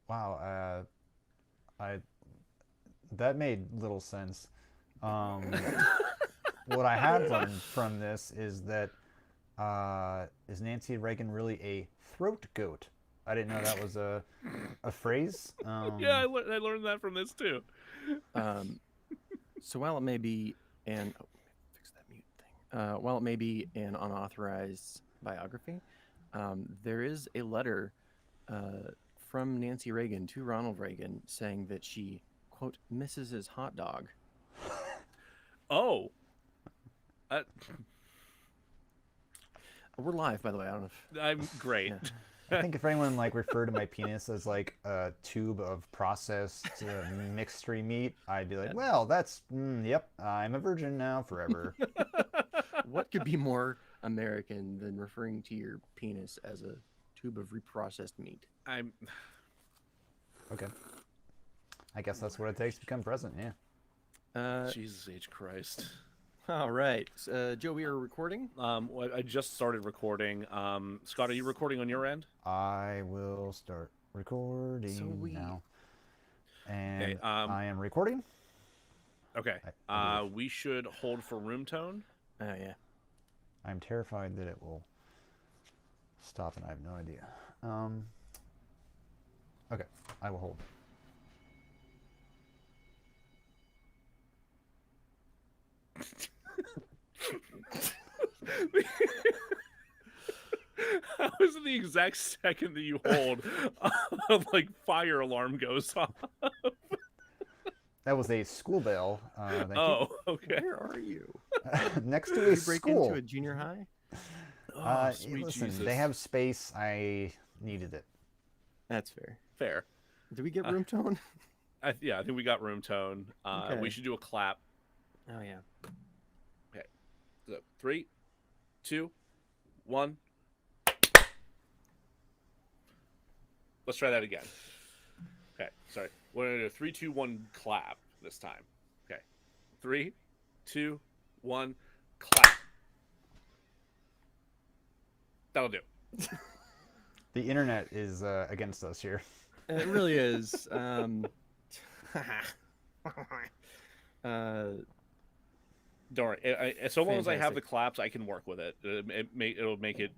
Wow. I that made little sense. Um, what I have learned from this is Nancy Reagan really a throat goat? I didn't know that was a phrase. Yeah, I learned that from this too. Um, so while it may be an fix that mute thing. While it may be an unauthorized biography, there is a letter from Nancy Reagan to Ronald Reagan saying that she quote misses his hot dog. Oh, uh, We're live, by the way. I don't know if I'm great. yeah. I think if anyone like referred to my penis as like a tube of processed mixed meat, I'd be like, well, that's yep, I'm a virgin now forever. What could be more American than referring to your penis as a tube of reprocessed meat? I'm. Okay, I guess that's what it takes to become president. Yeah. Jesus H Christ. All right, Joe, we are recording. Well, I just started recording. Scott, are you recording on your end? I will start recording now. And Okay, I am recording. Okay. I We should hold for room tone. Oh yeah. I'm terrified that it will stop, and I have no idea. Okay, I will hold. How is it the exact second that you hold, like fire alarm goes off? That was a school bell. Thank Oh, okay. Where are you? you. Next to a Did you break school. into a junior high? Oh, sweet listen, Jesus. they have space. I needed it. That's fair. Fair. Did we get room tone? Yeah, I think we got room tone. Okay. We should do a clap. Oh yeah. Okay. So, 3, 2, 1. Let's try that again. Okay, sorry. We're gonna do a 3, 2, 1 clap this time. Okay. 3, 2, 1 clap. That'll do. The internet is against us here. It really is. Don't worry. So long as I have Fantastic. the claps, I can work with it. It'll make it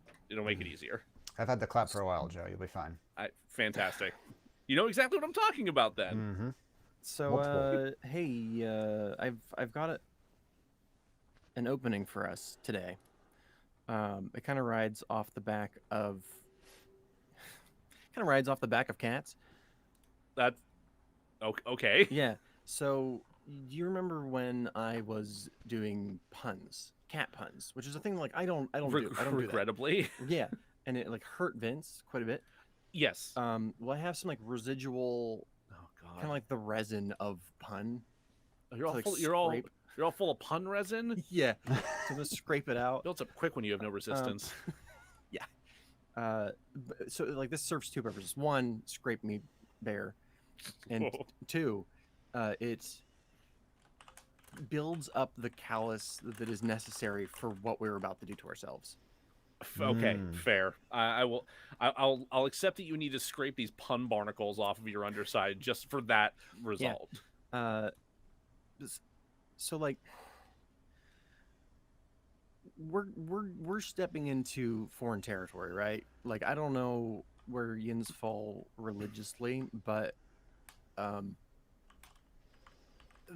easier. I've had the clap for a while, Joe. You'll be fine. Fantastic. You know exactly what I'm talking about then. Mm-hmm. So, Multiple. hey, I've got an opening for us today. It kind of rides off the back of cats. That okay. Yeah. So, do you remember when I was doing puns, cat puns, which is a thing like I don't do that. Regrettably. Yeah, and it like hurt Vince quite a bit. Yes. Well, I have some like residual, Oh kind of god. like the resin of pun. You're all like full, scrape. you're all full of pun resin. Yeah, to just scrape it out. Builds up quick when you have no resistance. So like this serves two purposes. One, scrape me bare, and Whoa. two, it builds up the callus that is necessary for what we're about to do to ourselves. Okay, fair. I will. I'll accept that you need to scrape these pun barnacles off of your underside just for that result. So like we're stepping into foreign territory, right? Like I don't know where yins fall religiously, but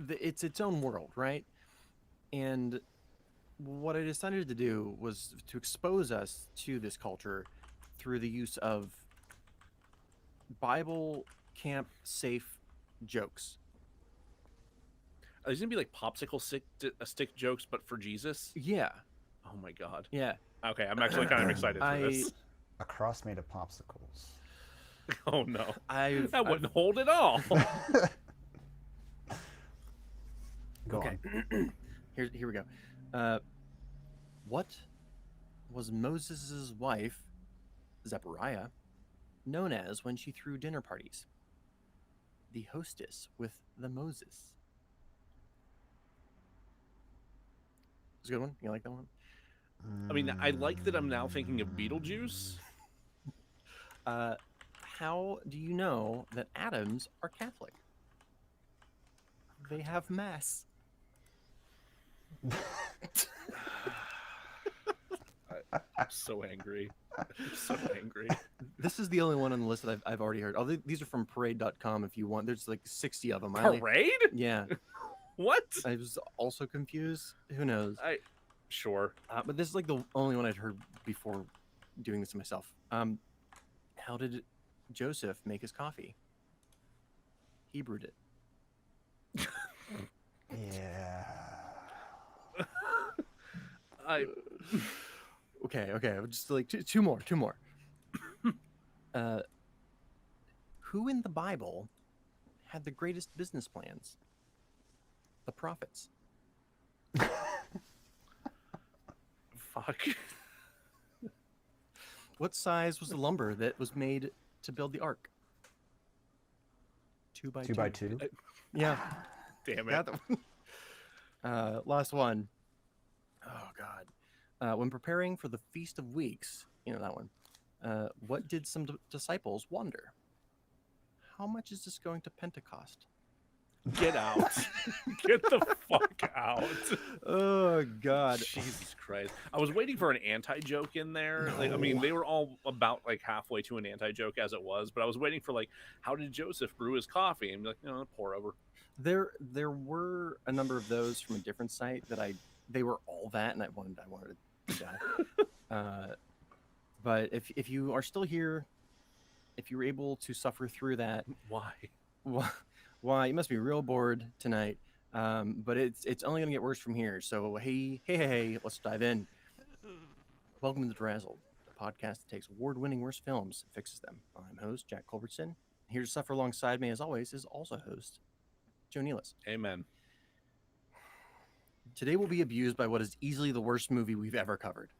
it's its own world, right? And what I decided to do was to expose us to this culture through the use of Bible camp safe jokes. Are these gonna be like popsicle stick jokes, but for Jesus? Yeah, Oh my god. yeah. Okay, I'm actually kind of excited for this. A cross made of popsicles. Oh no, I've that wouldn't hold at all. Go okay. on. Here we go. What was Moses' wife, Zechariah, known as when she threw dinner parties? The hostess with the Moses. It's a good one. You like that one? I mean, I like that I'm now thinking of Beetlejuice. How do you know that atoms are Catholic? They have mass. I'm so angry. I'm so angry. This is the only one on the list that I've already heard. Oh, these are from parade.com if you want. There's like 60 of them. Parade? Yeah. What? I was also confused. Who knows? Sure. But this is like the only one I'd heard before doing this to myself. How did Joseph make his coffee? He brewed it. Yeah. Okay. Just like two more. Who in the Bible had the greatest business plans? The prophets. Fuck. What size was the lumber that was made to build the ark? 2 by 2. 2 by 2. Yeah. Damn it. Got that one. Last one. Oh God. When preparing for the Feast of Weeks, you know that one. What did some disciples wonder? How much is this going to Pentecost? Get out. Get the fuck out. Oh God. Jesus Christ. I was waiting for an anti-joke in there. No. Like, I mean, they were all about like halfway to an anti-joke as it was, but I was waiting for like, how did Joseph brew his coffee? And be like, no, pour over. There were a number of those from a different site that they were all that, and I wanted to die. But if you are still here, if you were able to suffer through that, Why? why you must be real bored tonight. But it's only gonna get worse from here. So hey, let's dive in. Welcome to DeRazzled, the podcast that takes award-winning worst films and fixes them. I'm host Jack Culbertson. Here to suffer alongside me, as always, is also host Joe Nealis. Amen. Today we'll be abused by what is easily the worst movie we've ever covered.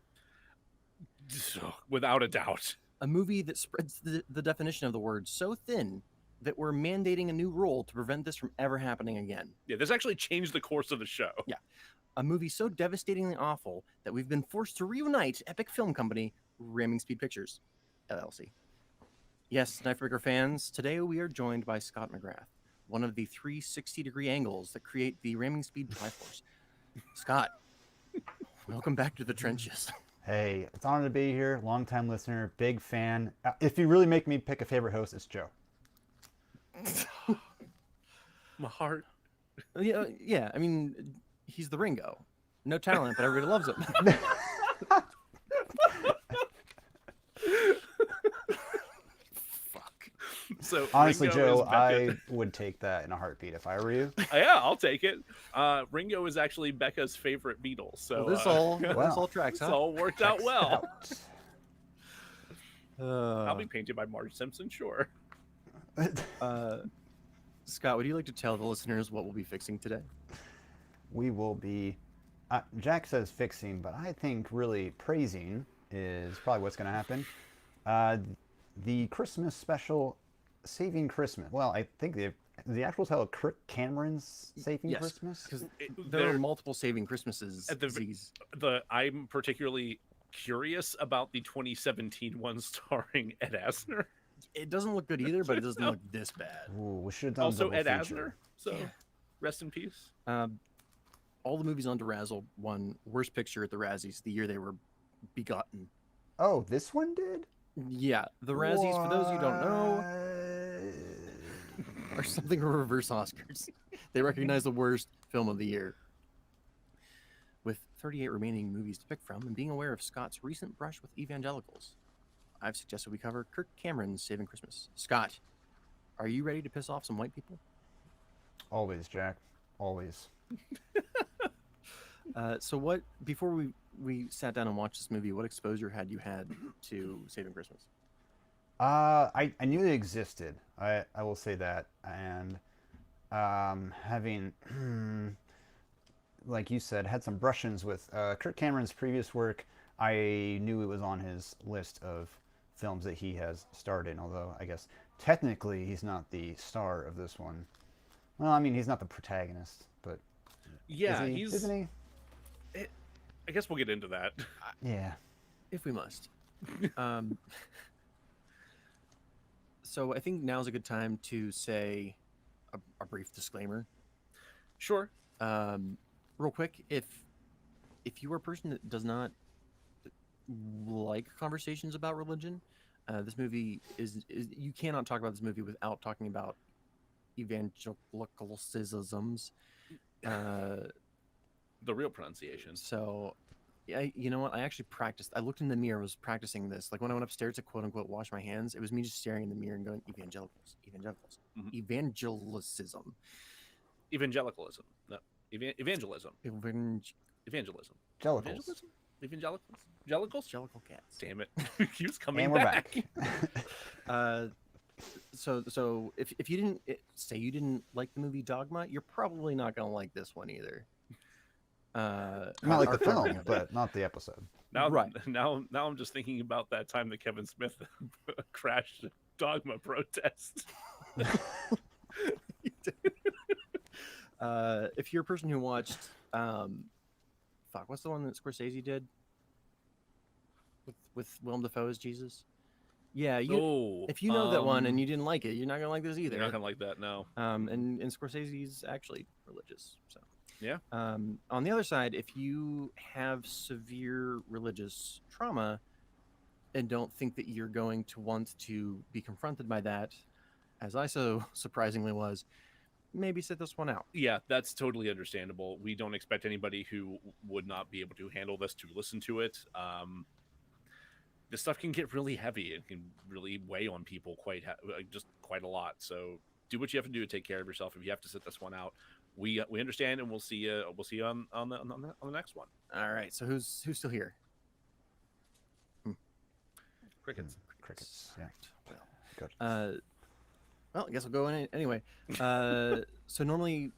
Without a doubt. A movie that spreads the definition of the word so thin that we're mandating a new rule to prevent this from ever happening again. Yeah, this actually changed the course of the show. Yeah. A movie so devastatingly awful that we've been forced to reunite epic film company Ramming Speed Pictures, LLC. Yes, Knifebreaker fans, today we are joined by Scott McGrath, one of the 360-degree angles that create the Ramming Speed Triforce. Scott, welcome back to the trenches. Hey, it's an honor to be here. Long-time listener, big fan. If you really make me pick a favorite host, it's Joe. My heart. Yeah. I mean, he's the Ringo. No talent, but everybody loves him. Fuck. So honestly, Ringo Joe, is I Becca... would take that in a heartbeat if I were you. Yeah, I'll take it. Ringo is actually Becca's favorite Beatle. So this all tracks, it's huh? all worked out well. I'll be Uh, painted by Marge Simpson, sure. Scott, would you like to tell the listeners what we'll be fixing today? We will be, Jack says fixing, but I think really praising is probably what's going to happen. The Christmas special, Saving Christmas. Well, I think the actual title, Kirk Cameron's Saving Yes, Christmas. because there are multiple Saving Christmases. At I'm particularly curious about the 2017 one starring Ed Asner. It doesn't look good either, but it doesn't look this bad. Ooh, we should have done Also double Ed feature. Asner. So Yeah. rest in peace. All the movies on DeRazzled won Worst Picture at the Razzies the year they were begotten. Oh, this one did? Yeah, the Razzies, for those who don't know, are something of reverse Oscars. They recognize the worst film of the year. With 38 remaining movies to pick from, and being aware of Scott's recent brush with evangelicals, I've suggested we cover Kirk Cameron's Saving Christmas. Scott, are you ready to piss off some white people? Always, Jack. Always. So what, before we sat down and watched this movie, what exposure had you had to Saving Christmas? I knew they existed. I will say that. And having, like you said, had some brush-ins with Kirk Cameron's previous work, I knew it was on his list of films that he has starred in, although I guess technically he's not the star of this one. Well, I mean, he's not the protagonist, but Yeah, isn't he? I guess we'll get into that. Yeah. If we must. So I think now's a good time to say a brief disclaimer. Sure. Real quick, if you are a person that does not like conversations about religion, this movie is you cannot talk about this movie without talking about evangelicalisms. The real pronunciation. So, you know what? I actually practiced. I looked in the mirror, was practicing this. Like when I went upstairs to quote unquote wash my hands, it was me just staring in the mirror and going evangelicals, Mhm. evangelicism, Evangelicalism. No. Evangelism. evangelical Evangelism. Jellicles. Evangelism? Evangelicals? Jellicles? cats. Damn it. Keeps coming And we're back. So if you didn't say you didn't like the movie Dogma, you're probably not gonna like this one either. Not like our the covering film, of it. but not the episode. Now, Right. now I'm just thinking about that time that Kevin Smith crashed a Dogma protest. If you're a person who watched, what's the one that Scorsese did with Willem Dafoe as Jesus? Yeah, if you know that one and you didn't like it, you're not gonna like this either. You're not gonna like that, no. And Scorsese's actually religious, so Yeah. On the other side, if you have severe religious trauma and don't think that you're going to want to be confronted by that, as I so surprisingly was, maybe sit this one out. Yeah, that's totally understandable. We don't expect anybody who would not be able to handle this to listen to it. This stuff can get really heavy. It can really weigh on people just quite a lot. So do what you have to do to take care of yourself. If you have to sit this one out, we understand, and we'll see you. We'll see you on the next one. All right. So who's still here? Crickets. Crickets. Yeah. Well, Good. well, I guess we'll go in anyway. So normally,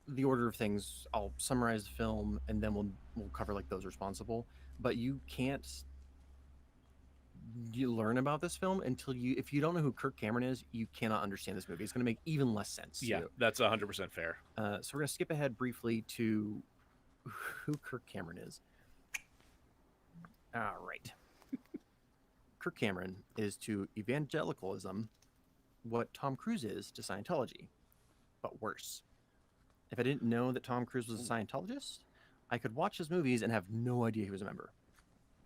the order of things, I'll summarize the film, and then we'll cover like those responsible. But you can't learn about this film until if you don't know who Kirk Cameron is, you cannot understand this movie. It's going to make even less sense. Yeah, that's 100% fair. So we're going to skip ahead briefly to who Kirk Cameron is. All right. Kirk Cameron is to evangelicalism what Tom Cruise is to Scientology, but worse. If I didn't know that Tom Cruise was a Scientologist, I could watch his movies and have no idea he was a member.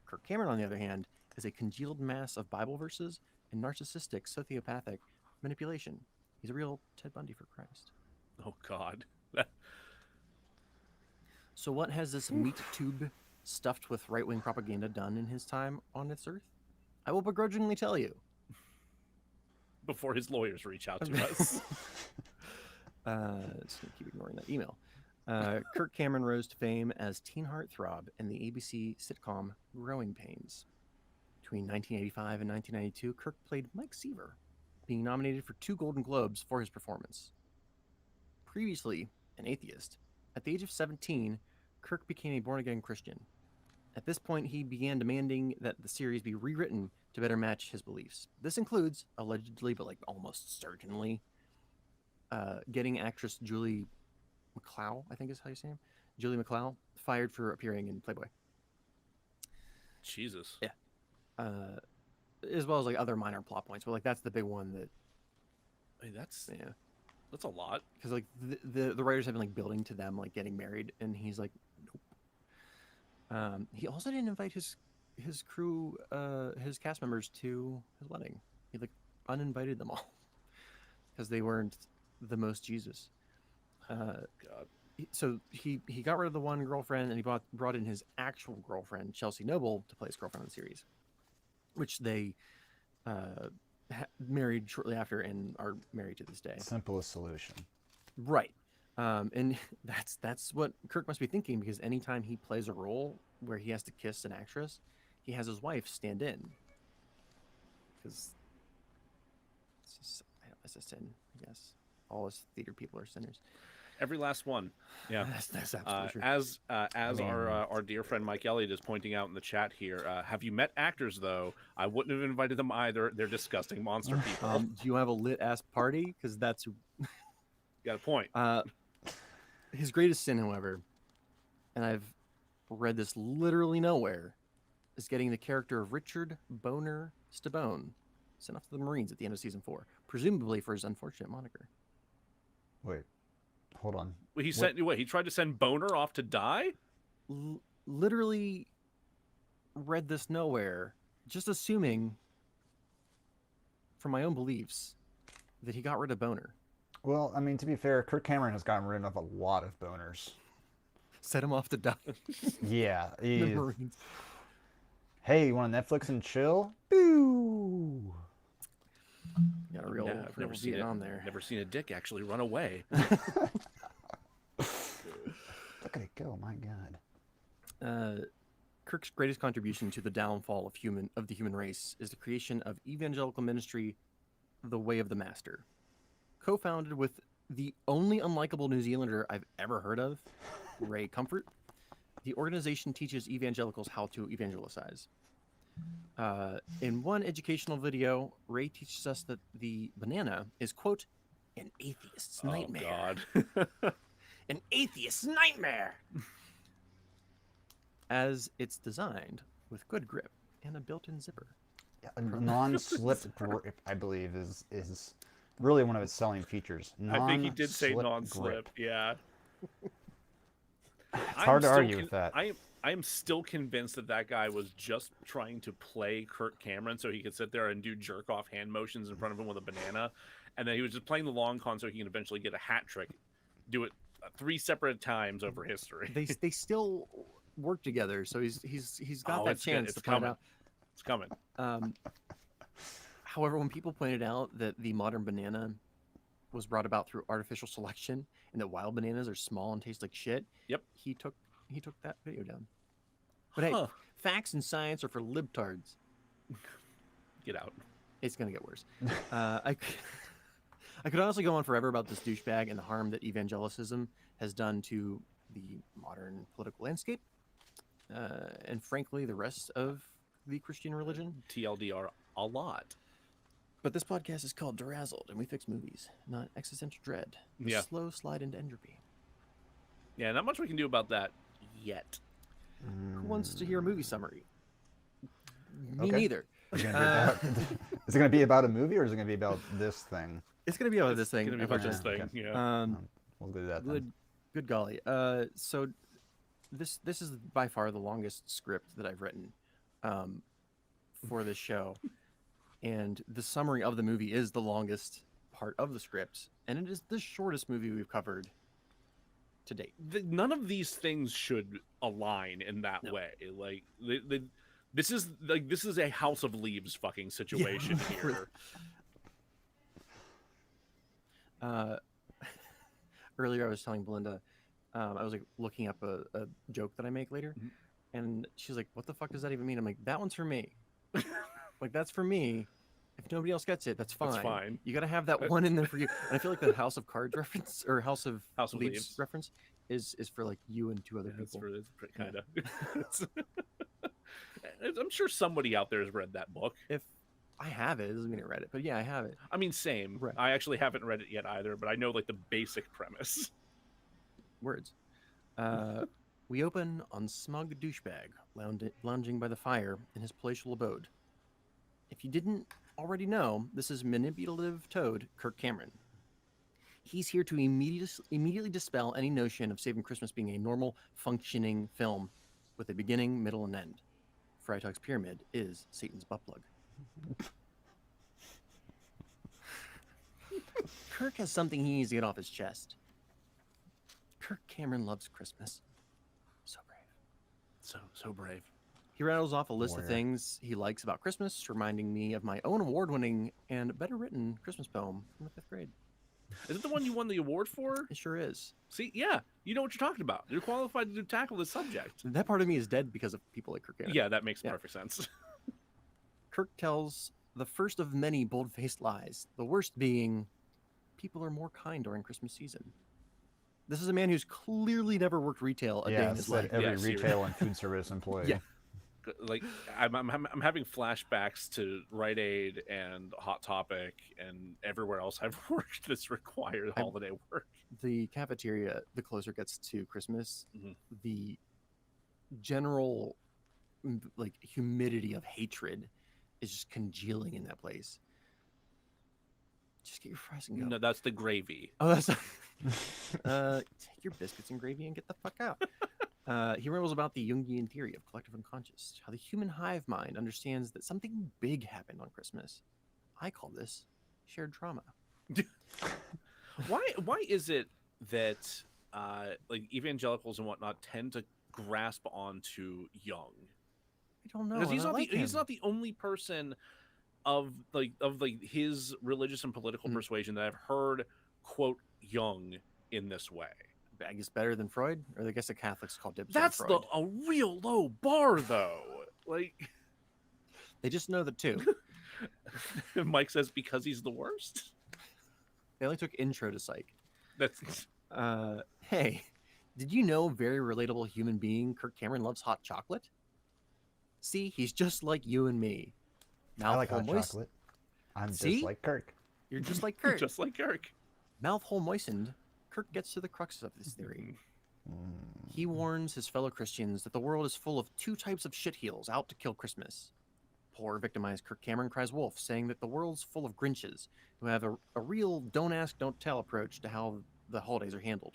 Kirk Cameron, on the other hand, is a congealed mass of Bible verses and narcissistic, sociopathic manipulation. He's a real Ted Bundy for Christ. Oh, God. So what has this meat tube stuffed with right-wing propaganda done in his time on this earth? I will begrudgingly tell you. Before his lawyers reach out to us. Just gonna keep ignoring that email. Kirk Cameron rose to fame as teen heartthrob in the ABC sitcom Growing Pains. Between 1985 and 1992, Kirk played Mike Seaver, being nominated for 2 Golden Globes for his performance. Previously an atheist, at the age of 17, Kirk became a born-again Christian. At this point, he began demanding that the series be rewritten to better match his beliefs. This includes, allegedly, but like almost certainly, getting actress Julie McLeod, I think is how you say him, Julie McLeod, fired for appearing in Playboy. Jesus. Yeah. As well as like other minor plot points, but like that's the big one that. I mean, that's Yeah. That's a lot. Because like the writers have been like building to them like getting married, and he's like, nope. He also didn't invite his crew, his cast members to his wedding. He like uninvited them all because they weren't the most Jesus. God. So he got rid of the one girlfriend, and he brought in his actual girlfriend, Chelsea Noble, to play his girlfriend on the series, which they married shortly after and are married to this day. Simplest solution. Right. And that's what Kirk must be thinking, because anytime he plays a role where he has to kiss an actress, he has his wife stand in. Because it's a sin, I guess. All us theater people are sinners. Every last one. Yeah. That's absolutely true. As our dear friend Mike Elliott is pointing out in the chat here, have you met actors, though? I wouldn't have invited them either. They're disgusting monster people. Do you have a lit ass party? Because that's Got a point. his greatest sin, however, and I've read this literally nowhere, is getting the character of Richard Boner Stabone, sent off to the Marines at the end of season 4, presumably for his unfortunate moniker. Wait, hold on. He tried to send Boner off to die? Literally read this nowhere, just assuming from my own beliefs that he got rid of Boner. Well, I mean, to be fair, Kirk Cameron has gotten rid of a lot of boners. Set him off to die. Yeah. The Marines. Hey, you want to Netflix and chill? Boo! Got a real, Yeah, I've never seen it on there. Never seen a dick actually run away. Look at it go! My God. Kirk's greatest contribution to the downfall of the human race is the creation of evangelical ministry, The Way of the Master, co-founded with the only unlikable New Zealander I've ever heard of, Ray Comfort. The organization teaches evangelicals how to evangelize. In one educational video, Ray teaches us that the banana is, quote, an atheist's nightmare. Oh, God. An atheist's nightmare! As it's designed with good grip and a built-in zipper. Yeah, a non-slip grip, I believe, is really one of its selling features. I think he did say Non-slip non-slip. grip. Yeah. It's hard to argue with that. I am still convinced that guy was just trying to play Kirk Cameron so he could sit there and do jerk-off hand motions in front of him with a banana, and then he was just playing the long con so he can eventually get a hat trick, do it 3 separate times over history. They still work together, so he's got that chance to find out. It's coming. However, when people pointed out that the modern banana was brought about through artificial selection and that wild bananas are small and taste like shit, Yep. he took that video down. But hey, facts and science are for libtards. Get out. It's gonna get worse. I could honestly go on forever about this douchebag and the harm that evangelicism has done to the modern political landscape, and frankly, the rest of the Christian religion. TLDR a lot. But this podcast is called DeRazzled, and we fix movies, not existential dread. The Yeah. slow slide into entropy. Yeah, not much we can do about that yet. Who wants to hear a movie summary? Me Okay. neither. Is it going to be about a movie, or is it going to be about this thing? It's going to be about this thing. It's gonna be about this unfortunately. thing. Yeah. We'll do that then. Good golly. So this is by far the longest script that I've written for this show. And the summary of the movie is the longest part of the script. And it is the shortest movie we've covered to date. None of these things should align in that way. Like this is a House of Leaves fucking situation here. Earlier I was telling Belinda, I was like looking up a joke that I make later, and she's like, "What the fuck does that even mean?" I'm like, "That one's for me." Like, that's for me. If nobody else gets it, that's fine. That's fine. You gotta have that one in there for you. And I feel like the House of Cards reference or House of Leaves reference is for like you and 2 other people. It's kind of. I'm sure somebody out there has read that book. If I have it doesn't mean I read it, but yeah, I have it. I mean, same. Right. I actually haven't read it yet either, but I know like the basic premise. Words. We open on smug douchebag lounging by the fire in his palatial abode. If you didn't already know, this is manipulative toad Kirk Cameron. He's here to immediately dispel any notion of Saving Christmas being a normal, functioning film with a beginning, middle, and end. Freitag's pyramid is Satan's butt plug. Kirk has something he needs to get off his chest. Kirk Cameron loves Christmas. So brave. So brave. He rattles off a list of things he likes about Christmas, reminding me of my own award-winning and better-written Christmas poem from the 5th grade. Is it the one you won the award for? It sure is. See, yeah, you know what you're talking about. You're qualified to tackle this subject. That part of me is dead because of people like Kirk Cameron. Yeah, that makes perfect sense. Kirk tells the first of many bold-faced lies, the worst being, people are more kind during Christmas season. This is a man who's clearly never worked retail a day in his life. Every retail and food service employee. Yeah. Like I'm having flashbacks to Rite Aid and Hot Topic and everywhere else I've worked that's required holiday work. The cafeteria, the closer it gets to Christmas, the general like humidity of hatred is just congealing in that place. Just get your fries and go. No, that's the gravy. Oh, that's take your biscuits and gravy and get the fuck out. He rambles about the Jungian theory of collective unconscious, how the human hive mind understands that something big happened on Christmas. I call this shared trauma. Why is it that like evangelicals and whatnot tend to grasp onto Young? I don't know. Because and I like he's him. not the only person of his religious and political persuasion that I've heard quote Young in this way. I guess better than Freud, or I guess the Catholics call dibs That's on Freud. a real low bar though. Like They just know the two. Mike says because he's the worst. They only took intro to psych. That's Hey, did you know very relatable human being Kirk Cameron loves hot chocolate? See, he's just like you and me. I like Mouthful hot moist- chocolate. I'm See? just like Kirk. You're just like Kirk. just like Kirk. Mouthhole moistened, Kirk gets to the crux of this theory. He warns his fellow Christians that the world is full of two types of shitheels out to kill Christmas. Poor victimized Kirk Cameron cries wolf, saying that the world's full of Grinches who have a real don't ask, don't tell approach to how the holidays are handled.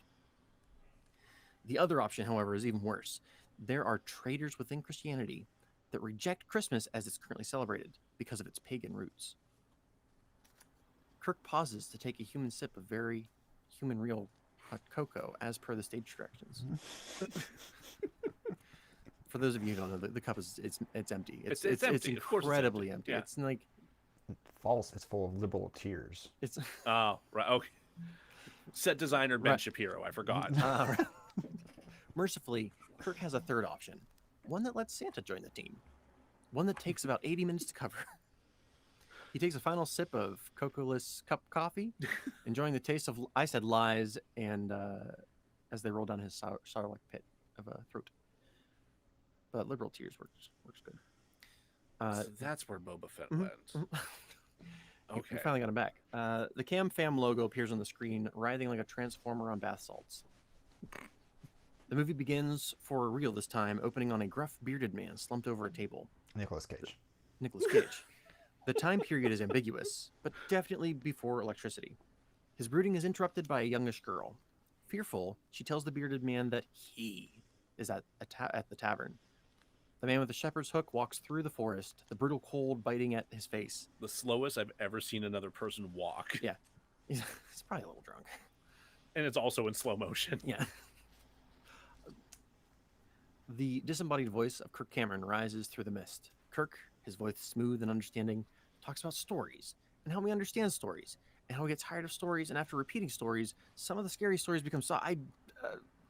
The other option, however, is even worse. There are traitors within Christianity that reject Christmas as it's currently celebrated because of its pagan roots. Kirk pauses to take a human sip of very human real hot cocoa as per the stage directions. For those of you who don't know, the cup is it's empty. It's empty. Of course it's incredibly empty. Yeah. It's like False. It's full of liberal tears. it's Oh, right. Okay. Set designer Ben Right. Shapiro. I forgot. right. Mercifully, Kirk has a third option. One that lets Santa join the team. One that takes about 80 minutes to cover. He takes a final sip of cocoa-less cup coffee, enjoying the taste of, I said lies, and as they roll down his sour-like pit of a throat. But liberal tears works good. So that's where Boba Fett mhm, went. mhm. Okay. We finally got him back. The Cam Fam logo appears on the screen, writhing like a transformer on bath salts. The movie begins for real this time, opening on a gruff, bearded man slumped over a table. Nicolas Cage. Nicolas Cage. The time period is ambiguous, but definitely before electricity. His brooding is interrupted by a youngish girl. Fearful, she tells the bearded man that he is at the tavern. The man with the shepherd's hook walks through the forest, the brutal cold biting at his face. The slowest I've ever seen another person walk. Yeah. He's probably a little drunk. And it's also in slow motion. Yeah. The disembodied voice of Kirk Cameron rises through the mist. Kirk, his voice smooth and understanding, talks about stories and how we understand stories and how we get tired of stories. And after repeating stories, some of the scary stories become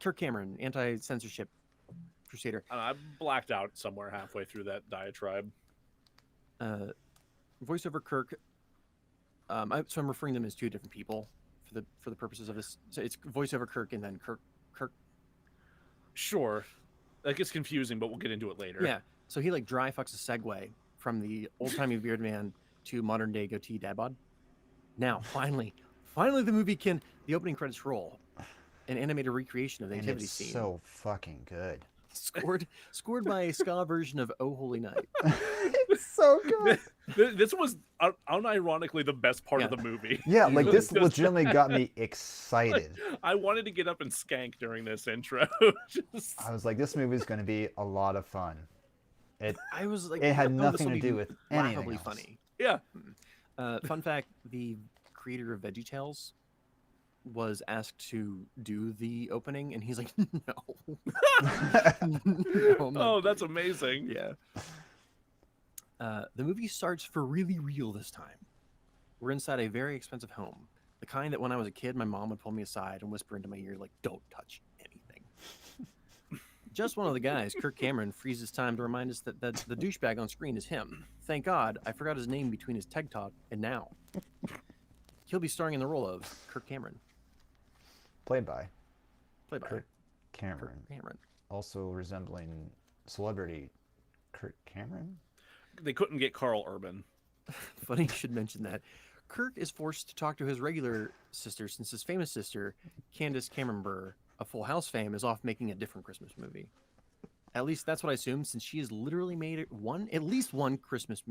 Kirk Cameron, anti-censorship crusader. I blacked out somewhere halfway through that diatribe. Voiceover Kirk. So I'm referring to them as two different people for the purposes of this. So it's voiceover Kirk and then Kirk. Sure. That gets confusing, but we'll get into it later. Yeah. So he like dry fucks a segue from the old timey beard man to modern day goatee dad bod. Now, finally, the opening credits roll. An animated recreation of the And nativity it's scene. so fucking good. Scored by a ska version of Oh Holy Night. It's so good. This was unironically the best part of Yeah. the movie. Yeah, like this Just- legitimately got me excited. I wanted to get up and skank during this intro. Just- I was like, this movie is going to be a lot of fun. I was like, It had "Oh, this nothing will to be do with anything laughably else." funny. yeah. Fun fact: the creator of VeggieTales was asked to do the opening, and he's like, "No, no, I'm not Oh, that's amazing. Yeah. The movie starts for really real this time. We're inside a very expensive home. The kind that when I was a kid, my mom would pull me aside and whisper into my ear, like, don't touch anything. Just one of the guys, Kirk Cameron, freezes time to remind us that the douchebag on screen is him. Thank God, I forgot his name between his TED Talk and now. He'll be starring in the role of Kirk Cameron. Played by Played by Kirk Cameron. Kirk Cameron. Also resembling celebrity Kirk Cameron. They couldn't get Carl Urban. Funny you should mention that. Kirk is forced to talk to his regular sister since his famous sister, Candace Cameron Bure, of Full House fame, is off making a different Christmas movie. At least that's what I assume, since she has literally made at least one Christmas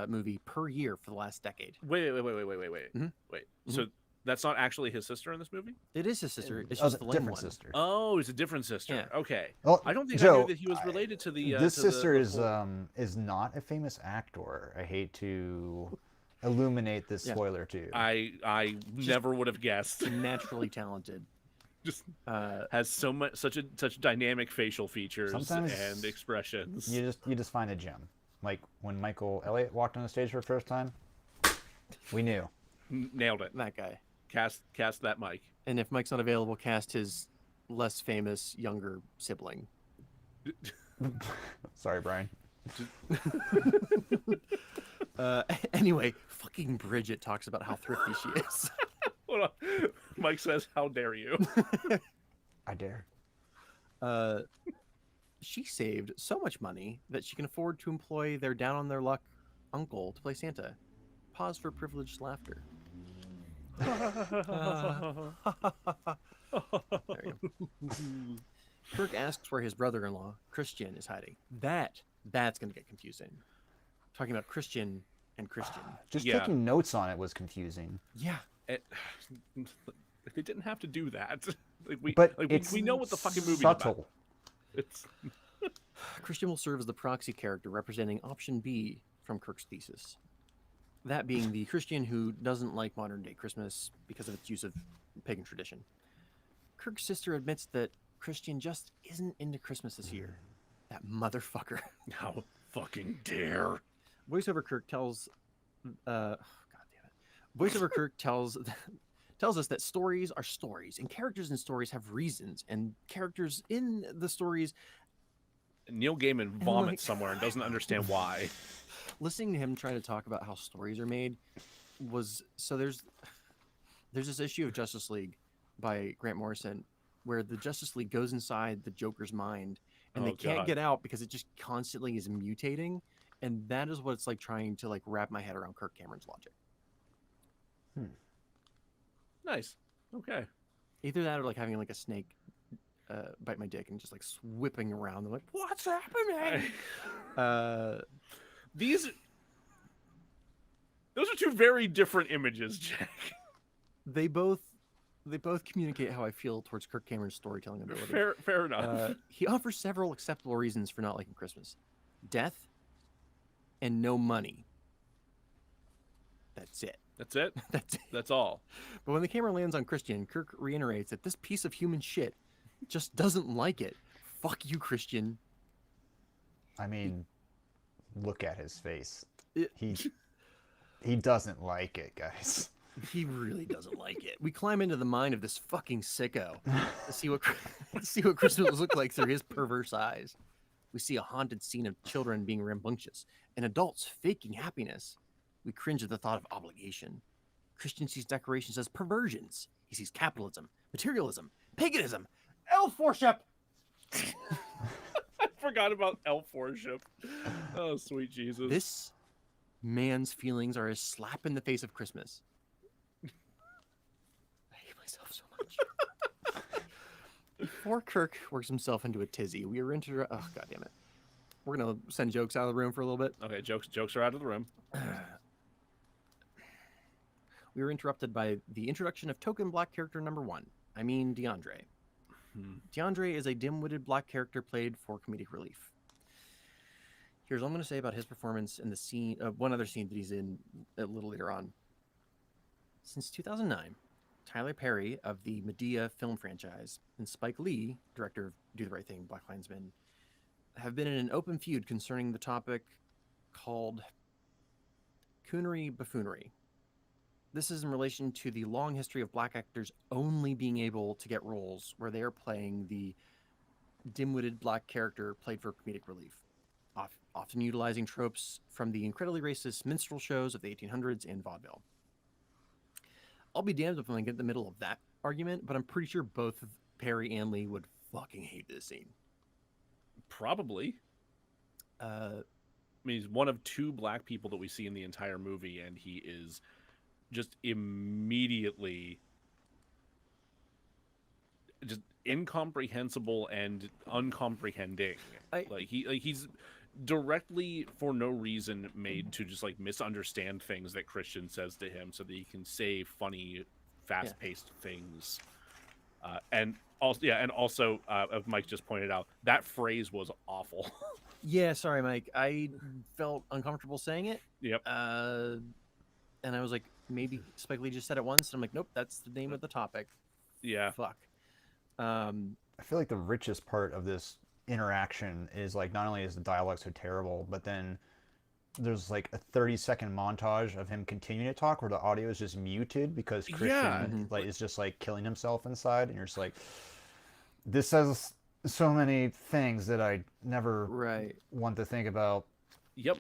movie per year for the last decade. Wait. Mhm. Wait. So that's not actually his sister in this movie? It is his sister. It's Oh, just the lame different one. sister. Oh, it's a different sister. Yeah. Okay. Well, I don't think I Joe, knew that he was related to the. This to the- sister the is not a famous actor. I hate to illuminate this Yeah. spoiler to you. I never would have guessed. Naturally talented. Just Uh, has such dynamic facial features Sometimes and expressions. you just find a gem. Like when Michael Elliott walked on the stage for the first time, we knew. Nailed it. that guy. Cast that mic. And if Mike's not available, cast his less famous younger sibling. Sorry, Brian. Anyway, fucking Bridget talks about how thrifty she is. Hold on. Mike says, "How dare you?" I dare. She saved so much money that she can afford to employ their down on their luck uncle to play Santa. Pause for privileged laughter. There you go. Kirk asks where his brother-in-law, Christian, is hiding. That's going to get confusing. Talking about Christian and Christian. Just Yeah. taking notes on it was confusing. Yeah. They didn't have to do that. We It's know what the fucking movie's subtle. about. It's Christian will serve as the proxy character representing option B from Kirk's thesis. That being the Christian who doesn't like modern day Christmas because of its use of pagan tradition. Kirk's sister admits that Christian just isn't into Christmas this year. That motherfucker. how fucking dare. Voiceover Kirk tells God damn it. Voiceover Kirk tells us that stories are stories and characters in stories have reasons and characters in the stories. Neil Gaiman vomits somewhere and doesn't understand why. Listening to him try to talk about how stories are made was so there's this issue of Justice League by Grant Morrison where the Justice League goes inside the Joker's mind and they can't God. get out because it just constantly is mutating, and that is what it's like trying to like wrap my head around Kirk Cameron's logic. Nice. Okay. Either that or like having like a snake bite my dick and just like whipping around. I'm like, what's happening? Those are two very different images, Jack. They both communicate how I feel towards Kirk Cameron's storytelling ability. Fair enough. He offers several acceptable reasons for not liking Christmas: death and no money. That's it. That's it. That's it. That's all. But when the camera lands on Christian, Kirk reiterates that this piece of human shit just doesn't like it. Fuck you, Christian. I mean, look at his face. It- He doesn't like it, guys. He really doesn't like it. We climb into the mind of this fucking sicko to see what Christmas look like through his perverse eyes. We see a haunted scene of children being rambunctious and adults faking happiness. We cringe at the thought of obligation. Christian sees decorations as perversions. He sees capitalism, materialism, paganism, elf worship. I forgot about elf worship. Oh, sweet Jesus. This man's feelings are a slap in the face of Christmas. I hate myself so much. Before Kirk works himself into a tizzy, we are oh god damn it. We're gonna send jokes out of the room for a little bit. Okay, jokes are out of the room. We were interrupted by the introduction of token black character number 1. I mean DeAndre. DeAndre is a dim-witted black character played for comedic relief. Here's what I'm going to say about his performance in the scene, one other scene that he's in a little later on. Since 2009, Tyler Perry of the Medea film franchise and Spike Lee, director of Do the Right Thing, Black Klansman, have been in an open feud concerning the topic called coonery buffoonery. This is in relation to the long history of black actors only being able to get roles where they are playing the dim-witted black character played for comedic relief, often utilizing tropes from the incredibly racist minstrel shows of the 1800s and vaudeville. I'll be damned if I get in the middle of that argument, but I'm pretty sure both Perry and Lee would fucking hate this scene. Probably. I mean, he's one of 2 black people that we see in the entire movie, and he is just immediately just incomprehensible and uncomprehending. He's directly for no reason made to just like misunderstand things that Christian says to him so that he can say funny, fast-paced things. And also, as Mike just pointed out, that phrase was awful. Yeah, sorry, Mike. I felt uncomfortable saying it. Yep. And I was like, maybe Spike Lee just said it once. And I'm like, nope, that's the name of the topic. Yeah. Fuck. I feel like the richest part of this interaction is like not only is the dialogue so terrible, but then there's like a 30-second montage of him continuing to talk where the audio is just muted because Christian like is just like killing himself inside, and you're just like, this says so many things that I never want to think about. Yep.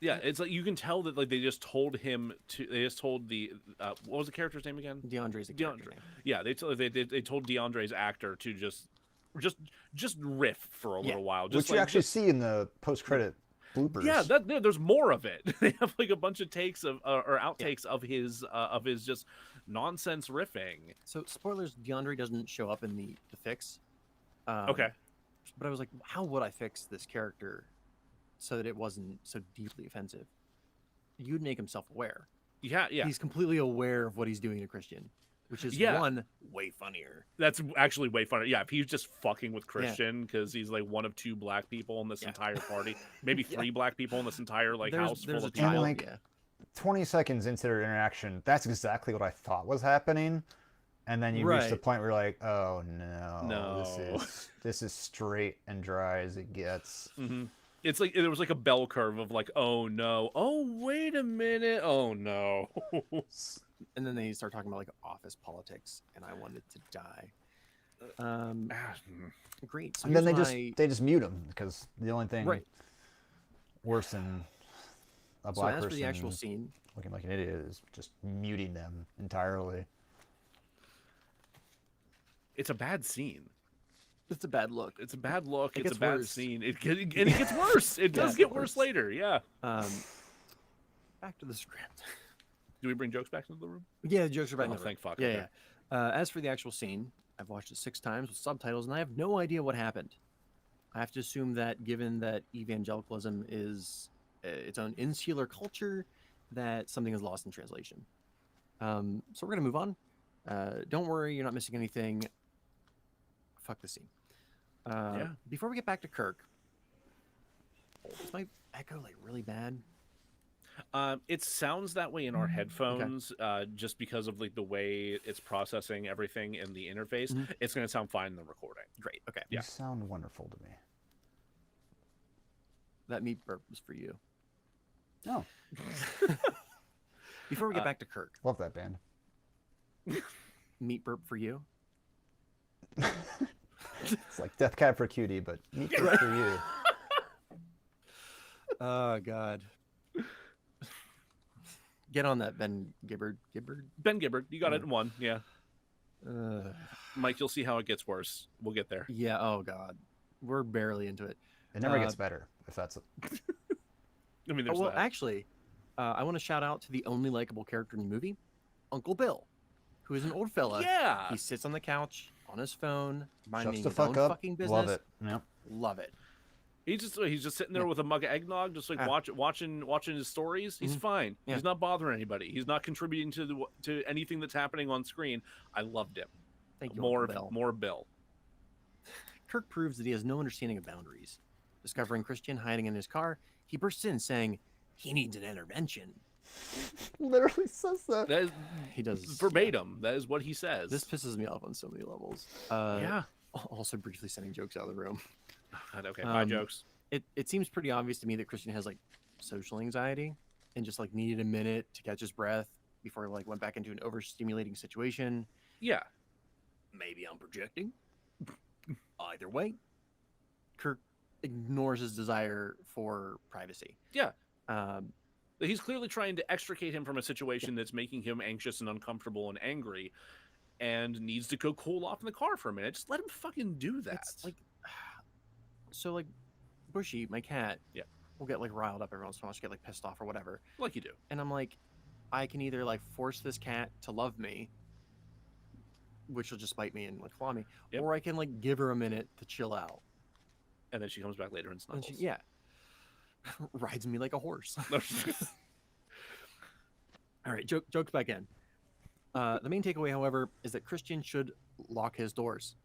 Yeah, it's like you can tell that like they just told the what was the character's name again? DeAndre's the character name. Yeah, they told DeAndre's actor to just riff for a little while, just which you actually see in the post-credit bloopers. Yeah, there's more of it. They have like a bunch of takes of or outtakes of his just nonsense riffing. So spoilers: DeAndre doesn't show up in the fix. Okay. But I was like, how would I fix this character so that it wasn't so deeply offensive? You'd make him self-aware. Yeah. He's completely aware of what he's doing to Christian, which is way funnier. That's actually way funnier. Yeah, if he's just fucking with Christian because he's like one of 2 black people in this entire party, maybe 3 black people in this entire like house full of people. And like 20 seconds into their interaction, that's exactly what I thought was happening. And then you reach the point where you're like, oh no. This is straight and dry as it gets. Mm-hmm. It's like there was like a bell curve of like, oh no, oh wait a minute, oh no. And then they start talking about like office politics, and I wanted to die. Great. So and then they just mute him because the only thing worse than a black person for the actual scene, looking like an idiot is just muting them entirely. It's a bad scene. It's a bad look. It's a bad look. It it's a bad worse. scene. It gets worse. It does get worse later. Yeah. Back to the script. Do we bring jokes back into the room? Yeah, the jokes are back. Oh, thank fuck. Yeah, okay. yeah. As for the actual scene, I've watched it 6 times with subtitles, and I have no idea what happened. I have to assume that, given that evangelicalism is its own insular culture, that something is lost in translation. So we're gonna move on. Don't worry, you're not missing anything. Fuck the scene. Before we get back to Kirk, is my echo like really bad? It sounds that way in our headphones, just because of like the way it's processing everything in the interface. It's going to sound fine in the recording. Great. Okay. You sound wonderful to me. That meat burp was for you. Oh. Before we get back to Kirk, Love that band. meat burp for you. It's like Death Cab for Cutie, but meat burp for you. Oh God. Get on that, Ben Gibbard. Ben Gibbard, you got it in 1. Yeah. Mike, you'll see how it gets worse. We'll get there. Yeah. Oh God, we're barely into it. It never gets better, if that's it. I mean, there's that. Actually, I want to shout out to the only likable character in the movie, Uncle Bill, who is an old fella. Yeah. He sits on the couch on his phone, minding Shuts the his fuck own up. fucking business. Love it. Yep. Love it. He's just sitting there with a mug of eggnog, just like watching his stories. He's fine. Yeah. He's not bothering anybody. He's not contributing to anything that's happening on screen. I loved him. Thank you, More Bill. Kirk proves that he has no understanding of boundaries. Discovering Christian hiding in his car, he bursts in saying he needs an intervention. Literally says that. That is, he does verbatim. That is what he says. This pisses me off on so many levels. Also briefly sending jokes out of the room. God, okay, bye jokes. It seems pretty obvious to me that Christian has like social anxiety and just like needed a minute to catch his breath before he like went back into an overstimulating situation. Yeah. Maybe I'm projecting. Either way, Kirk ignores his desire for privacy. Yeah. He's clearly trying to extricate him from a situation that's making him anxious and uncomfortable and angry, and needs to go cool off in the car for a minute. Just let him fucking do that. It's like, so like, Bushy, my cat, will get like riled up every once in a while. She'll get like pissed off or whatever. Like you do. And I'm like, I can either like force this cat to love me, which will just bite me and like claw me, or I can like give her a minute to chill out. And then she comes back later and snuggles. rides me like a horse. All right, jokes back in. The main takeaway, however, is that Christian should lock his doors.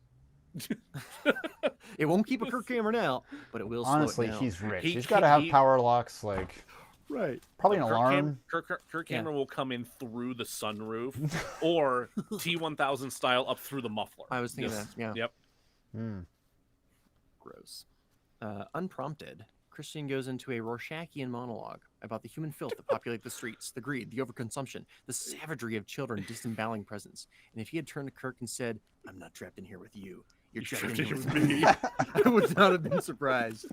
It won't keep a Kirk Cameron out, but it will Honestly, slow it down. he's rich. He- He's got to have he- power locks, like Right. probably an alarm. Kirk Cameron will come in through the sunroof or T-1000 style up through the muffler. I was thinking Just- that. Yeah. Yep. Hmm. Gross. Unprompted, Christian goes into a Rorschachian monologue about the human filth that populate the streets, the greed, the overconsumption, the savagery of children disemboweling presents. And if he had turned to Kirk and said, "I'm not trapped in here with you. You're trapped in here with me," I would not have been surprised.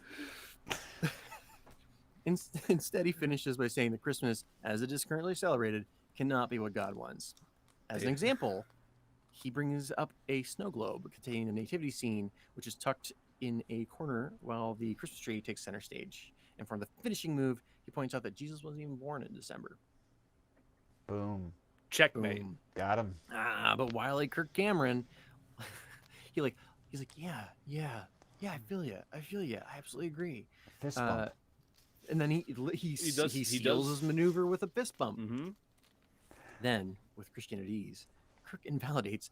Instead, he finishes by saying that Christmas, as it is currently celebrated, cannot be what God wants. As an example, he brings up a snow globe containing the nativity scene, which is tucked in a corner while the Christmas tree takes center stage. And for the finishing move, he points out that Jesus wasn't even born in December. Boom. Checkmate. Boom. Got him. But wily Kirk Cameron, he's like, yeah, I feel you. I absolutely agree. Fist bump. And then he seals his maneuver with a fist bump. Mm-hmm. Then, with Christian at ease, Kirk invalidates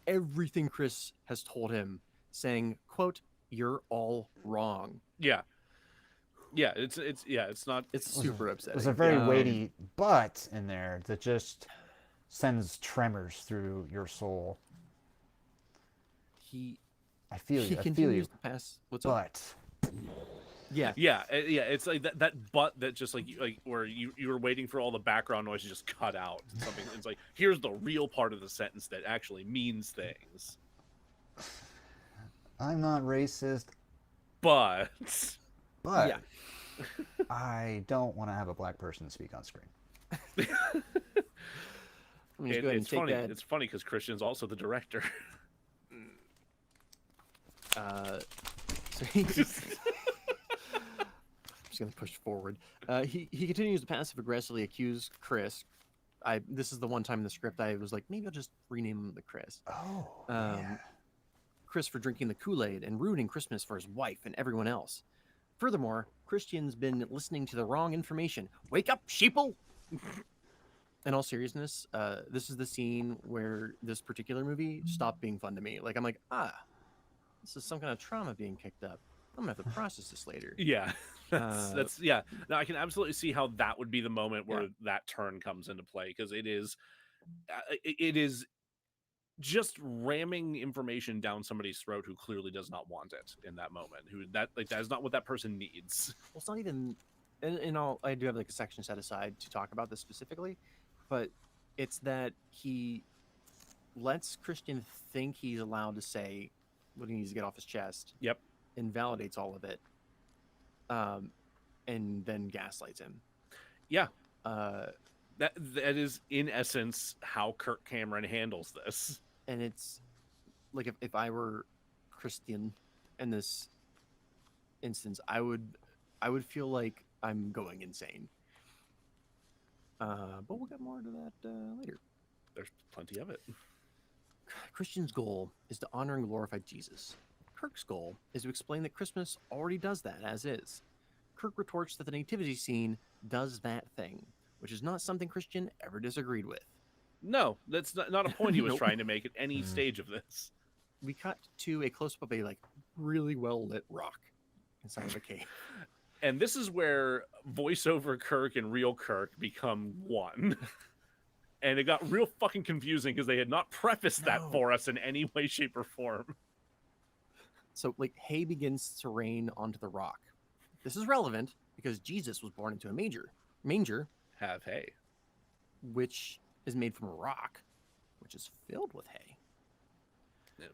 everything Chris has told him, saying, quote, "You're all wrong." Yeah. Yeah, it's not. It's super upsetting. There's a very weighty but in there that just sends tremors through your soul. I feel you. I feel you. To pass. What's up? But Yeah. Yeah, it's like that but that just like where you were waiting for all the background noise to just cut out something. It's like, here's the real part of the sentence that actually means things. I'm not racist, But Yeah. I don't want to have a black person speak on screen. I'm just go ahead and it's take funny. that. It's funny because Christian's also the director. So I'm just gonna push forward. He continues to passive aggressively accuse Chris. This is the one time in the script I was like, maybe I'll just rename him to Chris. Oh, Chris for drinking the Kool-Aid and ruining Christmas for his wife and everyone else. Furthermore, Christian's been listening to the wrong information. Wake up, sheeple! In all seriousness, this is the scene where this particular movie stopped being fun to me. Like, I'm like, this is some kind of trauma being kicked up. I'm gonna have to process this later. Yeah, that's yeah. No, I can absolutely see how that would be the moment where that turn comes into play, because it is just ramming information down somebody's throat who clearly does not want it in that moment. That is not what that person needs. Well, it's not even. And I do have like a section set aside to talk about this specifically, but it's that he lets Christian think he's allowed to say what he needs to get off his chest. Yep. Invalidates all of it, and then gaslights him. Yeah. That is in essence how Kirk Cameron handles this. And it's like if I were Christian in this instance, I would feel like I'm going insane. But we'll get more to that later. There's plenty of it. Christian's goal is to honor and glorify Jesus. Kirk's goal is to explain that Christmas already does that as is. Kirk retorts that the nativity scene does that thing, which is not something Christian ever disagreed with. No, that's not a point he was Nope. trying to make at any stage of this. We cut to a close-up of a really well-lit rock inside of a cave. And this is where voiceover Kirk and real Kirk become one. And it got real fucking confusing because they had not prefaced that for us in any way, shape, or form. So, hay begins to rain onto the rock. This is relevant because Jesus was born into a manger, Have hay. which is made from a rock, which is filled with hay.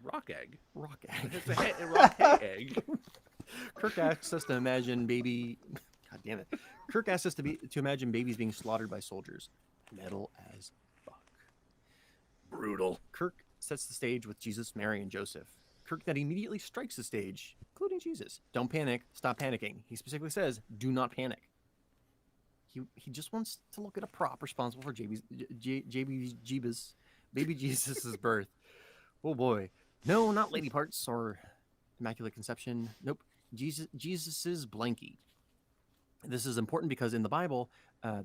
Rock egg. Rock egg. It's a rock hay egg. Kirk asks us to imagine baby. God damn it! Kirk asks us to imagine babies being slaughtered by soldiers. Metal as fuck. Brutal. Kirk sets the stage with Jesus, Mary, and Joseph. Kirk then immediately strikes the stage, including Jesus. Don't panic. Stop panicking. He specifically says, "Do not panic." He just wants to look at a prop responsible for baby Jesus' birth. Oh boy. No, not lady parts or immaculate conception. Nope. Jesus's blankie. This is important because in the Bible,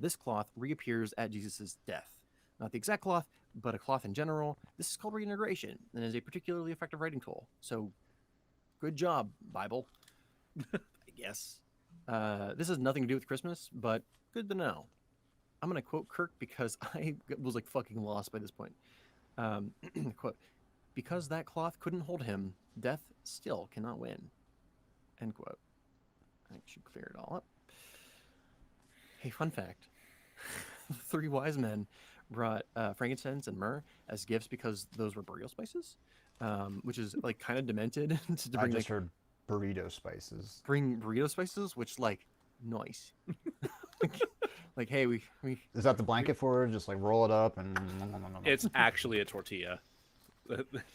this cloth reappears at Jesus' death. Not the exact cloth, but a cloth in general. This is called reintegration and is a particularly effective writing tool. So, good job, Bible. I guess. This has nothing to do with Christmas, but good to know. I'm going to quote Kirk because I was like fucking lost by this point. Quote, because that cloth couldn't hold him, death still cannot win. End quote. I should clear it all up. Hey, fun fact. The 3 wise men brought frankincense and myrrh as gifts because those were burial spices, which is like kind of demented to I bring just like, heard burrito spices. bring burrito spices, which like nice. like hey, we Is that the blanket for it? Just like roll it up and. It's actually a tortilla.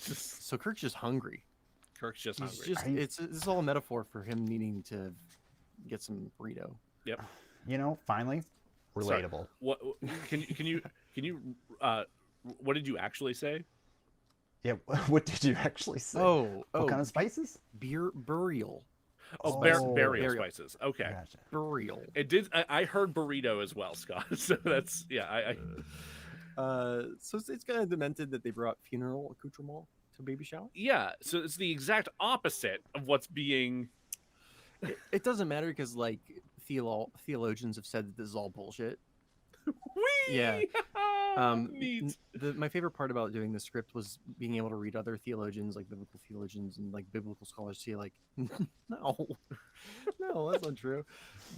Just- so Kirk's just hungry. Kirk's just He's hungry. just it's all a metaphor for him needing to get some burrito. Yep. You know, finally, Sorry. relatable. What can you what did you actually say? Yeah. What did you actually say? Oh, What kind of spices? burial. Oh, Oh, burial burial. spices. Okay. Gotcha. Burial. It did. I heard burrito as well, Scott. So that's yeah. So it's kind of demented that they brought funeral accoutrement to baby shower. Yeah. So it's the exact opposite of what's being. It doesn't matter because like theologians have said that this is all bullshit. Whee! Yeah. Neat. My favorite part about doing the script was being able to read other theologians, like biblical theologians and like biblical scholars, see like, no, that's not true.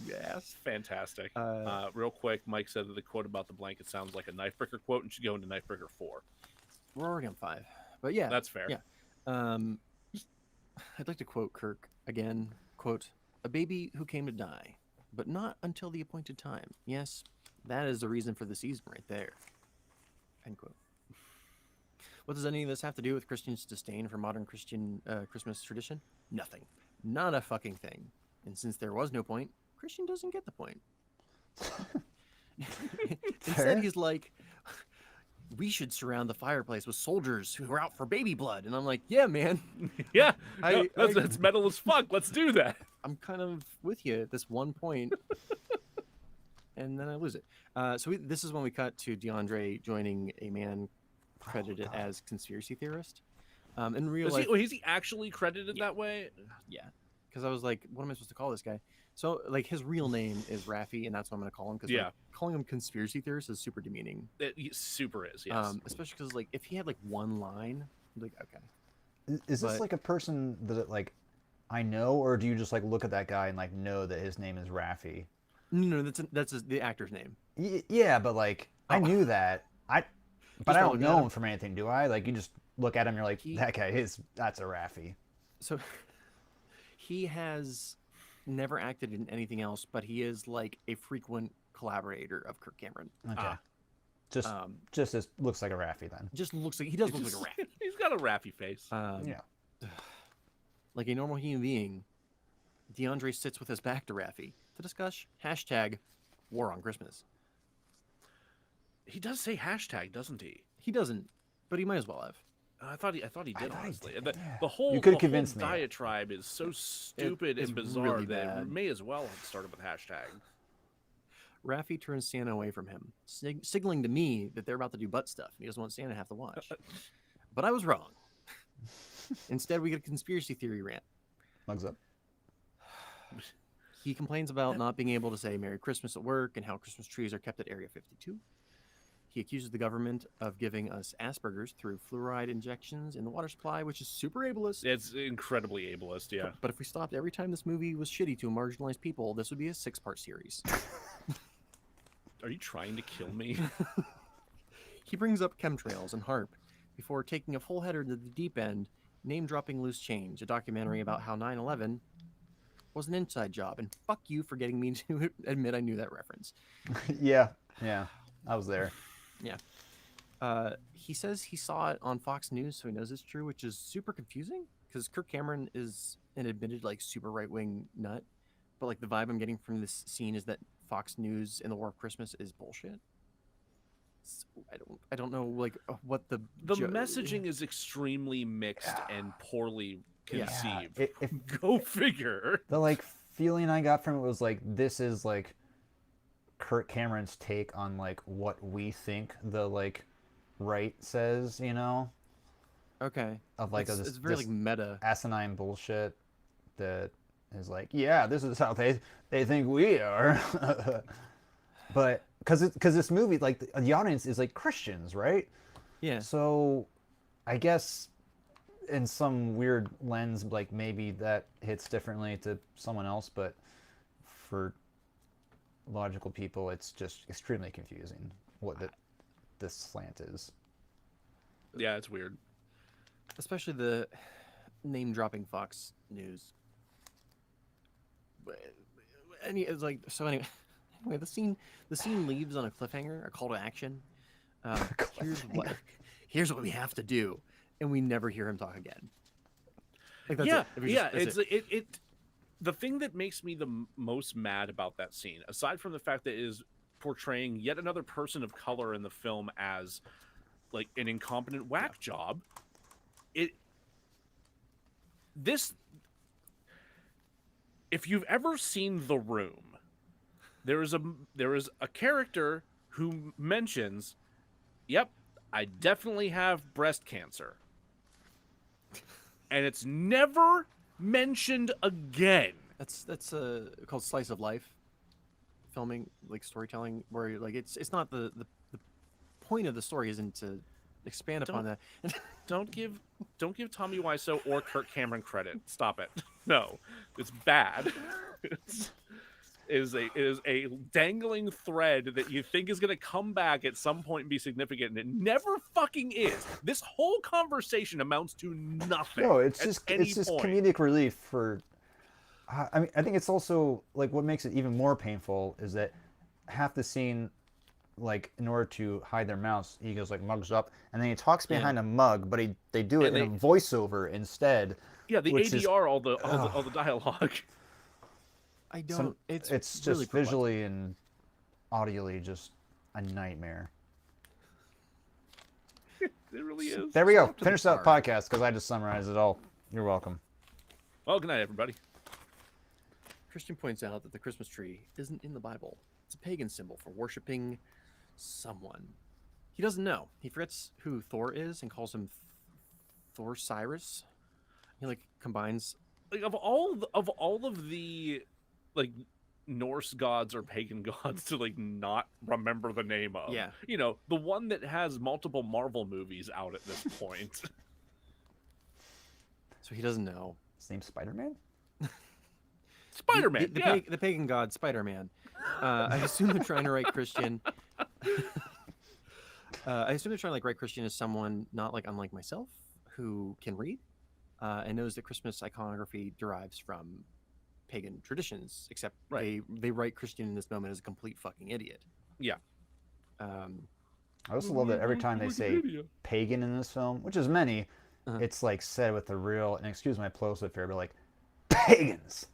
Yes. Fantastic. Real quick, Mike said that the quote about the blanket sounds like a knife breaker quote and should go into knife breaker 4. We're already on 5, but yeah, That's fair. Yeah. I'd like to quote Kirk again. Quote, a baby who came to die, but not until the appointed time. Yes, that is the reason for the season right there. End quote. What does any of this have to do with Christians' disdain for modern Christian Christmas tradition? Nothing. Not a fucking thing. And since there was no point, Christian doesn't get the point. Instead, Fair. he's like, we should surround the fireplace with soldiers who are out for baby blood. And I'm like, yeah, man. Yeah. I- That's metal as fuck. Let's do that. I'm kind of with you at this one point, and then I lose it. This is when we cut to DeAndre joining a man credited God. as conspiracy theorist. In real Is life, is he actually credited that way? yeah, because I was like, what am I supposed to call this guy? So like his real name is Raffi, and that's what I'm going to call him. Because Yeah. calling him conspiracy theorist is super demeaning. It super is. Yes. Especially because like if he had like one line, I'm like okay. Is this But- like a person that like I know, or do you just like look at that guy and like know that his name is Raffi? No, that's the actor's name. Yeah, but like I Oh. knew that. But I not don't looking at know him? him from anything, do I? Like you just look at him, you're like, that guy that's a Raffi. So he has never acted in anything else, but he is like a frequent collaborator of Kirk Cameron. Okay. Just Um, as looks like a Raffi then. just looks like he does look like a rat. He's got a Raffy face. Yeah. Like a normal human being, DeAndre sits with his back to Raffi to discuss hashtag war on Christmas. He does say hashtag, doesn't he? He doesn't, but he might as well have. I thought he did. thought he Honestly, did, the, yeah. the whole You could've the whole convinced me. diatribe is so stupid it's and bizarre really that it bad. may as well have started with hashtag. Raffi turns Santa away from him, signaling to me that they're about to do butt stuff. And he doesn't want Santa to have to watch. But I was wrong. Instead, we get a conspiracy theory rant. Mugs up. He complains about not being able to say Merry Christmas at work and how Christmas trees are kept at Area 52. He accuses the government of giving us Asperger's through fluoride injections in the water supply, which is super ableist. It's incredibly ableist. Yeah. But if we stopped every time this movie was shitty to marginalized people, this would be a 6-part series. Are you trying to kill me? He brings up chemtrails and HARP before taking a full header to the deep end, name-dropping Loose Change, a documentary about how 9/11 was an inside job. And fuck you for getting me to admit I knew that reference. Yeah. I was there. He says he saw it on Fox News, so he knows it's true, which is super confusing because Kirk Cameron is an admitted like super right-wing nut, but like the vibe I'm getting from this scene is that Fox News in the War of Christmas is bullshit. So I don't know like what the Messaging is extremely mixed and poorly Yeah. conceived. If Go figure. the like feeling I got from it was like this is like Kirk Cameron's take on like what we think the like right says, you know, Okay. of like it's, this, it's very this like meta. asinine bullshit that is like, yeah, this is how they think we are. But because this movie, like the audience is like Christians, right? Yeah. So I guess in some weird lens, like maybe that hits differently to someone else, but for logical people, it's just extremely confusing what this slant is. Yeah, it's weird. Especially the name dropping Fox News. And it's like so. Anyway, the scene leaves on a cliffhanger, a call to action. Here's what we have to do, and we never hear him talk again. Like that's Yeah, it. it's it. The thing that makes me the most mad about that scene, aside from the fact that it is portraying yet another person of color in the film as like an incompetent whack job, if you've ever seen The Room, there is a character who mentions, "Yep, I definitely have breast cancer," and it's never mentioned again. That's called slice of life filming, like storytelling, where like it's not the point of the story isn't to expand upon that. Don't give Tommy Wiseau or Kirk Cameron credit. Stop it. No, it's bad. It is a dangling thread that you think is going to come back at some point and be significant, and it never fucking is. This whole conversation amounts to nothing. No, it's at just any point. comedic relief for. I mean, I think it's also like what makes it even more painful is that half the scene, like in order to hide their mouths, he goes like mugs up, and then he talks behind a mug, but they do it in a voiceover instead. Yeah, the ADR, all the dialogue. I don't. It's just really visually and audioly just a nightmare. It really is. There we go. Finish that podcast because I just summarized it all. You're welcome. Well, good night, everybody. Christian points out that the Christmas tree isn't in the Bible. It's a pagan symbol for worshiping someone. He doesn't know. He forgets who Thor is and calls him Thor Cyrus. He like combines Like of all of the like Norse gods or pagan gods to like not remember the name of. Yeah. You know, the one that has multiple Marvel movies out at this point. So he doesn't know. His name's Spider-Man? Spider-Man. The pagan god Spider-Man. I assume they're trying to write Christian. I assume they're trying to like write Christian as someone not like unlike myself who can read and knows that Christmas iconography derives from pagan traditions. Except they write Christian in this moment as a complete fucking idiot. Yeah. I also love that every time they say pagan in this film, which is many, it's like said with a real, and excuse my plosive here, but like pagans.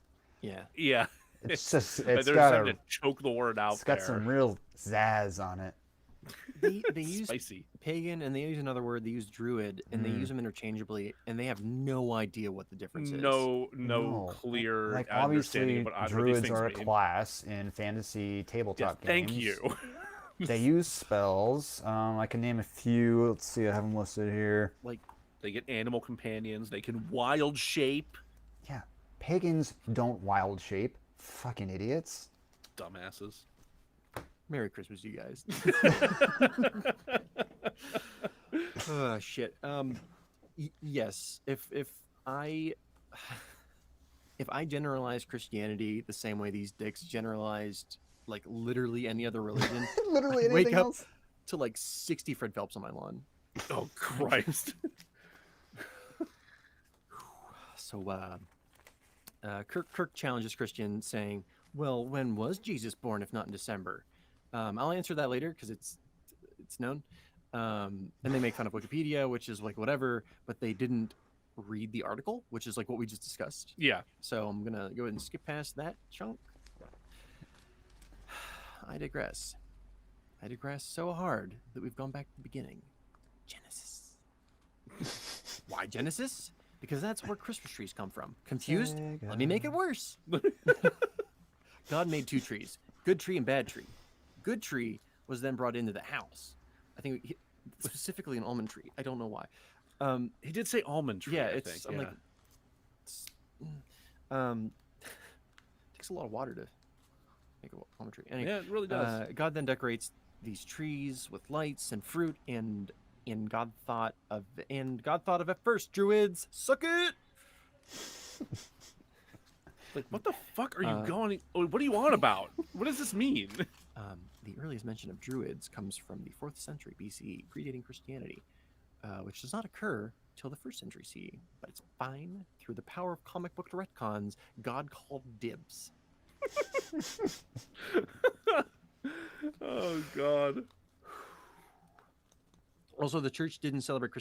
Yeah. Yeah. It's just They're trying to choke the word out. It's got some real zazz on it. They use spicy pagan and they use another word. They use druid and they use them interchangeably, and they have no idea what the difference is. No clear like understanding obviously of what druids are a class in fantasy tabletop games. Thank you. They use spells. I can name a few. Let's see, I have them listed here. Like they get animal companions. They can wild shape. Yeah, pagans don't wild shape. Fucking idiots. Dumbasses. Merry Christmas, you guys. Oh shit. Yes. If I generalize Christianity the same way these dicks generalized like literally any other religion, literally anything wake else? up to like 60 Fred Phelps on my lawn. Oh Christ. So Kirk challenges Christian, saying, "Well, when was Jesus born if not in December?" I'll answer that later because it's known. And they make fun of Wikipedia, which is like whatever, but they didn't read the article, which is like what we just discussed. Yeah. So I'm gonna go ahead and skip past that chunk. I digress. I digress so hard that we've gone back to the beginning. Genesis. Why Genesis? because that's where Christmas trees come from. Confused? Let me make it worse. God made 2 trees, good tree and bad tree. Good tree was then brought into the house. I think specifically an almond tree. I don't know why. He did say almond tree. Yeah, I it's. think. I'm Yeah. like, it's, takes a lot of water to make an almond tree. Anyway, Yeah, it really does. God then decorates these trees with lights and fruit, and God thought of at first, druids, suck it. Like, what the fuck are you going? What are you on about? What does this mean? The earliest mention of druids comes from the 4th century BCE, predating Christianity, which does not occur till the 1st century CE. But it's fine. Through the power of comic book retcons, God called dibs. Oh God. Also, the church didn't celebrate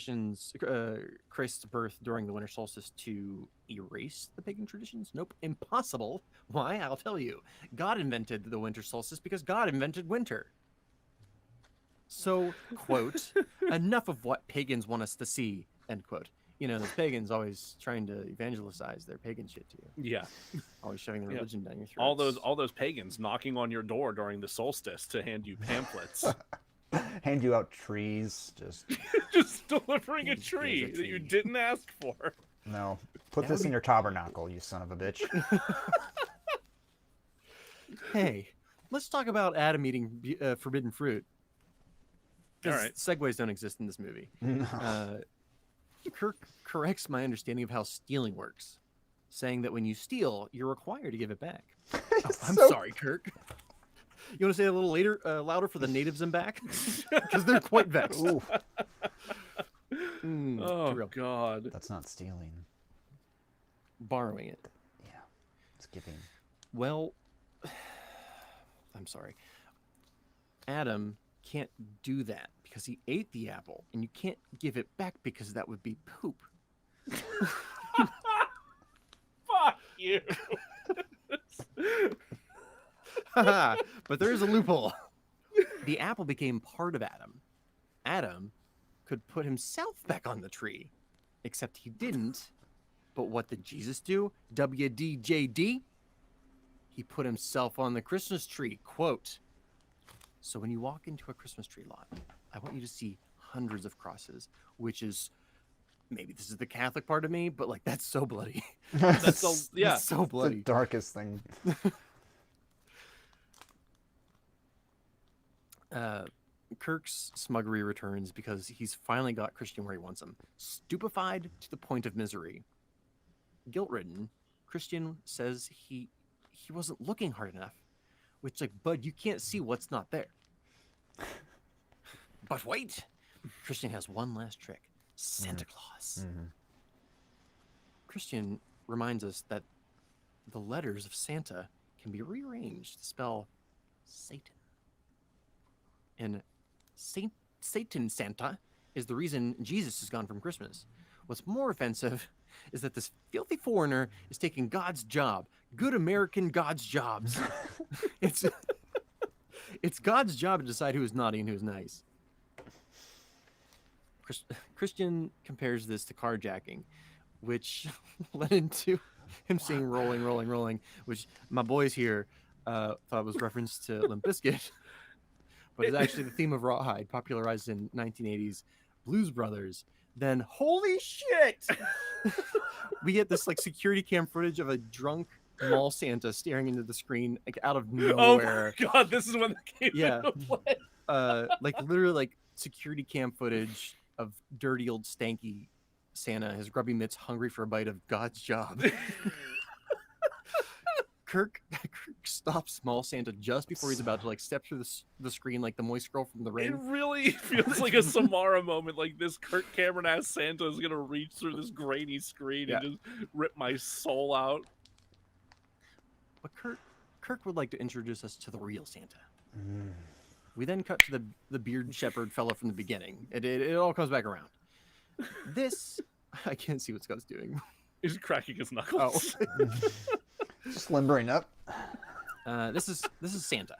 Christ's birth during the winter solstice to erase the pagan traditions. Nope, impossible. Why? I'll tell you. God invented the winter solstice because God invented winter. So, quote, enough of what pagans want us to see, end quote. You know, the pagans always trying to evangelize their pagan shit to you. Yeah. Always shoving their religion down your throat. All those pagans knocking on your door during the solstice to hand you pamphlets. Hand you out trees. Just delivering a Here's a tree that you tree. didn't ask for. No. Put That this would in be- your tabernacle, you son of a bitch. Hey, let's talk about Adam eating forbidden fruit. All 'Cause right. Segues don't exist in this movie. Kirk corrects my understanding of how stealing works, saying that when you steal, you're required to give it back. Oh, I'm So- sorry, Kirk. You want to say it a little louder for the natives in back? Because they're quite vexed. Ooh, Too Oh real. God. that's not stealing. Borrowing it. Yeah, it's giving. Well, I'm sorry. Adam can't do that because he ate the apple, and you can't give it back because that would be poop. Fuck you. But there is a loophole. The apple became part of Adam. Adam could put himself back on the tree, except he didn't. But what did Jesus do? WDJD? He put himself on the Christmas tree. Quote. So when you walk into a Christmas tree lot, I want you to see hundreds of crosses, which is, maybe this is the Catholic part of me, but like that's so bloody. That's so yeah. That's so the bloody. darkest thing. Kirk's smuggery returns because he's finally got Christian where he wants him. Stupefied to the point of misery. Guilt-ridden, Christian says he wasn't looking hard enough. Which, like, bud, you can't see what's not there. But wait! Christian has one last trick. Santa Claus. Mhm. Christian reminds us that the letters of Santa can be rearranged to spell Satan. And Satan Santa is the reason Jesus has gone from Christmas. What's more offensive is that this filthy foreigner is taking God's job. Good American God's jobs. it's God's job to decide who's naughty and who's nice. Christian compares this to carjacking, which led into him saying rolling, rolling, rolling, which my boys here thought was reference to Limp Bizkit. But it's actually the theme of Rawhide, popularized in 1980s Blues Brothers. Then, holy shit! We get this like security cam footage of a drunk mall Santa staring into the screen like out of nowhere. Oh my God, this is when that came Yeah. into play. Like literally like security cam footage of dirty old stanky Santa, his grubby mitts, hungry for a bite of God's job. Kirk stops small Santa just before he's about to like step through the screen like the moist girl from the It rain. really feels like a Samara moment. Like this Kirk Cameron ass Santa is gonna reach through this grainy screen and just rip my soul out. But Kirk would like to introduce us to the real Santa. Mm. We then cut to the beard shepherd fellow from the beginning. It all comes back around. This I can't see what Scott's doing. He's cracking his knuckles. Just limbering up. This is Santa,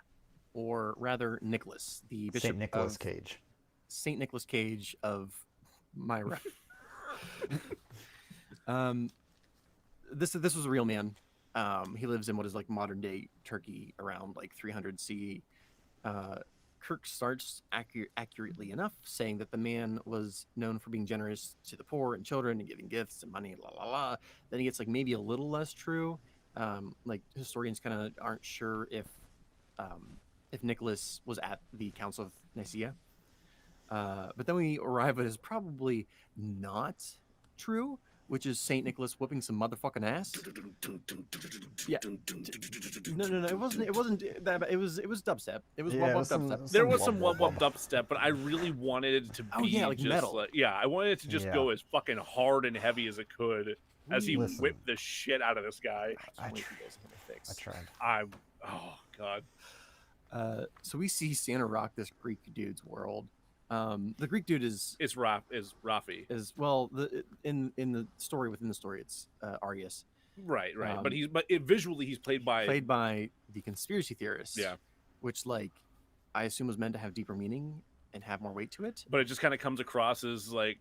or rather Nicholas, the bishop St. Nicholas of Cage. St. Nicholas Cage of Myra. This was a real man. He lives in what is like modern day Turkey around like 300 CE. Kirk starts accurately enough, saying that the man was known for being generous to the poor and children and giving gifts and money, la la la. Then he gets like maybe a little less true. Like historians kind of aren't sure if Nicholas was at the Council of Nicaea. But then we arrive at is probably not true, which is Saint Nicholas whooping some motherfucking ass. Yeah. No. It wasn't that bad. It was dubstep. It was wub dubstep. There was some wub dubstep, but I really wanted it to be like just metal. I wanted it to just go as fucking hard and heavy as it could as he whipped the shit out of this guy. I tried. Oh god. So we see Santa rock this Greek dude's world. The Greek dude is Rafi. Is well in the story within the story it's Arius. Right. But visually he's played by the conspiracy theorists. Yeah. Which like I assume was meant to have deeper meaning and have more weight to it. But it just kind of comes across as like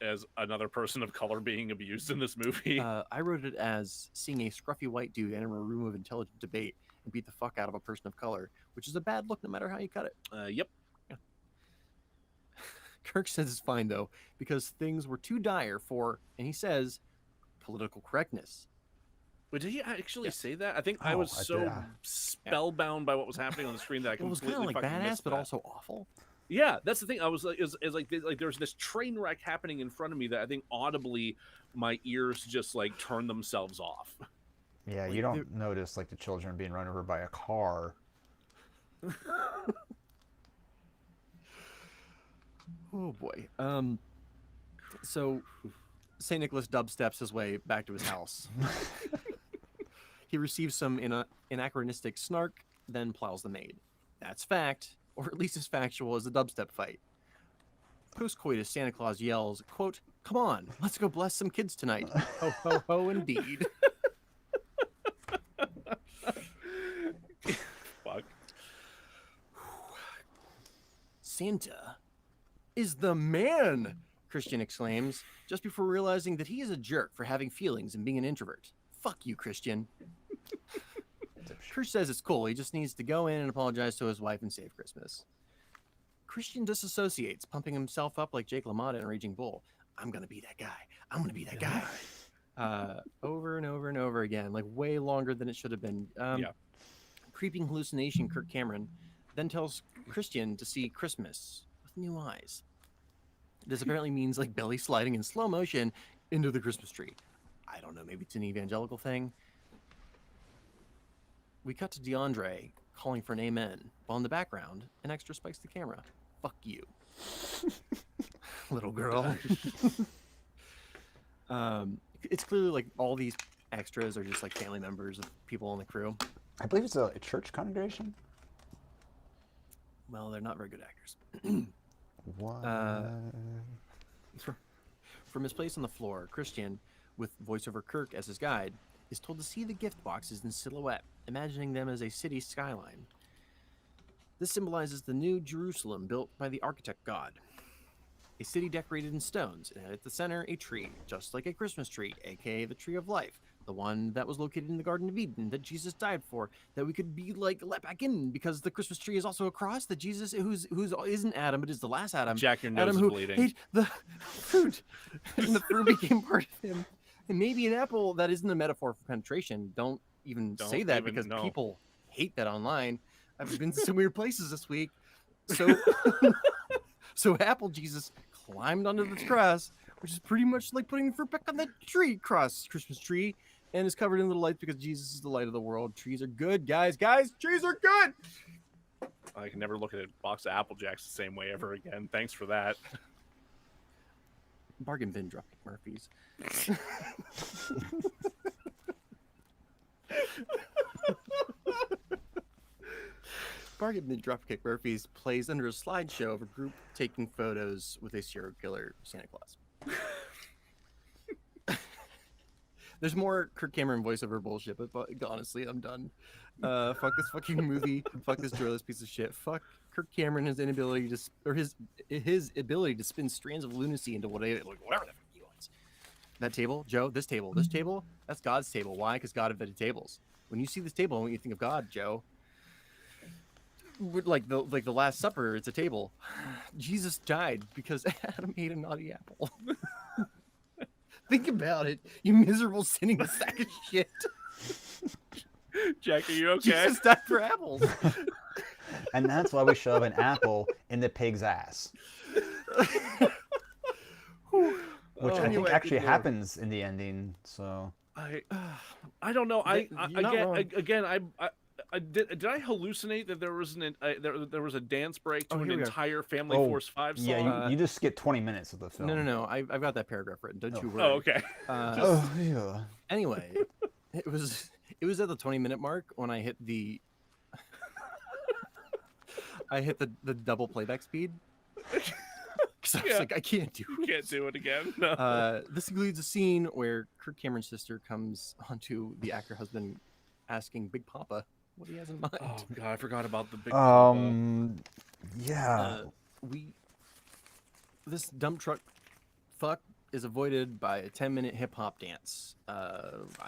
as another person of color being abused in this movie. I wrote it as seeing a scruffy white dude enter a room of intelligent debate and beat the fuck out of a person of color, which is a bad look no matter how you cut it. Yep. Kirk says it's fine though because things were too dire for, and he says, political correctness. But did he actually say that? I think I was spellbound by what was happening on the screen that I completely it was kind of like badass, but that. also awful. Yeah, that's the thing. I was like, is like there's this train wreck happening in front of me that I think audibly my ears just like turn themselves off. Yeah, you don't notice like the children being run over by a car. Oh boy. So St. Nicholas dubsteps his way back to his house. He receives some anachronistic snark, then plows the maid. That's fact, or at least as factual as the dubstep fight. Post-coitus, Santa Claus yells, quote, "Come on, let's go bless some kids tonight." Ho, ho, ho, indeed. Fuck. Santa is the man, Christian exclaims, just before realizing that he is a jerk for having feelings and being an introvert. Fuck you, Christian. Chris says it's cool. He just needs to go in and apologize to his wife and save Christmas. Christian disassociates, pumping himself up like Jake LaMotta in Raging Bull. I'm going to be that guy. I'm going to be that guy. Over and over and over again, like way longer than it should have been. Creeping hallucination, Kirk Cameron then tells Christian to see Christmas with new eyes. This apparently means like belly sliding in slow motion into the Christmas tree. I don't know, maybe it's an evangelical thing. We cut to DeAndre calling for an amen, while in the background, an extra spikes the camera. Fuck you. Little girl. It's clearly like all these extras are just like family members of people on the crew. I believe it's a church congregation. Well, they're not very good actors. What? From his place on the floor, Christian, with voiceover Kirk as his guide, is told to see the gift boxes in silhouette, imagining them as a city skyline. This symbolizes the new Jerusalem built by the architect god. A city decorated in stones, and at the center, a tree, just like a Christmas tree, aka the Tree of Life, the one that was located in the Garden of Eden that Jesus died for, that we could be like let back in because the Christmas tree is also a cross that Jesus, who's isn't Adam, but is the last Adam. Jack, your nose Adam is who bleeding. ate the fruit, and the fruit became part of him. And maybe an apple that isn't a metaphor for penetration. Don't say that because people hate that online. I've been to some weird places this week. So, so Apple Jesus climbed onto the cross, which is pretty much like putting fruit back on the tree, Christmas tree, and is covered in little lights because Jesus is the light of the world. Trees are good, guys. Trees are good. I can never look at a box of Apple Jacks the same way ever again. Thanks for that. Bargain bin Dropkick Murphys. Bargain bin Dropkick Murphys plays under a slideshow of a group taking photos with a serial killer Santa Claus. There's more Kirk Cameron voiceover bullshit, but honestly, I'm done. Fuck this fucking movie. Fuck this joyless piece of shit. Fuck Kirk Cameron, his inability to, or his ability to spin strands of lunacy into whatever the fuck he wants. That table, Joe, this table, that's God's table. Why? Because God invented tables. When you see this table, when you think of God, Joe, like the Last Supper, it's a table. Jesus died because Adam ate a naughty apple. Think about it, you miserable sinning sack of shit. Jack, are you okay? Jesus died for apples. And that's why we shove an apple in the pig's ass. Which I think Anyway, actually good lord. happens in the ending. So I don't know. You're not wrong. Did I hallucinate that there was there was a dance break to Oh, an here we are. entire Family Force 5 song? yeah, you just skip 20 minutes of the film. No. I've got that paragraph written. Don't you worry. Oh, okay. Oh yeah. Anyway, it was at the 20-minute mark when I hit the the double playback speed. Because I was Yeah. like, I can't do You it. can't do it again. No. This includes a scene where Kirk Cameron's sister comes onto the actor husband asking Big Papa what he has in mind. Oh god, I forgot about the big. Yeah. This dump truck fuck is avoided by a 10-minute hip hop dance.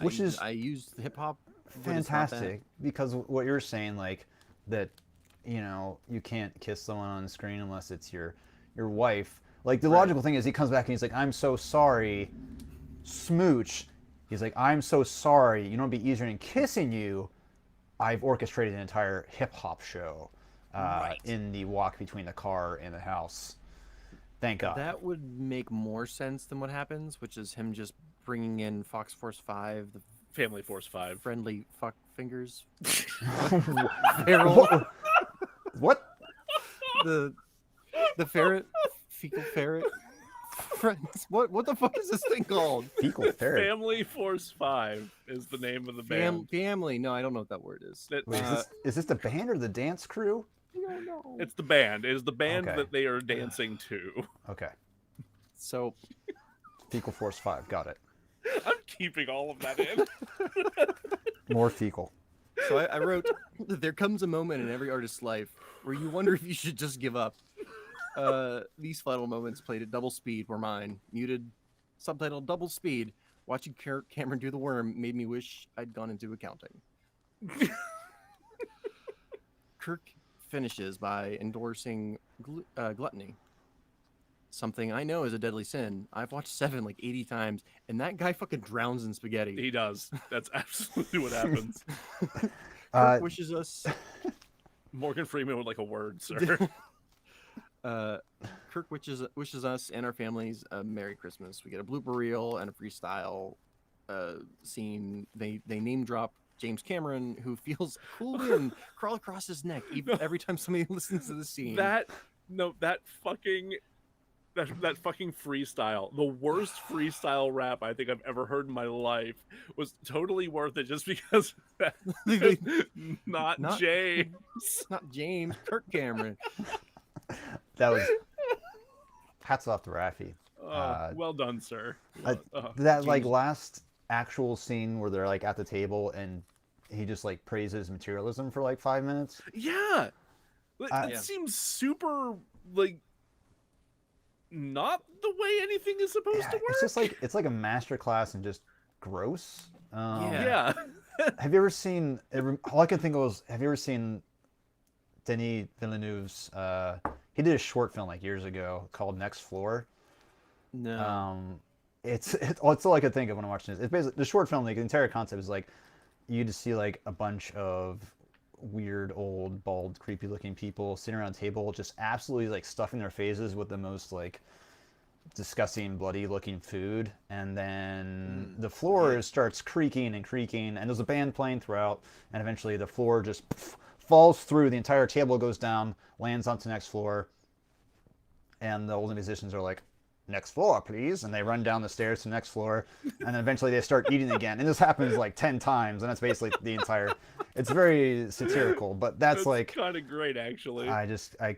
Which is I used hip hop. but it's not that. Fantastic, because what you're saying, like that, you can't kiss someone on the screen unless it's your wife. Like the logical thing is, he comes back and he's like, "I'm so sorry, smooch." He's like, "I'm so sorry. You know, it'd be easier than kissing you. I've orchestrated an entire hip hop show in the walk between the car and the house. Thank God." That would make more sense than what happens, which is him just bringing in Fox Force 5, the Family Force 5. friendly fuck fingers. Feral. What? The ferret, fecal ferret. Friends. What the fuck is this thing called? Fecal ferret. Family Force 5 is the name of the band. Family. No, I don't know what that word is. That- Wait, is this the band or the dance crew? I don't know. It's the band. It is the band Okay. that they are dancing to. Okay. So Fecal Force 5. Got it. I'm keeping all of that in. More fecal. I wrote, there comes a moment in every artist's life where you wonder if you should just give up. These final moments played at double speed were mine. Muted, subtitled double speed. Watching Cameron do the worm made me wish I'd gone into accounting. Kirk finishes by endorsing gluttony. Something I know is a deadly sin. I've watched Seven like 80 times, and that guy fucking drowns in spaghetti. He does. That's absolutely what happens. Kirk wishes us. Morgan Freeman would like a word, sir. Kirk wishes us and our families a Merry Christmas. We get a blooper reel and a freestyle scene. They name drop James Cameron, who feels a cool wind crawl across his neck every time somebody listens to the scene. That fucking freestyle, the worst freestyle rap I think I've ever heard in my life, was totally worth it just because of that. not James. Not James, Kirk Cameron. That was hats off to Raffi. Well done, sir. That like last actual scene where they're like at the table and he just like praises materialism for like 5 minutes. Yeah, it seems super like not the way anything is supposed to work. It's just like it's like a master class in just gross. Yeah. Have you ever seen? All I can think of was, have you ever seen Denis Villeneuve's? He did a short film like years ago called Next Floor. No. It's all I could think of when I'm watching this. It's basically the short film. Like the entire concept is like you just see like a bunch of weird, old, bald, creepy-looking people sitting around a table, just absolutely like stuffing their faces with the most like disgusting, bloody-looking food, and then the floor starts creaking and creaking, and there's a band playing throughout, and eventually the floor just falls through. The entire table goes down, lands onto the next floor, and the older musicians are like, "Next floor, please," and they run down the stairs to the next floor, and then eventually they start eating again, and this happens like 10 times, and that's basically the entire. It's very satirical, but that's like kind of great, actually. I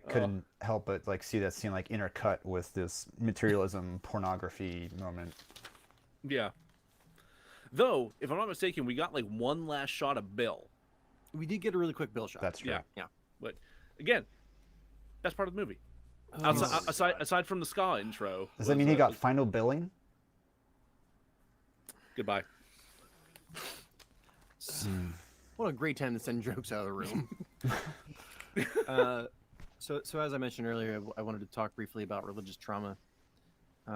couldn't help but like see that scene like intercut with this materialism pornography moment. Yeah. Though, if I'm not mistaken, we got like one last shot of Bill. We did get a really quick Bill shot. That's true. Yeah. But again, that's part of the movie. Oh. Aside from the ska intro. Does that mean he got final billing? Goodbye. What a great time to send jokes out of the room. So as I mentioned earlier, I wanted to talk briefly about religious trauma. Which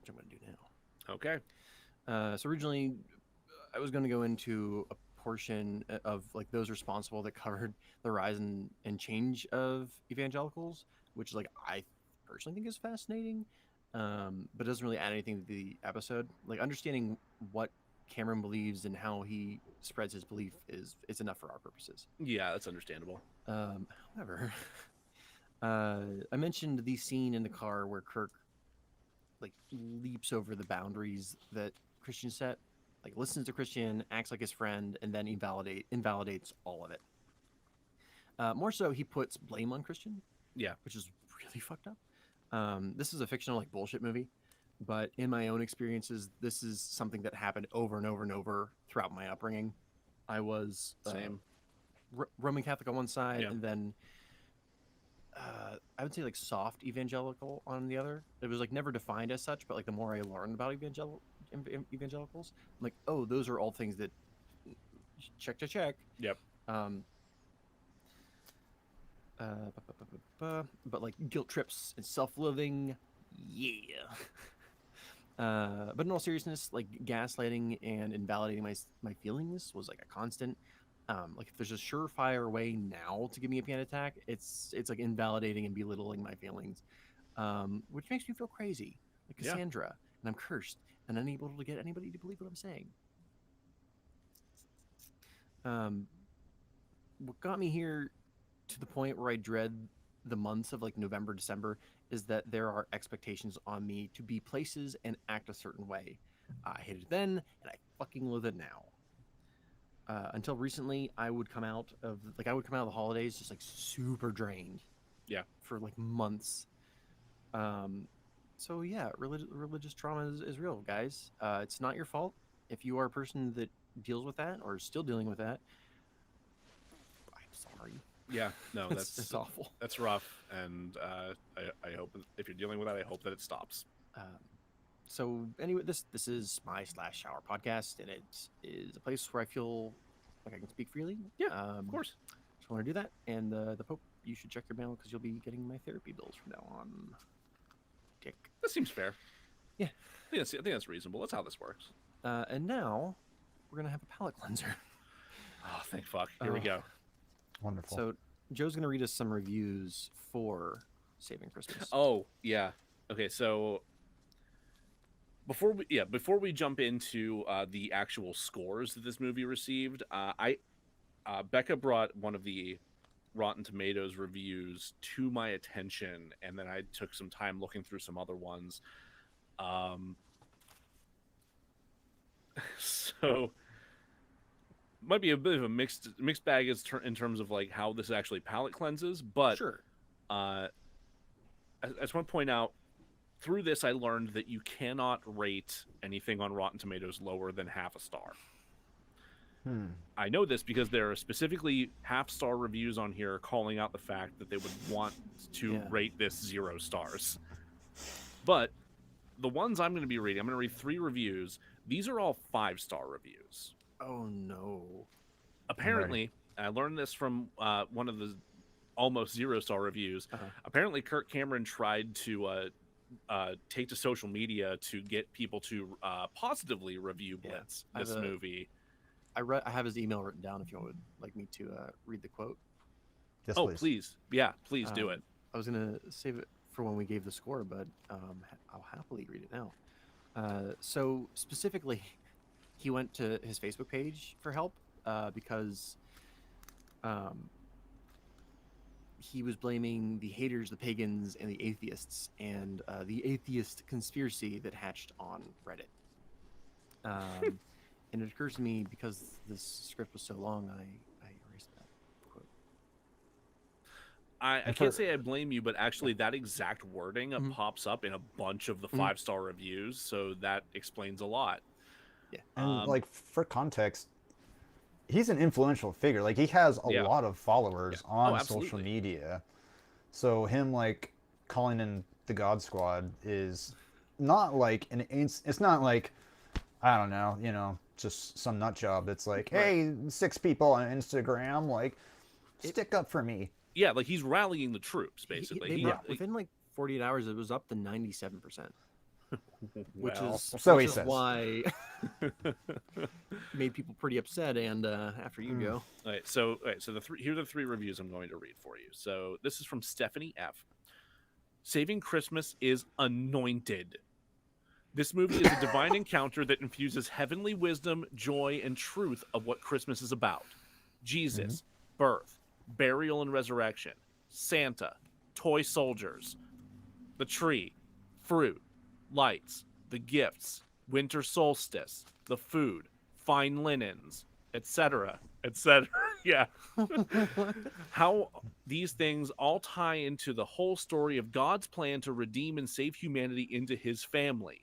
I'm going to do now. Okay. So originally, I was going to go into a portion of like those responsible that covered the rise and change of evangelicals, which like I personally think is fascinating, but doesn't really add anything to the episode. Like understanding what Cameron believes and how he spreads his belief is enough for our purposes. Yeah, that's understandable. However, I mentioned the scene in the car where Kirk like leaps over the boundaries that Christian set, like listens to Christian, acts like his friend, and then invalidates all of it. More so, he puts blame on Christian. Yeah, which is really fucked up. This is a fictional like bullshit movie, but in my own experiences, this is something that happened over and over and over throughout my upbringing. I was same. Roman Catholic on one side, Yeah. and then I would say like soft evangelical on the other. It was like never defined as such, but like the more I learned about evangelicals, I'm like, oh, those are all things that check. Yep. But like guilt trips and self-loathing, yeah. But in all seriousness, like gaslighting and invalidating my feelings was like a constant. Like if there's a surefire way now to give me a panic attack, it's like invalidating and belittling my feelings, which makes me feel crazy, like Cassandra, and I'm cursed and unable to get anybody to believe what I'm saying. What got me here to the point where I dread the months of like November, December is that there are expectations on me to be places and act a certain way. I hated it then, and I fucking loathe it now. Until recently, I would come out of the holidays just like super drained. Yeah. For like months. So yeah, religious trauma is real, guys. It's not your fault if you are a person that deals with that or is still dealing with that. I'm sorry. Yeah, no, it's awful. That's rough, and I hope if you're dealing with that, I hope that it stops. So anyway, this is my /shower podcast, and it is a place where I feel like I can speak freely. Yeah, of course. Just want to do that, and the Pope, you should check your mail because you'll be getting my therapy bills from now on. Dick. That seems fair. Yeah, I think that's reasonable. That's how this works. And now we're gonna have a palate cleanser. Oh, thank fuck! Here we go. Wonderful. So Joe's gonna read us some reviews for Saving Christmas. Oh yeah. Okay, so before we jump into the actual scores that this movie received, Becca brought one of the Rotten Tomatoes reviews to my attention, and then I took some time looking through some other ones. So might be a bit of a mixed bag in terms of like how this actually palate cleanses, but sure. I just want to point out, through this I learned that you cannot rate anything on Rotten Tomatoes lower than half a star. I know this because there are specifically half-star reviews on here calling out the fact that they would want to rate this 0 stars. But the ones I'm going to be reading, I'm going to read 3 reviews. These are all 5-star reviews. Oh no. Apparently, I learned this from one of the almost 0-star reviews. Apparently, Kirk Cameron tried to take to social media to get people to positively review Blitz, this movie. I have his email written down if you would like me to read the quote. Yes, please. Yeah, please do it. I was going to save it for when we gave the score, but I'll happily read it now. So specifically, he went to his Facebook page for help because he was blaming the haters, the pagans, and the atheists, and the atheist conspiracy that hatched on Reddit. And it occurs to me, because this script was so long, I erased that quote. I can't say I blame you, but actually that exact wording pops up in a bunch of the 5-star reviews, so that explains a lot. Yeah. And like for context, he's an influential figure. Like he has a lot of followers on social media. So him like calling in the God Squad is not like it's not like, I don't know, just some nut job. It's like, hey, 6 people on Instagram, like, stick up for me. Yeah, like he's rallying the troops basically. Within like 48 hours, it was up to 97%. Which is why made people pretty upset. And after you go, all right. So here are the 3 reviews I'm going to read for you. So this is from Stephanie F. Saving Christmas is anointed. This movie is a divine encounter that infuses heavenly wisdom, joy, and truth of what Christmas is about. Jesus, birth, burial, and resurrection. Santa, toy soldiers, the tree, fruit, lights, the gifts, winter solstice, the food, fine linens, etc., etc. Yeah. How these things all tie into the whole story of God's plan to redeem and save humanity into his family.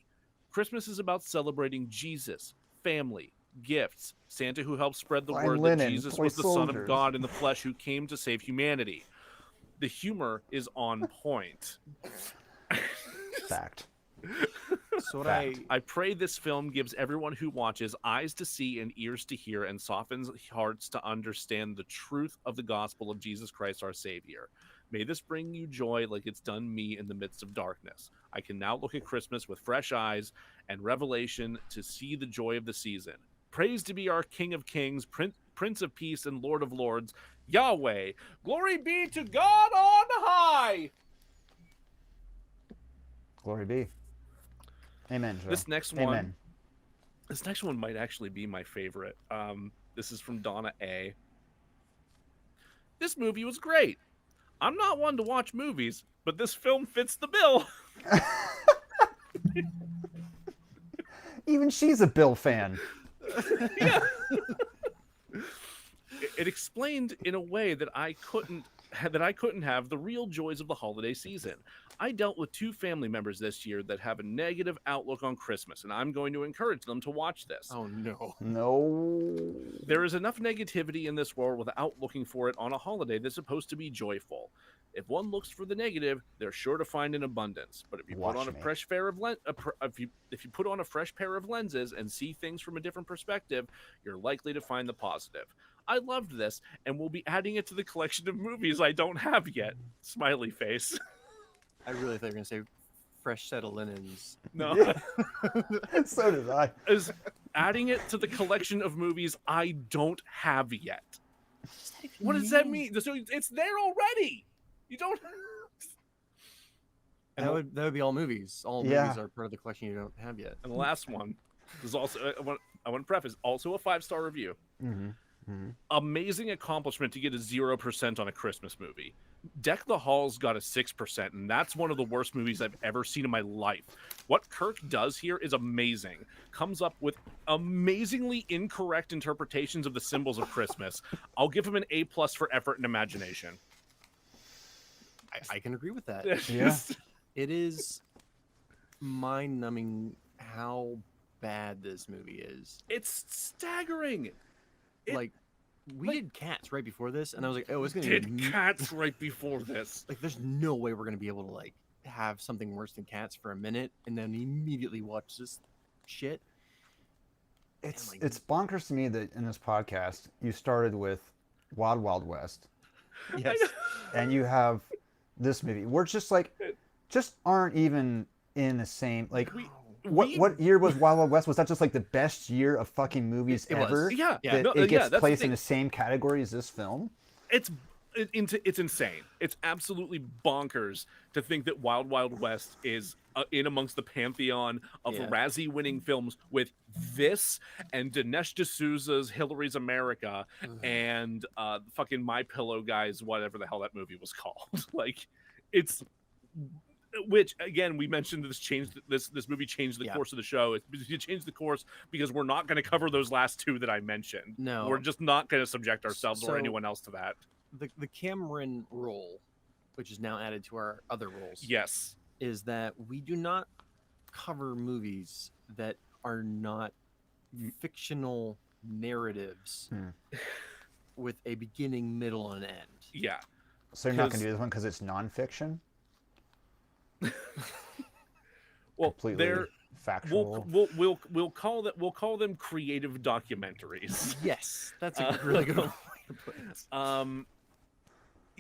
Christmas is about celebrating Jesus, family, gifts, Santa who helped spread the word that Jesus was the Son of God in the flesh who came to save humanity. The humor is on point. Fact. So I pray this film gives everyone who watches eyes to see and ears to hear and softens hearts to understand the truth of the gospel of Jesus Christ our Savior. May this bring you joy like it's done me in the midst of darkness. I can now look at Christmas with fresh eyes and revelation to see the joy of the season. Praise to be our King of Kings, Prince of Peace, and Lord of Lords, Yahweh. Glory be to God on high. Glory be. Amen, Joe. This next one might actually be my favorite. This is from Donna A. This movie was great. I'm not one to watch movies, but this film fits the bill. Even she's a Bill fan. Yeah. It explained in a way that I couldn't have the real joys of the holiday season. I dealt with 2 family members this year that have a negative outlook on Christmas, and I'm going to encourage them to watch this. Oh, no. No. There is enough negativity in this world without looking for it on a holiday that's supposed to be joyful. If one looks for the negative, they're sure to find an abundance. But if you put on a fresh pair of if you put on a fresh pair of lenses and see things from a different perspective, you're likely to find the positive. I loved this, and we'll be adding it to the collection of movies I don't have yet. Smiley face. I really thought you were going to say fresh set of linens. No. Yeah. So did I. Is adding it to the collection of movies I don't have yet. What does that mean? So it's there already. You don't. That would be all movies. All movies are part of the collection you don't have yet. And the last one is also I want to preface also a 5-star review. Mm-hmm. Mm-hmm. Amazing accomplishment to get a 0% on a Christmas movie. Deck the Halls got a 6%, and that's one of the worst movies I've ever seen in my life. What Kirk does here is amazing. Comes up with amazingly incorrect interpretations of the symbols of Christmas. I'll give him an A+ for effort and imagination. I can agree with that. Yeah. It is mind-numbing how bad this movie is. It's staggering. We did Cats right before this, and I was like, "Oh, it's gonna be Cats right before this." Like, there's no way we're gonna be able to have something worse than Cats for a minute, and then immediately watch this shit. It's bonkers to me that in this podcast you started with Wild Wild West. Yes. And you have this movie. We're just aren't even in the same What year was Wild Wild West? Was that just the best year of fucking movies ever? Yeah. It gets placed in the same category as this film? It's insane. It's absolutely bonkers to think that Wild Wild West is in amongst the pantheon of Razzie-winning films with this and Dinesh D'Souza's Hillary's America and fucking My Pillow guys, whatever the hell that movie was called. It's. Which again, we mentioned this movie changed the course of the show. It changed the course because we're not going to cover those last 2 that I mentioned. No, we're just not going to subject ourselves or anyone else to that. The Cameron rule, which is now added to our other rules, yes, is that we do not cover movies that are not fictional narratives with a beginning, middle, and end. Yeah. So you're not going to do this one because it's nonfiction? Well, completely they're factual. we'll call them creative documentaries. Yes, that's a really good way to put it.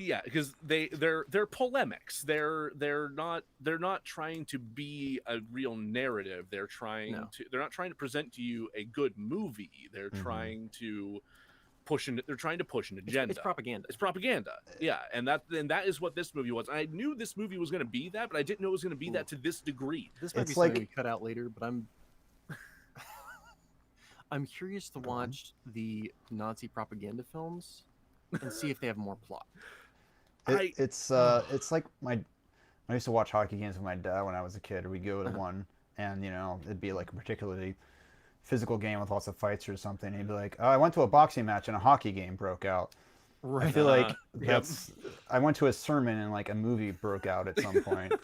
Yeah, because they're polemics. They're not trying to be a real narrative. They're not trying to present to you a good movie. They're trying to push an agenda. It's propaganda. It's propaganda. Yeah, and that is what this movie was. I knew this movie was going to be that, but I didn't know it was going to be that to this degree. This might It's be something like- we cut out later, but I'm curious to watch the Nazi propaganda films and see if they have more plot. It's like I used to watch hockey games with my dad when I was a kid. We'd go to one, and it'd be like a particularly physical game with lots of fights or something. He'd be like, "Oh, I went to a boxing match and a hockey game broke out." Right. I feel like that's. I went to a sermon and like a movie broke out at some point,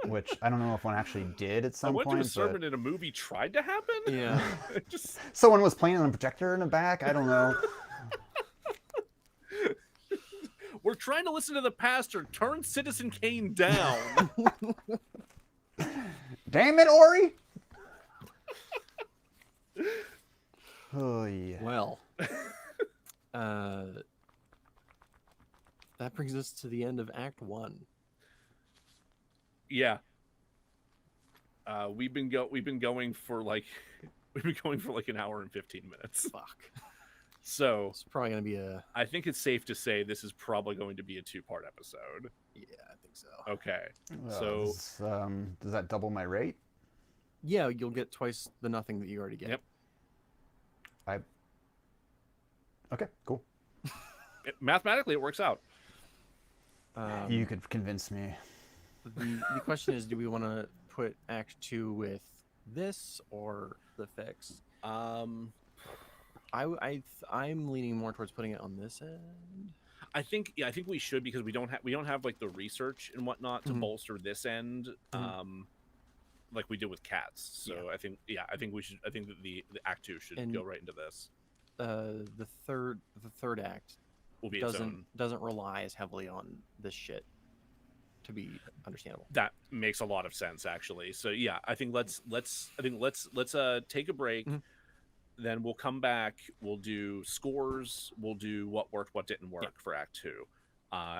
which I don't know if one actually did at some point. I went to a sermon and a movie tried to happen. Yeah. Just someone was playing on a projector in the back. I don't know. we're trying to listen to the pastor turn Citizen Kane down. Damn it, Ori! Oh yeah. Well, that brings us to the end of Act 1. Yeah. We've been going for like an hour and 15 minutes. Fuck. So It's probably gonna be a. I think it's safe to say this is probably going to be a 2-part episode. Yeah, I think so. Okay. So does that double my rate? Yeah, you'll get twice the nothing that you already get. Yep. Okay, cool. Mathematically, it works out. You could convince me. The question is, do we want to put Act 2 with this or the fix? I'm leaning more towards putting it on this end. I think we should, because we don't have like the research and whatnot to bolster this end, like we did with Cats. So I think we should. I think that the Act 2 should go right into this. The third act Will be its own. doesn't rely as heavily on this shit to be understandable. That makes a lot of sense, actually. So yeah, I think let's take a break. Then we'll come back. We'll do scores. We'll do what worked, what didn't work for Act 2,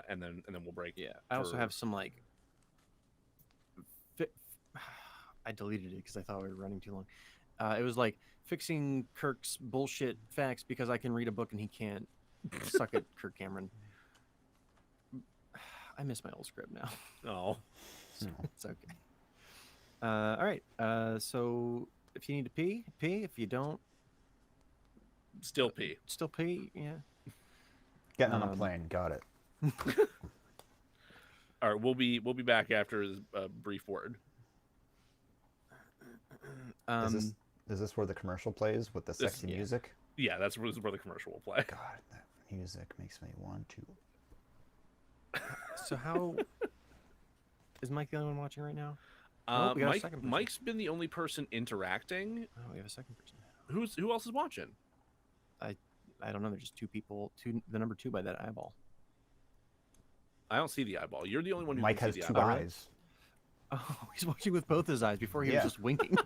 and then we'll break. Yeah, I also have some like. I deleted it because I thought we were running too long. It was like fixing Kirk's bullshit facts because I can read a book and he can't. Suck it, Kirk Cameron. I miss my old script now. Oh, it's okay. All right. So if you need to pee, pee. If you don't, still pee. Still pee. Yeah. Getting on a plane. Got it. All right. We'll be back after a brief word. Is this where the commercial plays with the sexy music? Yeah, that's where the commercial will play. God, that music makes me want to. So how is Mike the only one watching right now? We got a second person. Mike's been the only person interacting. Oh, we have a second person. Who else is watching? I don't know. There's just two people. The number 2 by that eyeball. I don't see the eyeball. You're the only one who Mike can has see the 2 eyeball. eyes. Oh, he's watching with both his eyes before he was just winking.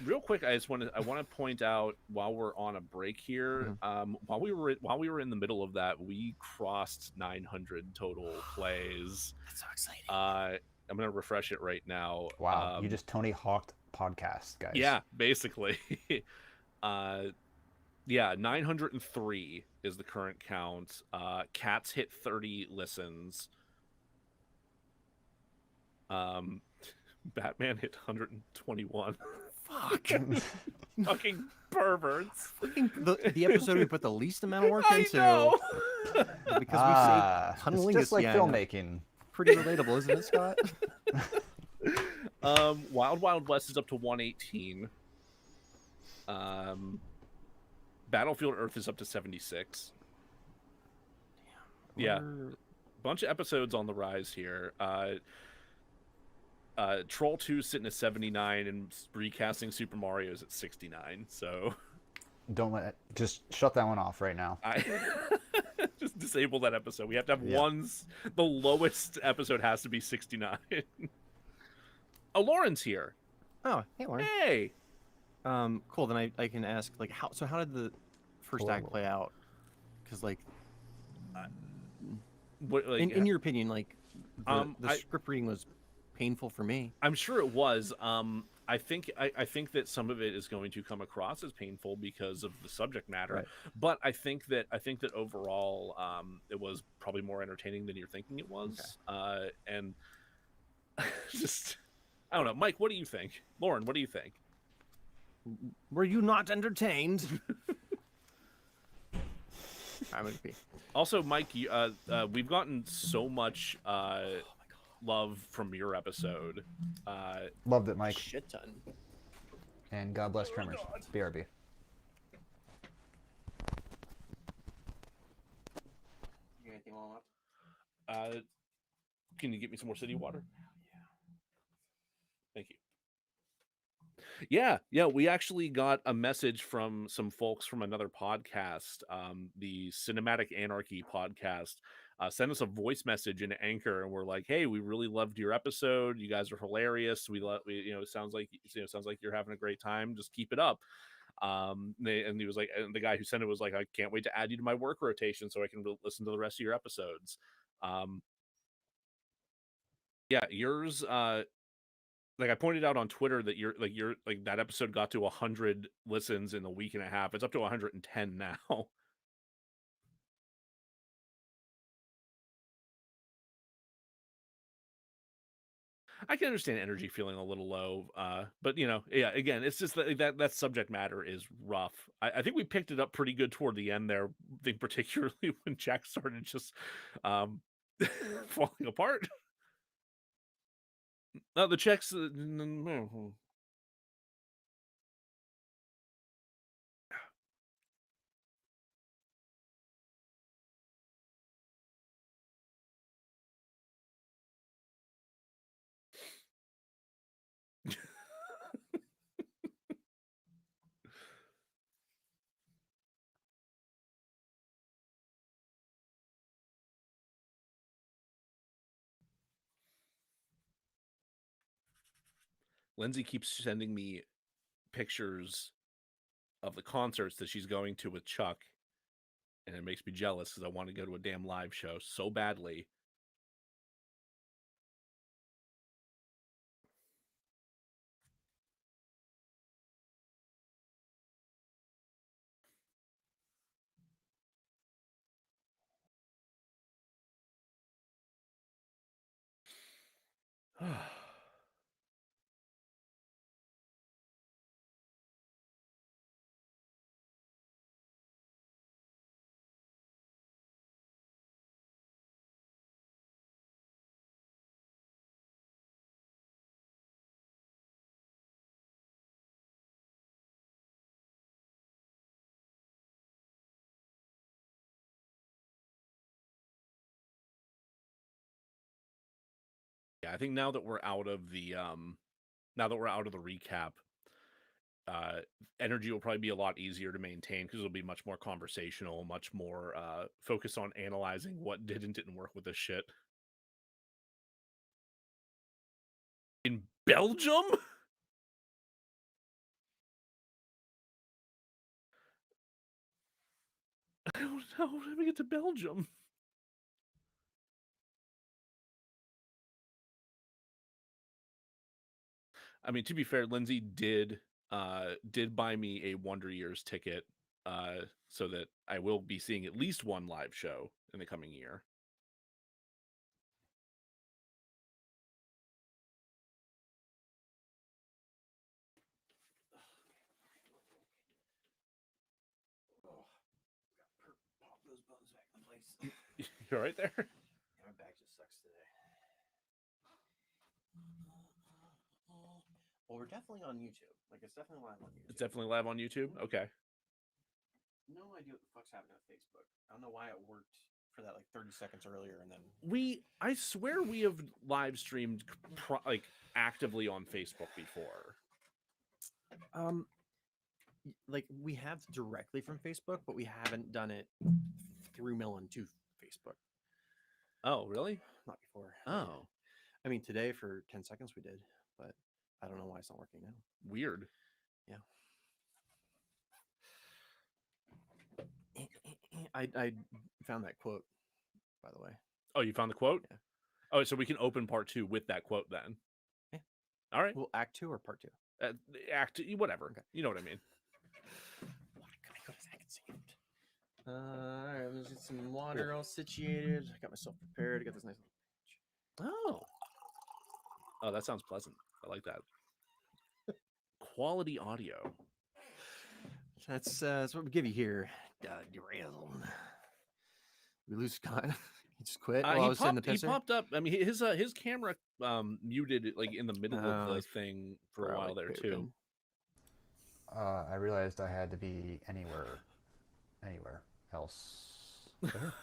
Real quick, I want to point out, while we're on a break here, while we were in the middle of that, we crossed 900 total plays. That's so exciting. I'm gonna refresh it right now. Wow, you just Tony Hawked podcast, guys. Yeah, basically. 903 is the current count. Cats hit 30 listens. Batman hit 121. Fuck. Fucking perverts. The episode we put the least amount of work into. Know. Because we say tunneling it's just is like filmmaking. Pretty relatable, isn't it, Scott? Wild Wild West is up to 118. Battlefield Earth is up to 76. Damn. Yeah. Bunch of episodes on the rise here. Troll 2 sitting at 79, and recasting Super Mario is at 69. So just shut that one off right now. Just disable that episode. We have to have Yeah. the lowest episode has to be 69. Oh, Lauren's here. Oh, hey, Lauren. Hey. Cool. Then I can ask, like, how did the first act Hello. play out? Because, like, What, like, in your opinion, like, the I- script reading was painful for me. I'm sure it was. I think that some of it is going to come across as painful because of the subject matter. Right. But I think that overall, it was probably more entertaining than you're thinking it was. And just, I don't know, Mike. What do you think? Lauren, what do you think? Were you not entertained? I'm gonna be. Also, Mike, we've gotten so much love from your episode. Loved it, Mike. Shit ton. And God bless Tremors. BRB. You got anything on Can you get me some more city water? Thank you. Yeah, we actually got a message from some folks from another podcast, the Cinematic Anarchy podcast. Sent us a voice message in Anchor, and we're like, "Hey, we really loved your episode. You guys are hilarious. It sounds like you're having a great time. Just keep it up." And he was like, and the guy who sent it was like, "I can't wait to add you to my work rotation so I can listen to the rest of your episodes." Yeah, yours. Like I pointed out on Twitter that you're like that episode got to 100 listens in a week and a half. It's up to 110 now. I can understand energy feeling a little low, but yeah. Again, it's just that subject matter is rough. I think we picked it up pretty good toward the end there. I think particularly when Jack started just falling apart. No, the checks. Lindsay keeps sending me pictures of the concerts that she's going to with Chuck, and it makes me jealous because I want to go to a damn live show so badly. Yeah, I think now that we're out of the recap, energy will probably be a lot easier to maintain because it'll be much more conversational, much more focused on analyzing what did and didn't work with this shit. In Belgium? I don't know. How do we get to Belgium? I mean, to be fair, Lindsay did buy me a Wonder Years ticket, so that I will be seeing at least one live show in the coming year. Pop those buttons back in place. You're right there. My back just sucks today. Well, we're definitely on YouTube. Like, it's definitely live on YouTube. It's definitely live on YouTube. Okay. No idea what the fuck's happening on Facebook. I don't know why it worked for that like 30 seconds earlier, and then I swear we have live streamed like actively on Facebook before. Like we have directly from Facebook, but we haven't done it threw Melon to Facebook. Oh, really? Not before. Oh, I mean, today for 10 seconds we did, but I don't know why it's not working now. weird. Yeah. I found that quote, by the way. Oh, you found the quote? Yeah. Oh, so we can open part 2 with that quote then. Yeah. All right. Well, Act 2 or Part 2? Act, whatever. Okay. You know what I mean. All right, let's get some water all situated. I got myself prepared. I got this nice little. Oh, that sounds pleasant. I like that. Quality audio. That's what we give you here. DeRazzled. We lose Scott. He just quit. While I was sitting the He pisser. popped up. I mean, his camera muted like in the middle of the thing for a while there too. I realized I had to be anywhere else. There.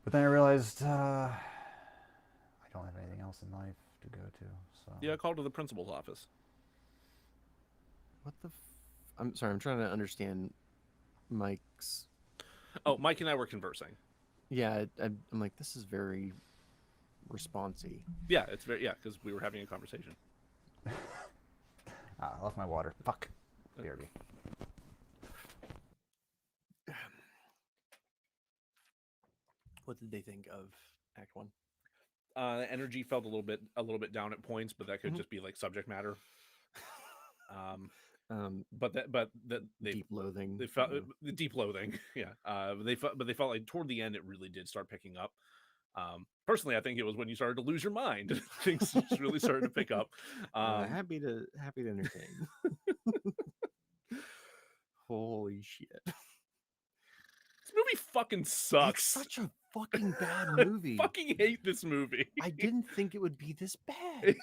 But then I realized I don't have anything else in life to go to. So Yeah, I called to the principal's office. What the? I'm sorry. I'm trying to understand Mike's. Oh, Mike and I were conversing. Yeah, I'm like, this is very responsy. Yeah, it's very because we were having a conversation. I left my water. Fuck. BRB. What did they think of Act 1? The energy felt a little bit down at points, but that could just be like subject matter. But they Deep loathing. They felt the deep loathing. Yeah. They felt like toward the end it really did start picking up. Personally, I think it was when you started to lose your mind. Things just really started to pick up. Happy to entertain. Holy shit! This movie fucking sucks. It's such a fucking bad movie. I fucking hate this movie. I didn't think it would be this bad.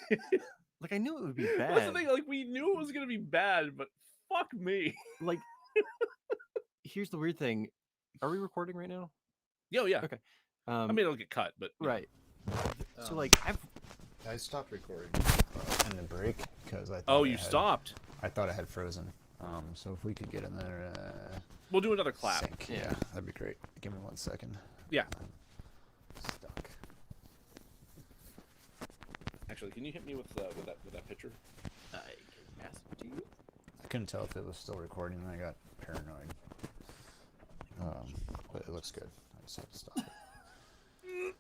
Like, I knew it would be bad. That's the thing. Like, we knew it was gonna be bad, but fuck me. Like, here's the weird thing. Are we recording right now? Yo, yeah. Okay. I mean, it'll get cut, but right. So, like, I stopped recording in the break because I thought Oh, you stopped. I thought it had frozen. So if we could get in there, We'll do another clap. sync. Yeah, that'd be great. Give me 1 second. Yeah. Stuck. Actually, can you hit me with that picture? I can pass it to you. I couldn't tell if it was still recording, and I got paranoid. But it looks good. I just have to stop it.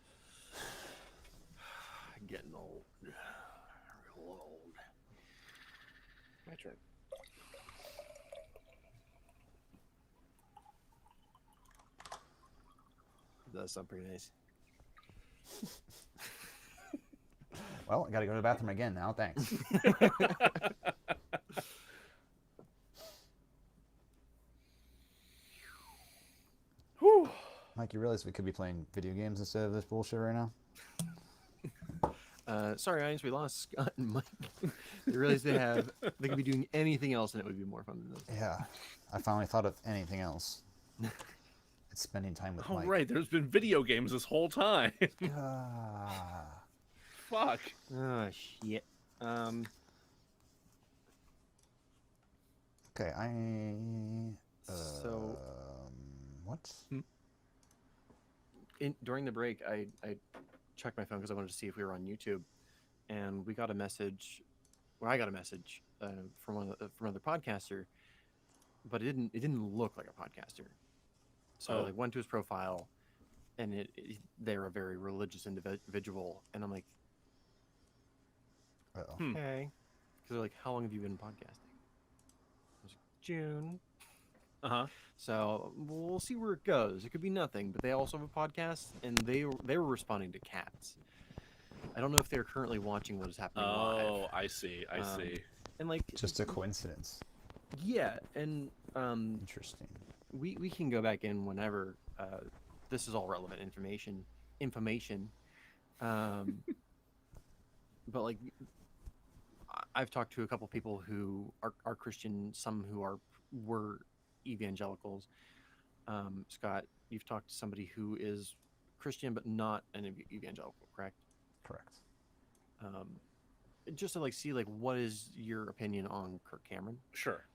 Getting old. Real old. My turn. That sounds pretty nice. Well, I gotta go to the bathroom again now. Thanks. Whew. Mike, you realize we could be playing video games instead of this bullshit right now? Sorry, audience, we lost Scott and Mike. They realized they could be doing anything else and it would be more fun than this. Yeah, I finally thought of anything else. It's spending time with Oh, Mike. right. There's been video games this whole time. Fuck. Oh, shit. Okay, So, what? during the break, I checked my phone because I wanted to see if we were on YouTube, and we got a message. Well, I got a message from another podcaster, but it didn't look like a podcaster. So I like went to his profile, and they're a very religious individual, and I'm like, Uh-oh. okay, because they're like, how long have you been podcasting? I was like, June. Uh-huh. So we'll see where it goes. It could be nothing, but they also have a podcast, and they were responding to cats. I don't know if they're currently watching what is happening live. Oh, I see. I see. And like, Just a coincidence. yeah, and Interesting. we can go back in whenever. This is all relevant information. But like, I've talked to a couple people who are Christian, some who were evangelicals. Scott, you've talked to somebody who is Christian but not an evangelical, correct? Correct. Just to like see like what is your opinion on Kirk Cameron? Sure.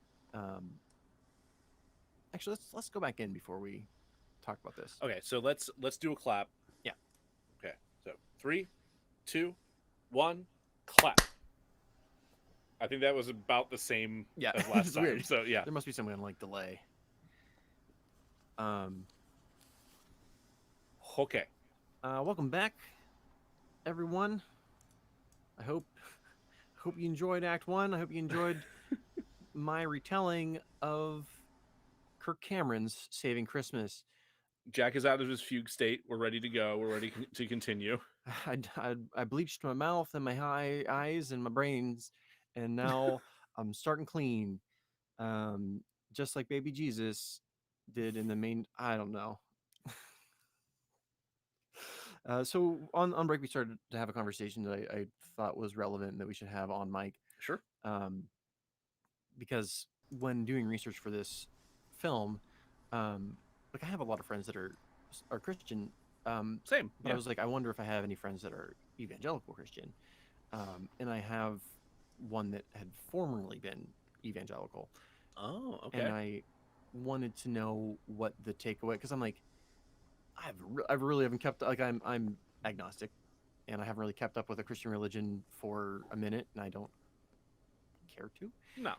Actually, let's go back in before we talk about this. Okay, so let's do a clap. Yeah. Okay, so 3, 2, 1, clap. I think that was about the same Yeah, as last it's time. weird. So yeah. There must be some kind of like delay. Okay. Welcome back, everyone. I hope you enjoyed Act 1. I hope you enjoyed my retelling of Kirk Cameron's Saving Christmas. Jack is out of his fugue state. We're ready to go. We're ready to continue. I bleached my mouth and my eyes and my brains, and now I'm starting clean, just like baby Jesus did in the main. I don't know. So on break, we started to have a conversation that I thought was relevant and that we should have on mic. Sure. Because when doing research for this film, like I have a lot of friends that are Christian. Same. But I was like, I wonder if I have any friends that are evangelical Christian. And I have one that had formerly been evangelical. Oh, okay. And I wanted to know what the takeaway, because I'm like, I really haven't kept, like, I'm agnostic, and I haven't really kept up with a Christian religion for a minute, and I don't care to. No.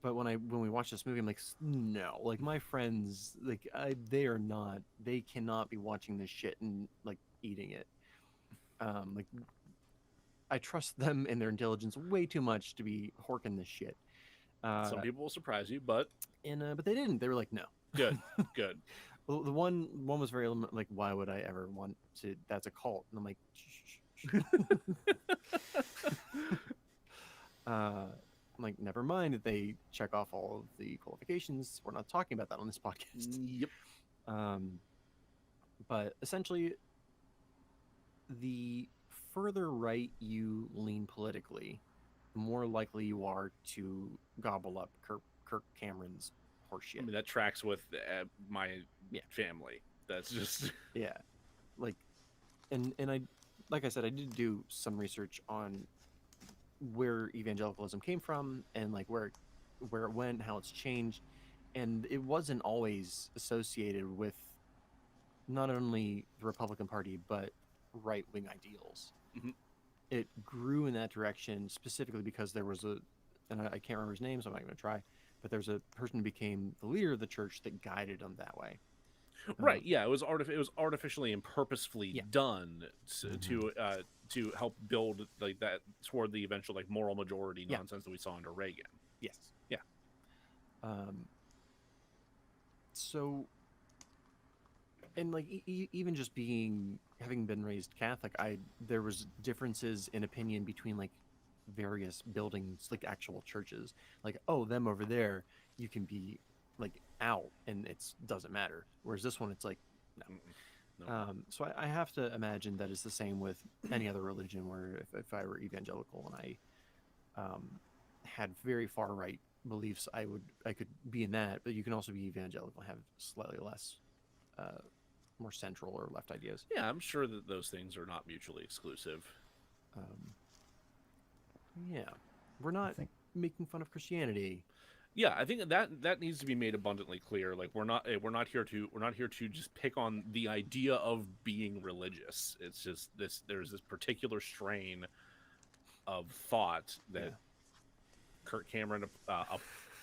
But when we watch this movie, I'm like, no, like my friends, like they cannot be watching this shit and like eating it. Like I trust them and their intelligence way too much to be horking this shit. Some people will surprise you, but but they didn't. They were like, no. Good. Well, the one was very like, why would I ever want to? That's a cult, and I'm like, shh. I'm like, never mind that they check off all of the qualifications. We're not talking about that on this podcast. Yep. But essentially, the further right you lean politically, the more likely you are to gobble up Kirk Cameron's horseshit. I mean, that tracks with my family. That's just yeah, like, and I, like I said, I did do some research on where evangelicalism came from and like where it went, how it's changed, and it wasn't always associated with not only the Republican Party but right-wing ideals. Mm-hmm. It grew in that direction specifically because there was and I can't remember his name, so I'm not going to try, but there's a person who became the leader of the church that guided them that way. Right. Yeah. It was artificially and purposefully done to help build like that toward the eventual like moral majority nonsense that we saw under Reagan. Yes. Yeah. So, and like even just having been raised Catholic, there was differences in opinion between like various buildings, like actual churches. Like, oh, them over there, you can be like out and it doesn't matter. Whereas this one, it's like, no. No. So I have to imagine that it's the same with any other religion where if I were evangelical and I had very far right beliefs, I could be in that, but you can also be evangelical and have slightly less more central or left ideas. Yeah, I'm sure that those things are not mutually exclusive. Yeah, we're not making fun of Christianity. Yeah, I think that needs to be made abundantly clear. Like we're not here to just pick on the idea of being religious. It's just there's this particular strain of thought that Kirk Cameron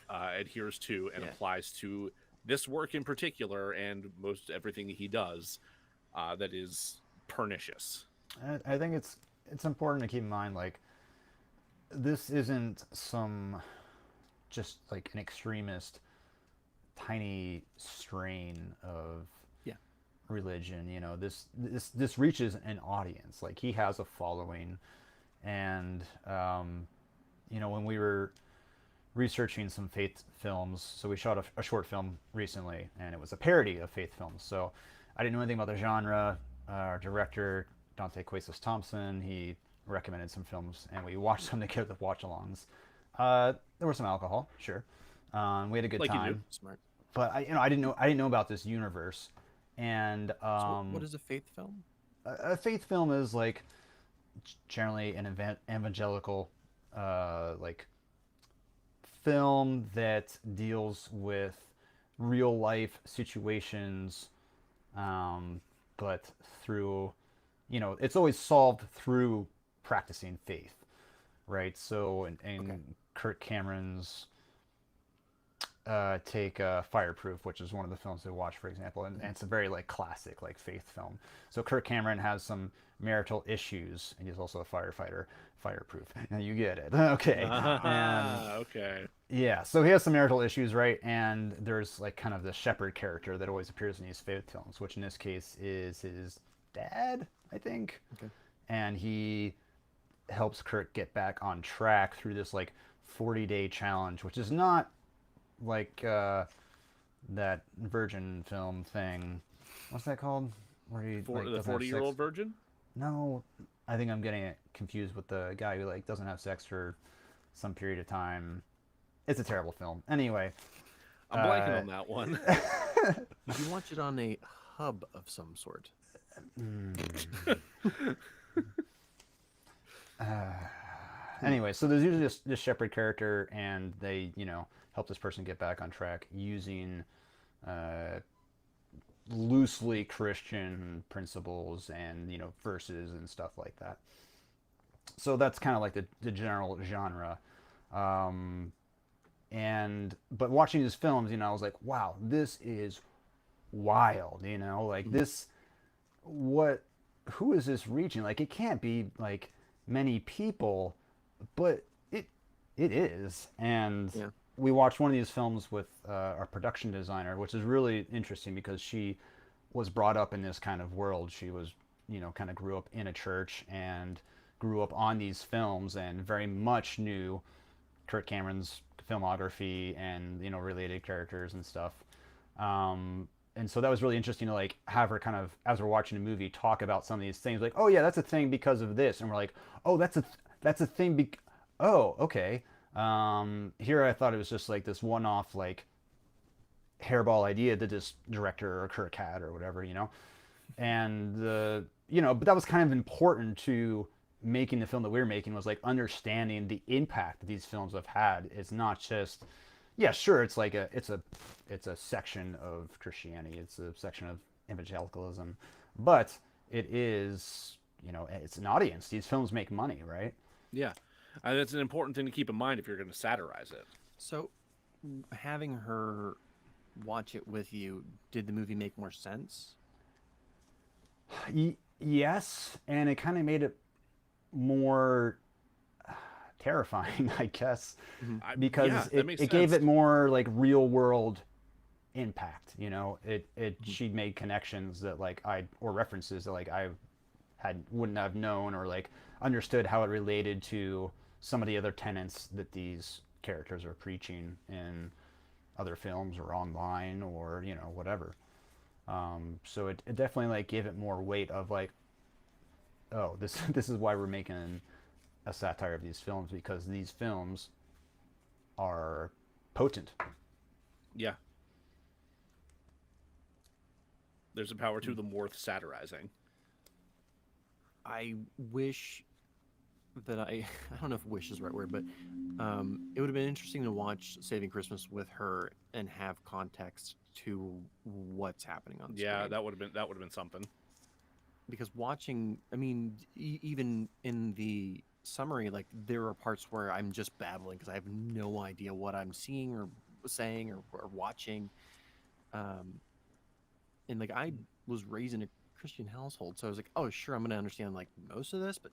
adheres to and applies to this work in particular and most everything he does that is pernicious. I think it's important to keep in mind, like, this isn't some just like an extremist tiny strain of religion. You know, this reaches an audience. Like, he has a following, and you know, when we were researching some faith films, so we shot a short film recently, and it was a parody of faith films. So I didn't know anything about the genre. Our director, Dante Cuesos Thompson, he recommended some films, and we watched them together with watch-alongs. There was some alcohol, sure. We had a good time. You do. Smart. But I didn't know about this universe. And so what is a faith film? A faith film is like generally an evangelical like film that deals with real life situations, but through, it's always solved through practicing faith, right? So Okay. in Kirk Cameron's take Fireproof, which is one of the films to watch, for example, and it's a very like classic like faith film. So Kirk Cameron has some marital issues, and he's also a firefighter. Fireproof. Now you get it, okay? And Ah, okay. yeah, so he has some marital issues, right? And there's like kind of the shepherd character that always appears in these faith films, which in this case is his dad, I think. Okay. And he helps Kirk get back on track through this like 40-day challenge, which is not like that Virgin film thing. What's that called? Where he For like the doesn't have 40-year-old sex. virgin? No, I think I'm getting it confused with the guy who like doesn't have sex for some period of time. It's a terrible film. Anyway, I'm blanking on that one. You watch it on a hub of some sort. anyway, so there's usually this shepherd character, and they help this person get back on track using uh, loosely Christian principles and verses and stuff like that. So that's kind of like the general genre. Um, and but watching these films, I was like, wow, this is wild. Like this, what? Who is this reaching? Like it can't be like many people, but it is. And Yeah. we watched one of these films with our production designer, which is really interesting because she was brought up in this kind of world. She was, kind of grew up in a church and grew up on these films and very much knew Kurt Cameron's filmography and related characters and stuff. And so that was really interesting to like have her kind of as we're watching a movie talk about some of these things like, oh yeah, that's a thing because of this, and we're like, oh that's a thing oh okay. Here I thought it was just like this one-off like hairball idea that this director or Kirk had or whatever, and but that was kind of important to making the film that we were making, was like understanding the impact that these films have had. It's not just, yeah, sure, it's like it's a section of Christianity, it's a section of evangelicalism, but it is, it's an audience. These films make money, right? Yeah. And that's an important thing to keep in mind if you're going to satirize it. So, having her watch it with you, did the movie make more sense? Yes, and it kind of made it more terrifying, I guess, because Yeah, that makes it gave sense. it more like real world impact. It she made connections that like or references that like I wouldn't have known or like understood how it related to some of the other tenets that these characters are preaching in other films or online or whatever. So it definitely like gave it more weight of like, oh, this is why we're making a satire of these films, because these films are potent. Yeah. There's a power to them worth satirizing. I wish that I don't know if wish is the right word, but it would have been interesting to watch Saving Christmas with her and have context to what's happening on Yeah, screen. that would have been something. Because watching, I mean, even in the summary, like there are parts where I'm just babbling because I have no idea what I'm seeing or saying or watching. And like I was raised in a Christian household, so I was like, oh sure, I'm gonna understand like most of this, but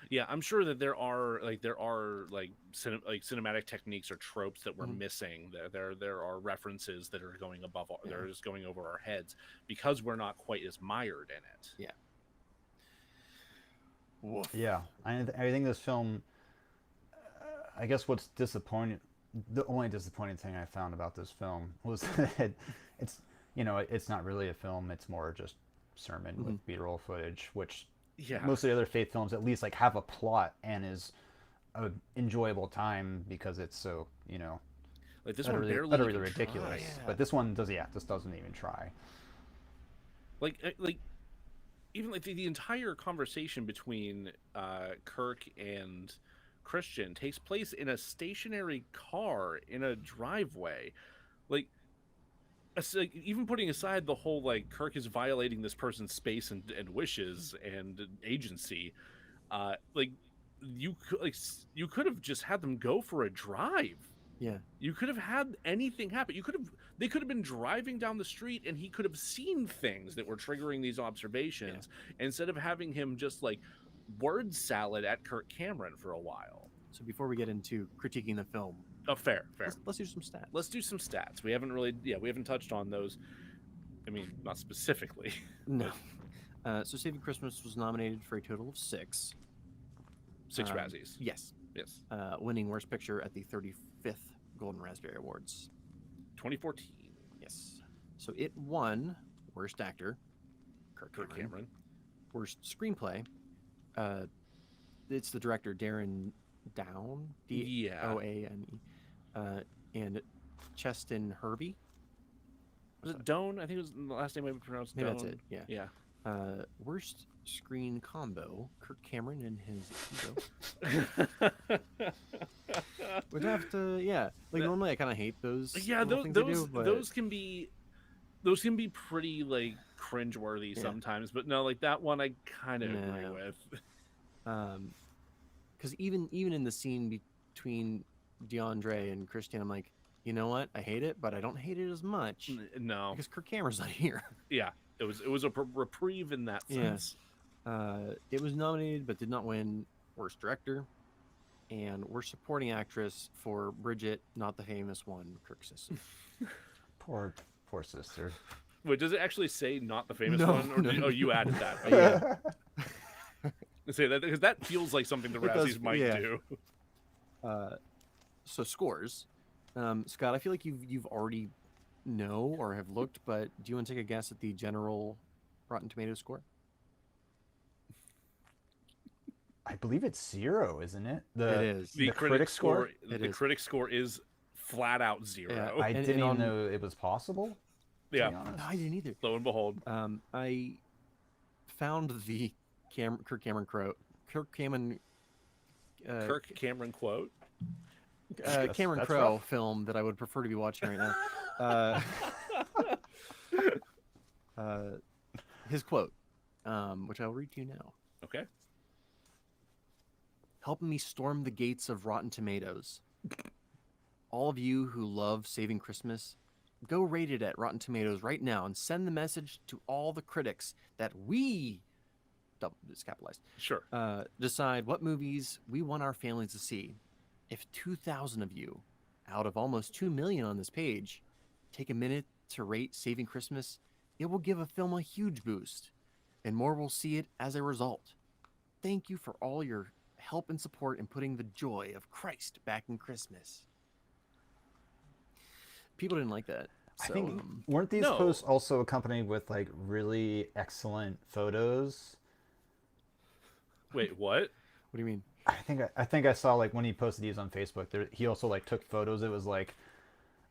Yeah, I'm sure that there are cinematic techniques or tropes that we're Mhm. missing. There are references that are going Yeah. they're just going over our heads because we're not quite as mired in it. Yeah. Woof. Yeah, I think this film. I guess what's disappointing, the only disappointing thing I found about this film was that it's it's not really a film. It's more just sermon with B-roll footage, which Yeah. most of the other faith films at least like have a plot and is a enjoyable time because it's so Like this one utterly, barely utterly even ridiculous. tries. But this one does, yeah, this doesn't even try. Like even like the entire conversation between Kirk and Christian takes place in a stationary car in a driveway. Like even putting aside the whole like Kirk is violating this person's space and wishes and agency, like you could have just had them go for a drive. Yeah. You could have had anything happen. They could have been driving down the street and he could have seen things that were triggering these observations instead of having him just like word salad at Kirk Cameron for a while. So before we get into critiquing the film, Oh, fair. let's do some stats. Let's do some stats. We haven't touched on those. I mean, not specifically. No. So Saving Christmas was nominated for a total of 6. 6 Razzies. Yes. Yes. Winning Worst Picture at the 35th Golden Raspberry Awards. 2014. Yes. So it won Worst Actor, Kirk Cameron. Worst Screenplay, it's the director Darren Down, D-O-A-N-E, and Cheston Hervey. Was it Doan? I think it was the last name I pronounced. Maybe Doan. that's it. Yeah. Yeah. Worst screen combo: Kirk Cameron and his ego. We'd have to, Like normally, I kind of hate those. Yeah, little things they do, but... those can be pretty like cringeworthy sometimes. But no, like that one, I kind of agree with. Because even in the scene between DeAndre and Christian, I'm like, you know what? I hate it, but I don't hate it as much. No, because Kirk Cameron's not here. Yeah, it was a reprieve in that sense. It was nominated but did not win Worst Director and Worst Supporting Actress for Bridget, not the famous one, Kirk's sister. Poor sister. Wait, does it actually say not the famous No, one? Or no. Oh, you added that. Oh, Yeah. Say that because that feels like something the Razzies might do. So scores, Scott. I feel like you've already know or have looked, but do you want to take a guess at the general Rotten Tomatoes score? I believe it's 0, isn't it? It is. The critic score. It The is. critic score is flat out 0. Yeah. I And- didn't and even know it was possible. To Yeah. be honest. No, I didn't either. Lo and behold, I found the Kirk Cameron quote. Kirk Cameron. Kirk Cameron quote. Cameron that's Crowe rough. film that I would prefer to be watching right now. His quote, which I'll read to you now. Okay. Helping me storm the gates of Rotten Tomatoes. All of you who love Saving Christmas, go rate it at Rotten Tomatoes right now and send the message to all the critics that we, it's capitalized, Sure. decide what movies we want our families to see. If 2,000 of you, out of almost 2 million on this page, take a minute to rate Saving Christmas, it will give a film a huge boost, and more will see it as a result. Thank you for all your help and support in putting the joy of Christ back in Christmas. People didn't like that. I So, think weren't these No. posts also accompanied with like really excellent photos? Wait, what? what do you mean? I think I saw like when he posted these on Facebook. He also like took photos. It was like,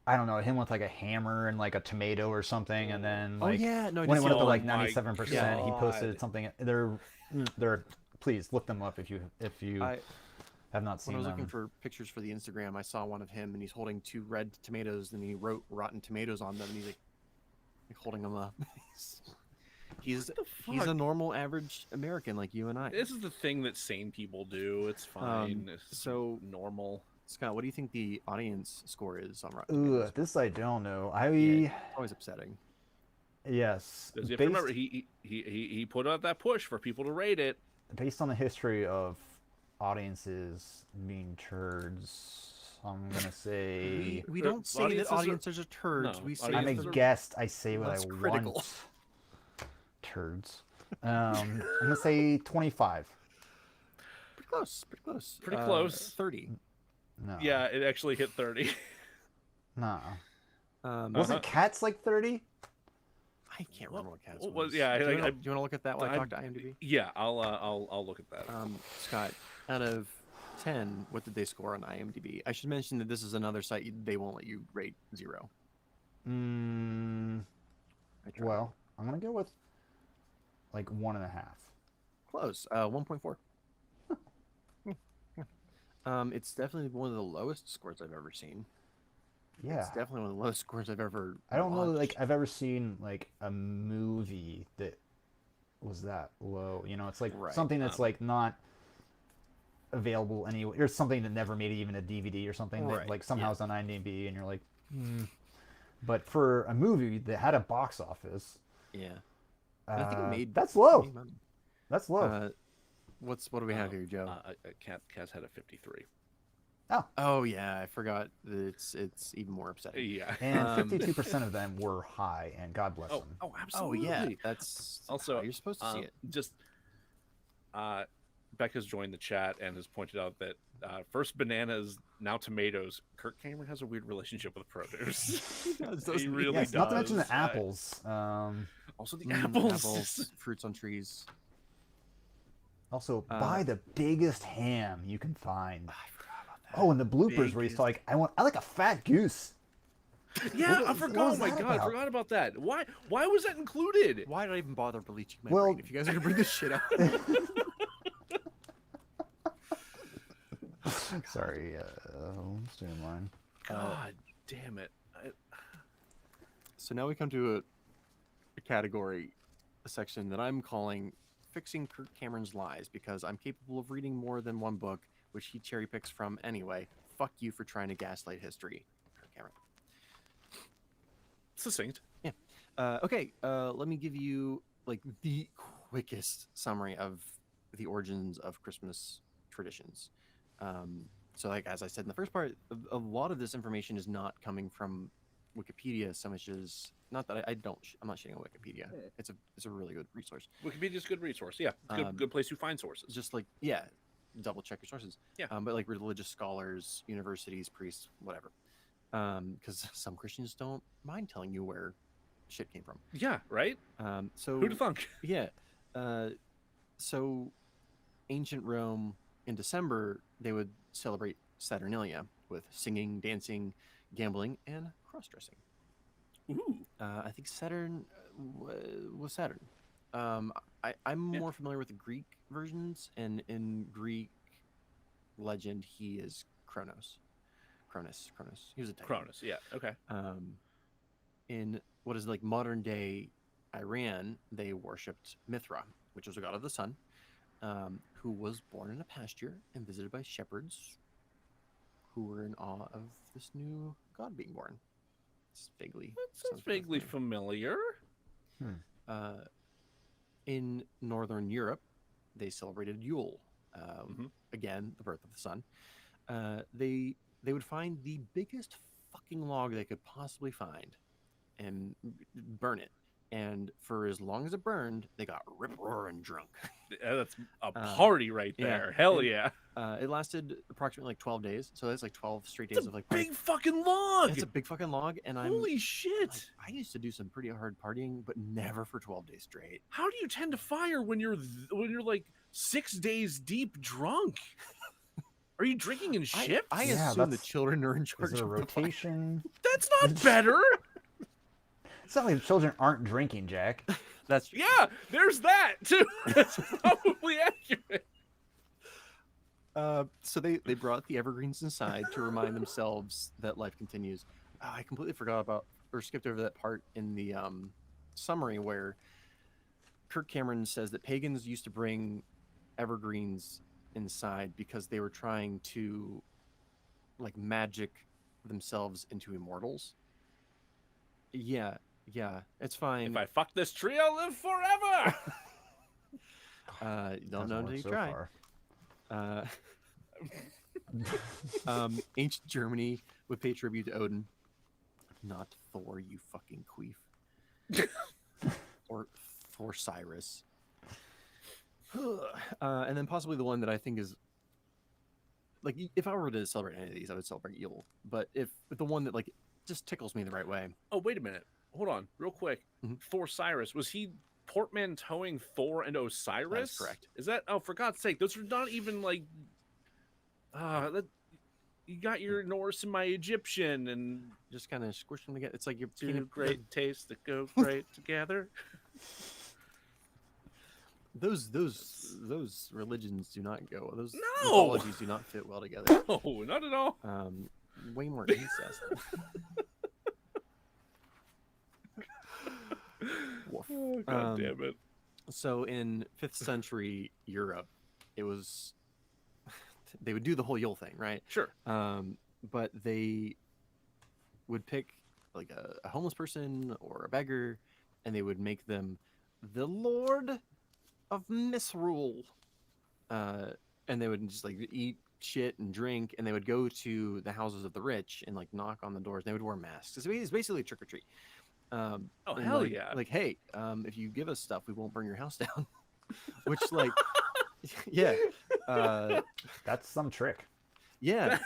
I don't know, him with like a hammer and like a tomato or something, and then like oh yeah, no, I when it did went see up to that. like Oh my 97%, he posted God. something. They're please look them up if you have not When seen I was them. looking for pictures for the Instagram, I saw one of him, and he's holding 2 red tomatoes, and he wrote Rotten Tomatoes on them, and he's like holding them up. he's the he's a fuck? normal, average American like you and I. This is the thing that sane people do. It's fine. It's so- normal. Scott, what do you think the audience score is on Rotten Ugh, Tomatoes? this I don't know. Yeah, it's always upsetting. Yes, Because you have to remember, he put out that push for people to rate it. based on the history of audiences being turds, I'm gonna say We don't say that audiences are- audiences are turds. No, we say I'm a audiences are- guest. I say what less I critical. want. Turds. I'm gonna say 25. Pretty close. Pretty close. Pretty close. 30. No. Yeah, it actually hit 30. Nah. Um, Wasn't Cats like 30? I can't remember what Cats What was. was- yeah, do, you I- wanna, do you want to look at that while I I- talk to IMDb? Yeah, I'll look at that. Scott, out of 10, what did they score on IMDb? I should mention that this is another site they won't let you rate 0. I tried. Well, I'm gonna go with like 1.5. Close. 1.4. It's definitely one of the lowest scores I've ever seen. Yeah. It's definitely one of the lowest scores I've ever. I don't know, like watched. I've ever seen like a movie that was that low. You know, it's like Right. something that's like not available anywhere, or something that never made even a DVD or something that Right, like somehow yeah. is on IMDb, and you're like, hmm. But for a movie that had a box office, Yeah. And I think it made that's low. made money. That's low. What do we have here, Joe? Cat's had a 53. Oh, Oh yeah, I forgot that it's even more upsetting. Yeah. and 52% of them were high, and God bless them. Oh, Oh absolutely. yeah, that's Also, how you're supposed to see it. Just Becca's joined the chat and has pointed out that first bananas, now tomatoes. Kirk Cameron has a weird relationship with produce. He really Yes, does. not to mention the apples. Also, the apples. Apples, fruits on trees. Also, buy the biggest ham you can find. I forgot about that. Oh, and the bloopers where he's like, I like a fat goose. Yeah, I what forgot. was Oh my that god, I about? forgot about that. Why was that included? Why did I even bother bleaching my Well- brain if you guys are gonna bring this shit up? Sorry, stay in line. God damn it. So now we come to a category, a section that I'm calling Fixing Kirk Cameron's Lies, because I'm capable of reading more than one book, which he cherry picks from anyway. Fuck you for trying to gaslight history, Kirk Cameron. Succinct. Yeah. Okay, let me give you like the quickest summary of the origins of Christmas traditions. So like as I said in the first part, a lot of this information is not coming from Wikipedia so much as not that I'm not shitting on Wikipedia. It's a really good resource. Wikipedia's a good resource. Yeah, good place to find sources. Just like double check your sources. Yeah. But like religious scholars, universities, priests, whatever. Because some Christians don't mind telling you where shit came from. Yeah, right? So Who'd thunk? yeah. So ancient Rome in December, they would celebrate Saturnalia with singing, dancing, gambling, and cross-dressing. Ooh. I think Saturn was Saturn. I'm more familiar with the Greek versions, and in Greek legend, he is Kronos. Cronus. He was a Titan. Cronus, yeah, okay. In what is like modern day Iran, they worshipped Mithra, which was a god of the sun, who was born in a pasture and visited by shepherds who were in awe of this new god being born. It's vaguely Sounds vaguely familiar. In Northern Europe, they celebrated Yule. Mm-hmm. Again, the birth of the sun. They would find the biggest fucking log they could possibly find and burn it. And for as long as it burned, they got rip-roaring drunk. That's a party right there. yeah. Hell And, yeah. It lasted approximately like 12 days. So that's like 12 straight It's days a of like big fucking log. It's a big fucking log, and Holy shit. like, I used to do some pretty hard partying, but never for 12 days straight. How do you tend to fire when you're like 6 days deep drunk? Are you drinking in shifts? I Yeah, assume the that's- children are in Is charge it a of the fire. rotation? That's not better. It's not like the children aren't drinking, Jack. That's true. Yeah, there's that too. That's probably accurate. So they brought the evergreens inside to remind themselves that life continues. Oh, I completely forgot about or skipped over that part in the summary where Kirk Cameron says that pagans used to bring evergreens inside because they were trying to like magic themselves into immortals. Yeah, it's fine. If I fuck this tree, I'll live forever. Don't know until you so try. far. Ancient Germany would pay tribute to Odin, not Thor, you fucking queef, or Cyrus. And then possibly the one that I think is like, if I were to celebrate any of these, I would celebrate Yule. But if the one that like just tickles me the right way. Oh, wait a minute. Hold on, real quick. Mhm. Thor Cyrus, was he portmanteauing Thor and Osiris? That's correct. Is that? Oh, for God's sake, those are not even like. You got your Norse and my Egyptian, and Just kind of squish them together. It's like you're two great tastes that go great together. Those religions do not go. Those No! mythologies do not fit well together. No, not at all. way more incest. Woof. Oh, God damn it. So in 5th century Europe, it was they would do the whole Yule thing, right? Sure. But they would pick like a homeless person or a beggar, and they would make them the Lord of Misrule. And they would just like eat shit and drink, and they would go to the houses of the rich and like knock on the doors. They would wear masks. It's basically a trick or treat. Oh, and, hell like, yeah. Like, hey, if you give us stuff, we won't burn your house down. Which, like, yeah. That's some trick. Yeah.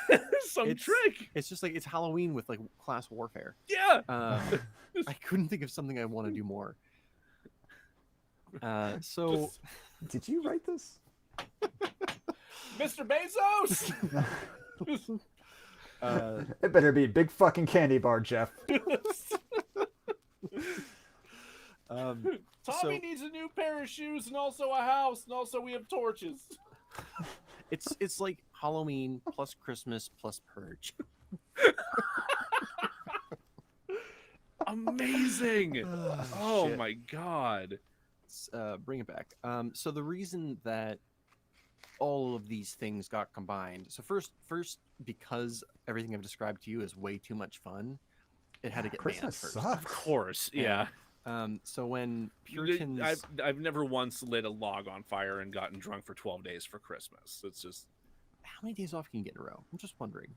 Some trick. It's just like, it's Halloween with like class warfare. Yeah. I couldn't think of something I want to do more. So. Did you write this? Mr. Bezos! It better be a big fucking candy bar, Jeff. Tommy needs a new pair of shoes and also a house, and also we have torches. It's like Halloween plus Christmas plus Purge. Amazing! Oh shit. my God. Bring it back. So the reason that all of these things got combined. So first, because everything I've described to you is way too much fun, it had to get banned Christmas first. Of sucks. course, yeah. So when Puritans, I've never once lit a log on fire and gotten drunk for 12 days for Christmas. It's just how many days off can you get in a row? I'm just wondering.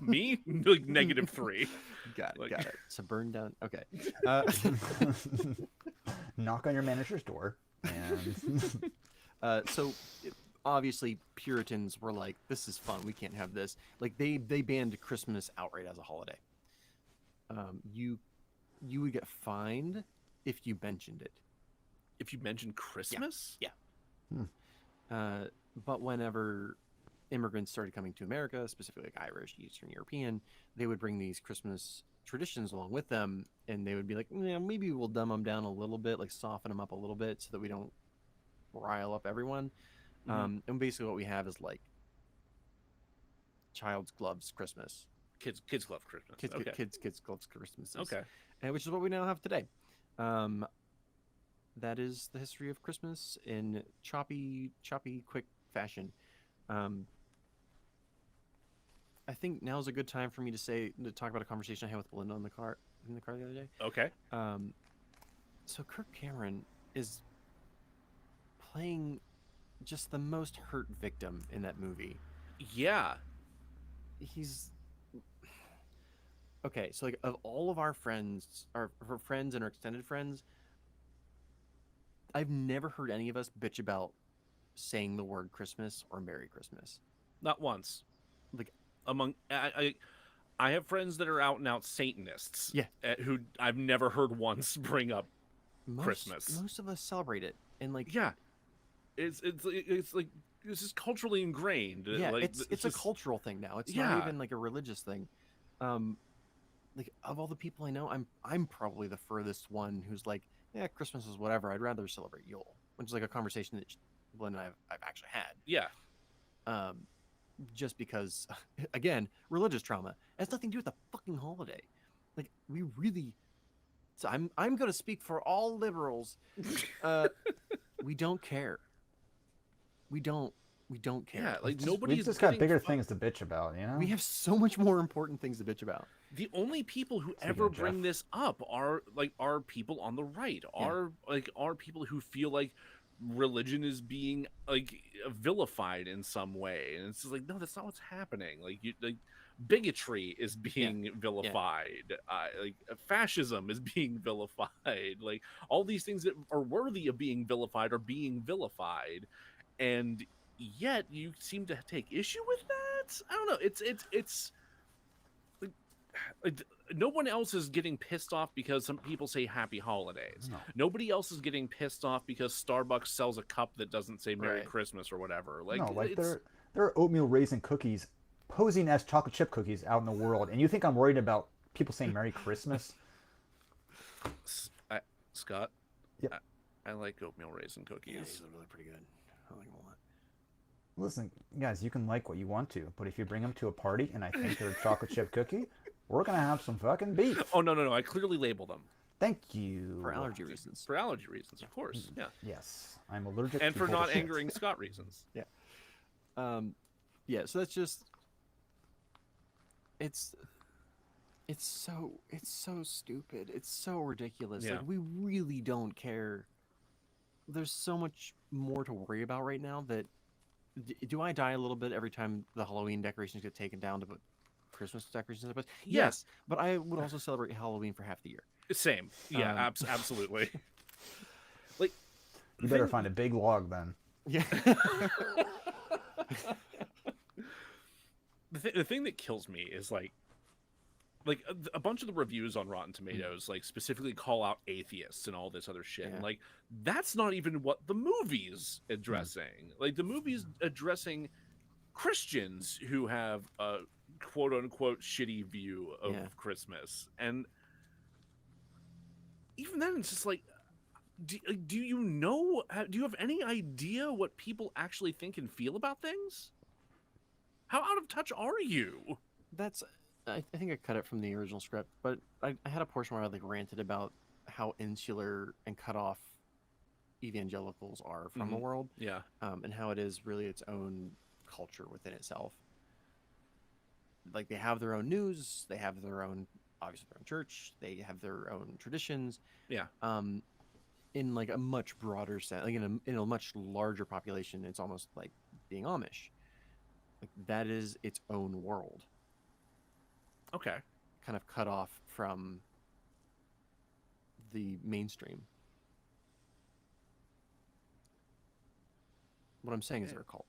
me like -3. Got Like- it. So burn down. Okay. Knock on your manager's door. And So obviously Puritans were like, this is fun. We can't have this. Like they banned Christmas outright as a holiday. You would get fined if you mentioned it. If you mention Christmas? Yeah. But whenever immigrants started coming to America, specifically like Irish, Eastern European, they would bring these Christmas traditions along with them, and they would be like, yeah, maybe we'll dumb them down a little bit, like soften them up a little bit so that we don't rile up everyone. And basically what we have is like child's gloves Christmas. Kids love Christmas. Kids gloves Christmas. Okay. And which is what we now have today. That is the history of Christmas in choppy, quick fashion. I think now is a good time for me to talk about a conversation I had with Belinda in the car the other day. Okay. So Kirk Cameron is playing just the most hurt victim in that movie. Yeah. He's okay. So like of all of our friends, our friends and our extended friends, I've never heard any of us bitch about saying the word Christmas or Merry Christmas. Not once. Like among I have friends that are out and out Satanists. Yeah. Who I've never heard once bring up Christmas. Most of us celebrate it, and like Yeah. It's like this is culturally ingrained. yeah, like, it's a just- cultural thing now. It's Yeah. not even like a religious thing. Like of all the people I know, I'm probably the furthest one who's like, yeah, Christmas is whatever. I'd rather celebrate Yule, which is like a conversation that Glenn and I've actually had. Yeah. Just because, again, religious trauma has nothing to do with the fucking holiday. Like we really, so I'm going to speak for all liberals. We don't care. We don't care. Yeah, like we've nobody's just got getting bigger fucked. things to bitch about, you know? We have so much more important things to bitch about. The only people who Speaking ever of Jeff. bring this up are people on the right, are people who feel like religion is being like vilified in some way, and it's just like, no, that's not what's happening. Like bigotry is being vilified, like fascism is being vilified, like all these things that are worthy of being vilified are being vilified, and yet you seem to take issue with that. I don't know. It's like, no one else is getting pissed off because some people say happy holidays. No. Nobody else is getting pissed off because Starbucks sells a cup that doesn't say Merry Right. Christmas or whatever. Like, No, like it's, there are oatmeal raisin cookies posing as chocolate chip cookies out in the world, and you think I'm worried about people saying Merry Christmas? Scott, Yep. I like oatmeal raisin cookies. Yeah, these are really pretty good. I like them a lot. Listen, guys, you can like what you want to, but if you bring them to a party and I think they're a chocolate chip cookie, we're gonna have some fucking beef. Oh no! I clearly label them Thank you. For allergy reasons. for allergy reasons, of course. Yeah, Yes, I'm allergic. and to for not bullshit. angering Scott reasons. Yeah, so that's just it's so stupid. It's so ridiculous. Yeah. Like we really don't care. There's so much more to worry about right now that do I die a little bit every time the Halloween decorations get taken down to put Christmas decorations up? Yeah. Yes, but I would also celebrate Halloween for half the year. Same. Yeah, absolutely. Like, You better find a big log then. Yeah. The thing that kills me is like a bunch of the reviews on Rotten Tomatoes like specifically call out atheists and all this other shit. Yeah. And like that's not even what the movie's addressing. Like the movie's addressing Christians who have a quote unquote shitty view of Christmas. And even then it's just like do you have any idea what people actually think and feel about things? How out of touch are you? That's I think I cut it from the original script, but I had a portion where I like ranted about how insular and cut off evangelicals are from the world, Yeah. and how it is really its own culture within itself. Like they have their own news, they have their own obviously their own church, they have their own traditions. Yeah. In like a much broader sense, like in a much larger population, it's almost like being Amish. Like that is its own world. Okay. Kind of cut off from the mainstream. What I'm saying is they're a cult.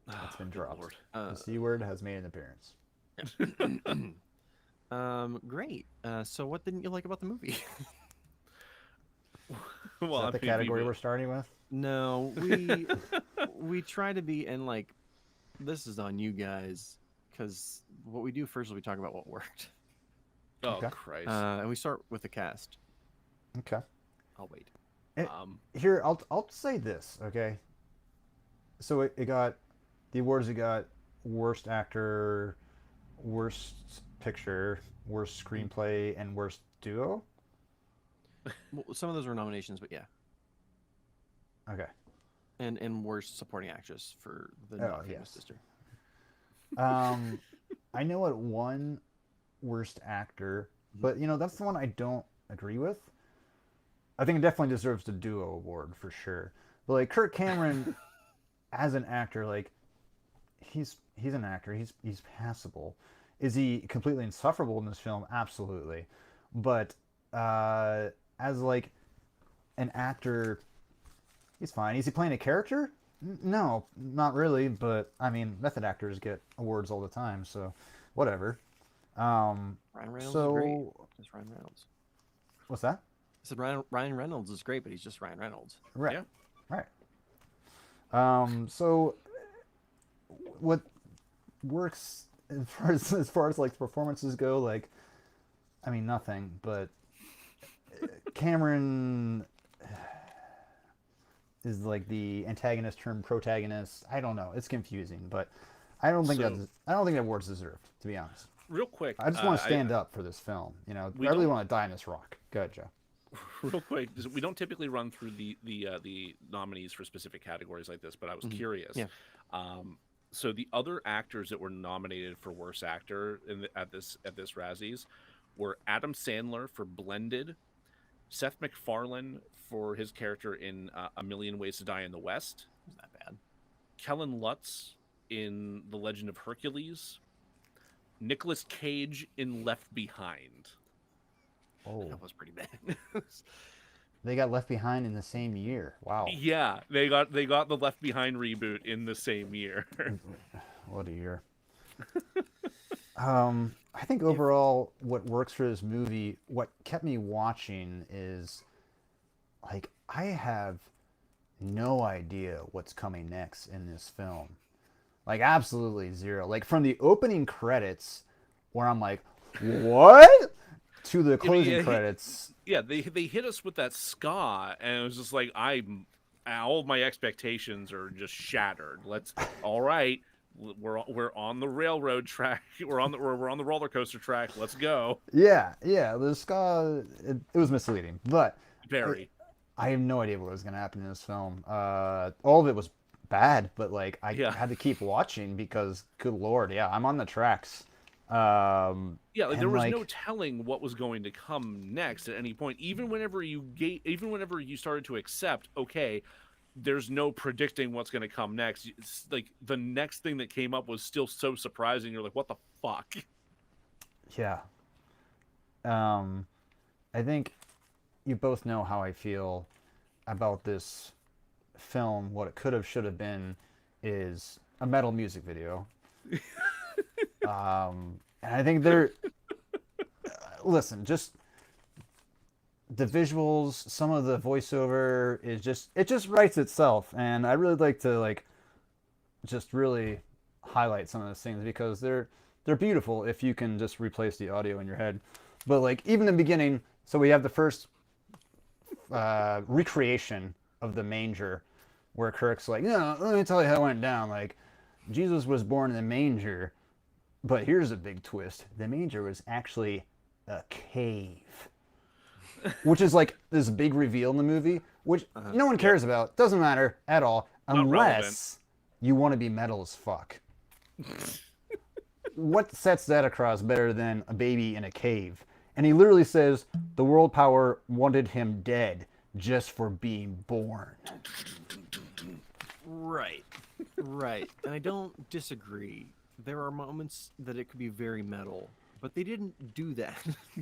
It's been dropped. Lord. The C word has made an appearance. Great. So what didn't you like about the movie? Is that the category we're starting with? No, we try to be, and like this is on you guys, because what we do first is we talk about what worked. Oh Okay. Christ. And we start with the cast. Okay. I'll wait. Here, I'll say this, okay? So it got the awards. It got worst actor, worst picture, worst screenplay, and worst duo. Well, some of those were nominations, but yeah, Okay. and worst supporting actress for the not famous yes. sister. I know it won worst actor, but that's the one I don't agree with. I think it definitely deserves the duo award for sure. But like Kirk Cameron as an actor, like he's an actor. He's passable. Is he completely insufferable in this film? Absolutely. But as like an actor, he's fine. Is he playing a character? No, not really. But I mean, method actors get awards all the time, so whatever. Ryan Reynolds is great. It's Ryan Reynolds. What's that? I said Ryan Reynolds is great, but he's just Ryan Reynolds. Right. Yeah. Right. So what works as far as like performances go, like I mean nothing, but Cameron is like the antagonist turned protagonist. I don't know. It's confusing, but I don't think that award's deserved, to be honest. Real quick. I just want to stand up for this film. I really want to die in this rock. Go ahead, Joe. Real quick, we don't typically run through the nominees for specific categories like this, but I was curious. Yeah. So the other actors that were nominated for worst actor at this Razzies were Adam Sandler for Blended, Seth MacFarlane for his character in A Million Ways to Die in the West. It's not bad. Kellen Lutz in The Legend of Hercules, Nicolas Cage in Left Behind. Oh, That was pretty bad. they got left behind in the same year. Wow. Yeah, they got the Left Behind reboot in the same year. What a year. I think overall what works for this movie, what kept me watching is like I have no idea what's coming next in this film. Like absolutely zero. Like from the opening credits where I'm like, what? To the closing credits. They hit us with that ska, and it was just like I'm all of my expectations are just shattered. All right, we're on the railroad track. We're on the roller coaster track. Let's go. Yeah, the ska, it was misleading, but Very. I have no idea what was going to happen in this film. All of it was bad, but like I Yeah. had to keep watching because, good lord, yeah, I'm on the tracks. Yeah, like, and there was like, no telling what was going to come next at any point. Even whenever you started to accept, okay, there's no predicting what's going to come next. It's like the next thing that came up was still so surprising. You're like, what the fuck? yeah. I think you both know how I feel about this film. What it could have, should have been, is a metal music video. And I think they're listen, just the visuals, some of the voiceover is it just writes itself, and I really like to like just really highlight some of those things because they're beautiful if you can just replace the audio in your head. But like even in the beginning, so we have the first recreation of the manger, where Kirk's like, "No, let me tell you how it went down. Like, Jesus was born in the manger, but here's a big twist: the manger was actually a cave." Which is like this big reveal in the movie, which no one cares about. Doesn't matter at all, Not unless you want to be metal as fuck. What sets that across better than a baby in a cave? And he literally says the world power wanted him dead just for being born. Right. Right. And I don't disagree. There are moments that it could be very metal, but they didn't do that.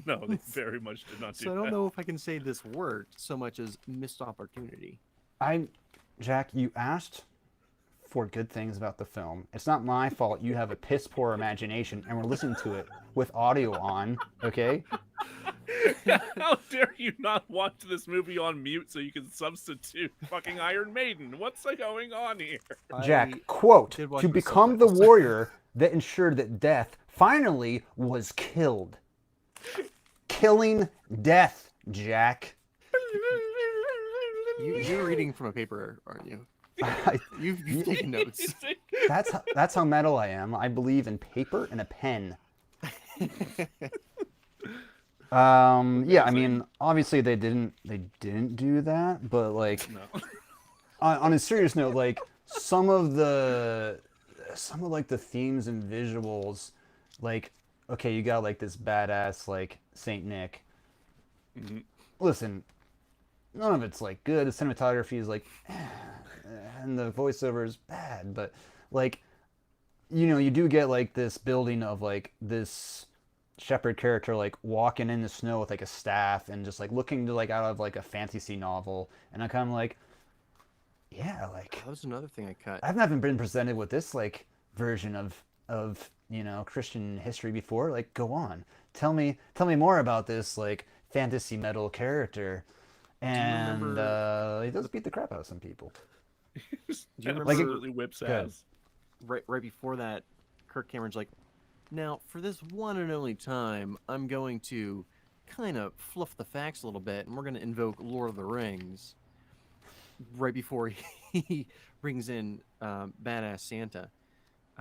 No, they very much did not do So I that. don't know if I can say this worked so much as missed opportunity. Jack, you asked for good things about the film. It's not my fault you have a piss poor imagination and we're listening to it with audio on, okay? How dare you not watch this movie on mute so you can substitute fucking Iron Maiden? What's going on here? Jack, I quote, did watch to with become the subtitles. warrior that ensured that death finally was killed. Killing death, Jack. You're reading from a paper, aren't you? I- You've taken notes. that's how metal I am. I believe in paper and a pen. Yeah, I mean, obviously they didn't do that, but like No. on a serious note, like some of like the themes and visuals, like okay, you got like this badass like Saint Nick. Mhm. Listen, none of it's like good. The cinematography is like, and the voiceover is bad, but like, you do get like this building of like this shepherd character like walking in the snow with like a staff and just like looking to like out of like a fantasy novel, and I'm kind of like, yeah, like That was another thing I cut. I've never been presented with this like version of Christian history before. Like, go on, tell me more about this like fantasy metal character. And remember- he does beat the crap out of some people. Do you And remember absolutely whips Good. ass. right before that, Kirk Cameron's like, now for this one and only time, I'm going to kind of fluff the facts a little bit, and we're going to invoke Lord of the Rings. Right before he brings in Badass Santa,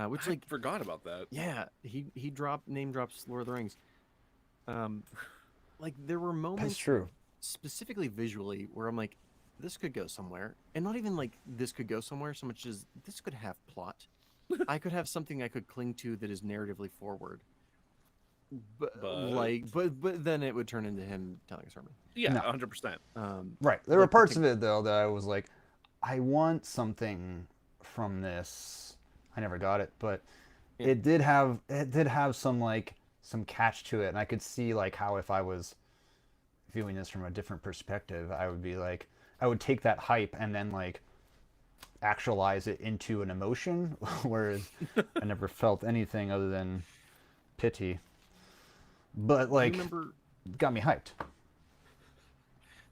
which I like forgot about that. yeah, he name drops Lord of the Rings. Like there were moments That's true. specifically visually where I'm like, this could go somewhere, and not even like this could go somewhere so much as this could have plot. I could have something I could cling to that is narratively forward. But then it would turn into him telling a sermon. Yeah, No. 100%. Right. There were like parts of it though that I was like, I want something from this. I never got it, but Yeah. it did have some catch to it, and I could see like how if I was viewing this from a different perspective, I would be like, I would take that hype and then like actualize it into an emotion, whereas I never felt anything other than pity. But like, Do you got me hyped.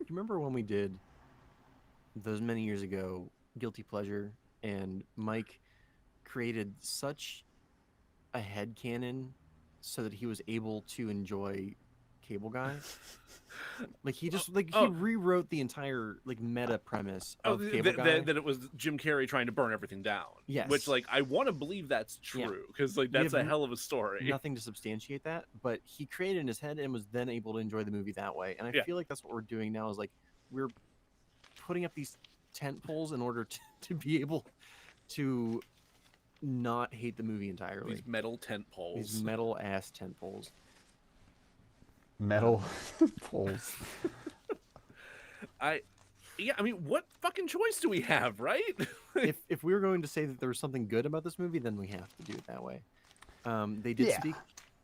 remember when we did those many years ago, Guilty Pleasure, and Mike created such a headcanon so that he was able to enjoy Cable Guy. Like he just he oh. rewrote the entire like meta premise Oh, of Cable Guy. that it was Jim Carrey trying to burn everything down. Yes. Which, like, I want to believe that's true because, like, that's a hell of a story. Nothing to substantiate that, but he created in his head and was then able to enjoy the movie that way. And I feel like that's what we're doing now. Is like we're putting up these tent poles in order to be able to not hate the movie entirely. These metal tent poles. These metal ass tent poles. Metal poles. I mean, what fucking choice do we have, right? if we were going to say that there was something good about this movie, then we have to do it that way.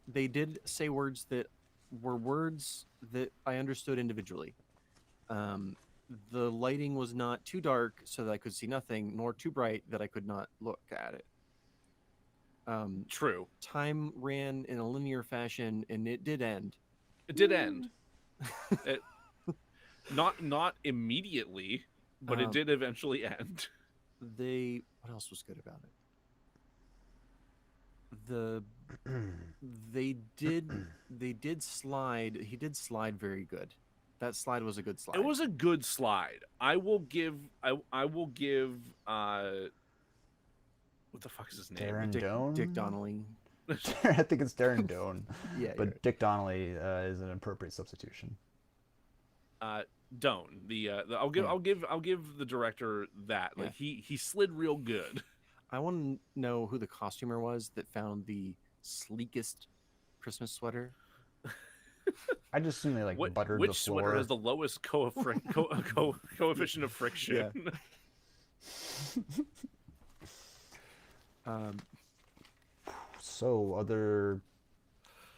They did say words that were words that I understood individually. The lighting was not too dark so that I could see nothing, nor too bright that I could not look at it. True. Time ran in a linear fashion, and it did end. It did end. Not immediately, but it did eventually end. What else was good about it? They did slide. He did slide very good. That slide was a good slide. It was a good slide. I will give what the fuck is his name? Darren Doan? Dick Donnelly. I think it's Darren Doan. Yeah, but right. Dick Donnelly is an appropriate substitution. Doan. I'll give the director that. Like he slid real good. I want to know who the costumer was that found the sleekest Christmas sweater. I just assume they buttered the floor. Which sweater has the lowest coefficient of friction? Yeah. So other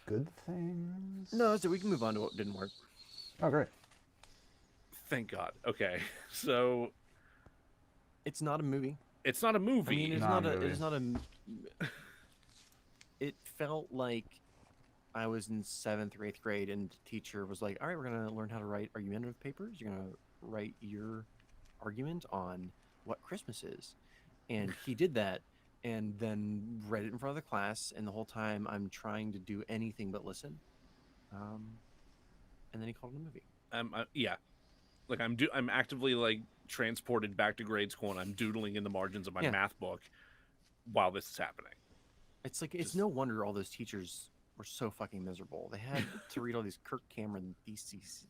good things? No, so we can move on to what didn't work. Oh, great. Thank God. Okay, so it's not a movie. It's not a movie. I mean, it's not a. It felt like I was in 7th or 8th grade, and the teacher was like, "All right, we're gonna learn how to write argumentative papers. You're gonna write your argument on what Christmas is," and he did that, and then read it in front of the class, and the whole time I'm trying to do anything but listen. And then he called it a movie. Yeah, like I'm actively like transported back to grade school, and I'm doodling in the margins of my math book while this is happening. It's like it's no wonder all those teachers were so fucking miserable. They had to read all these Kirk Cameron theses.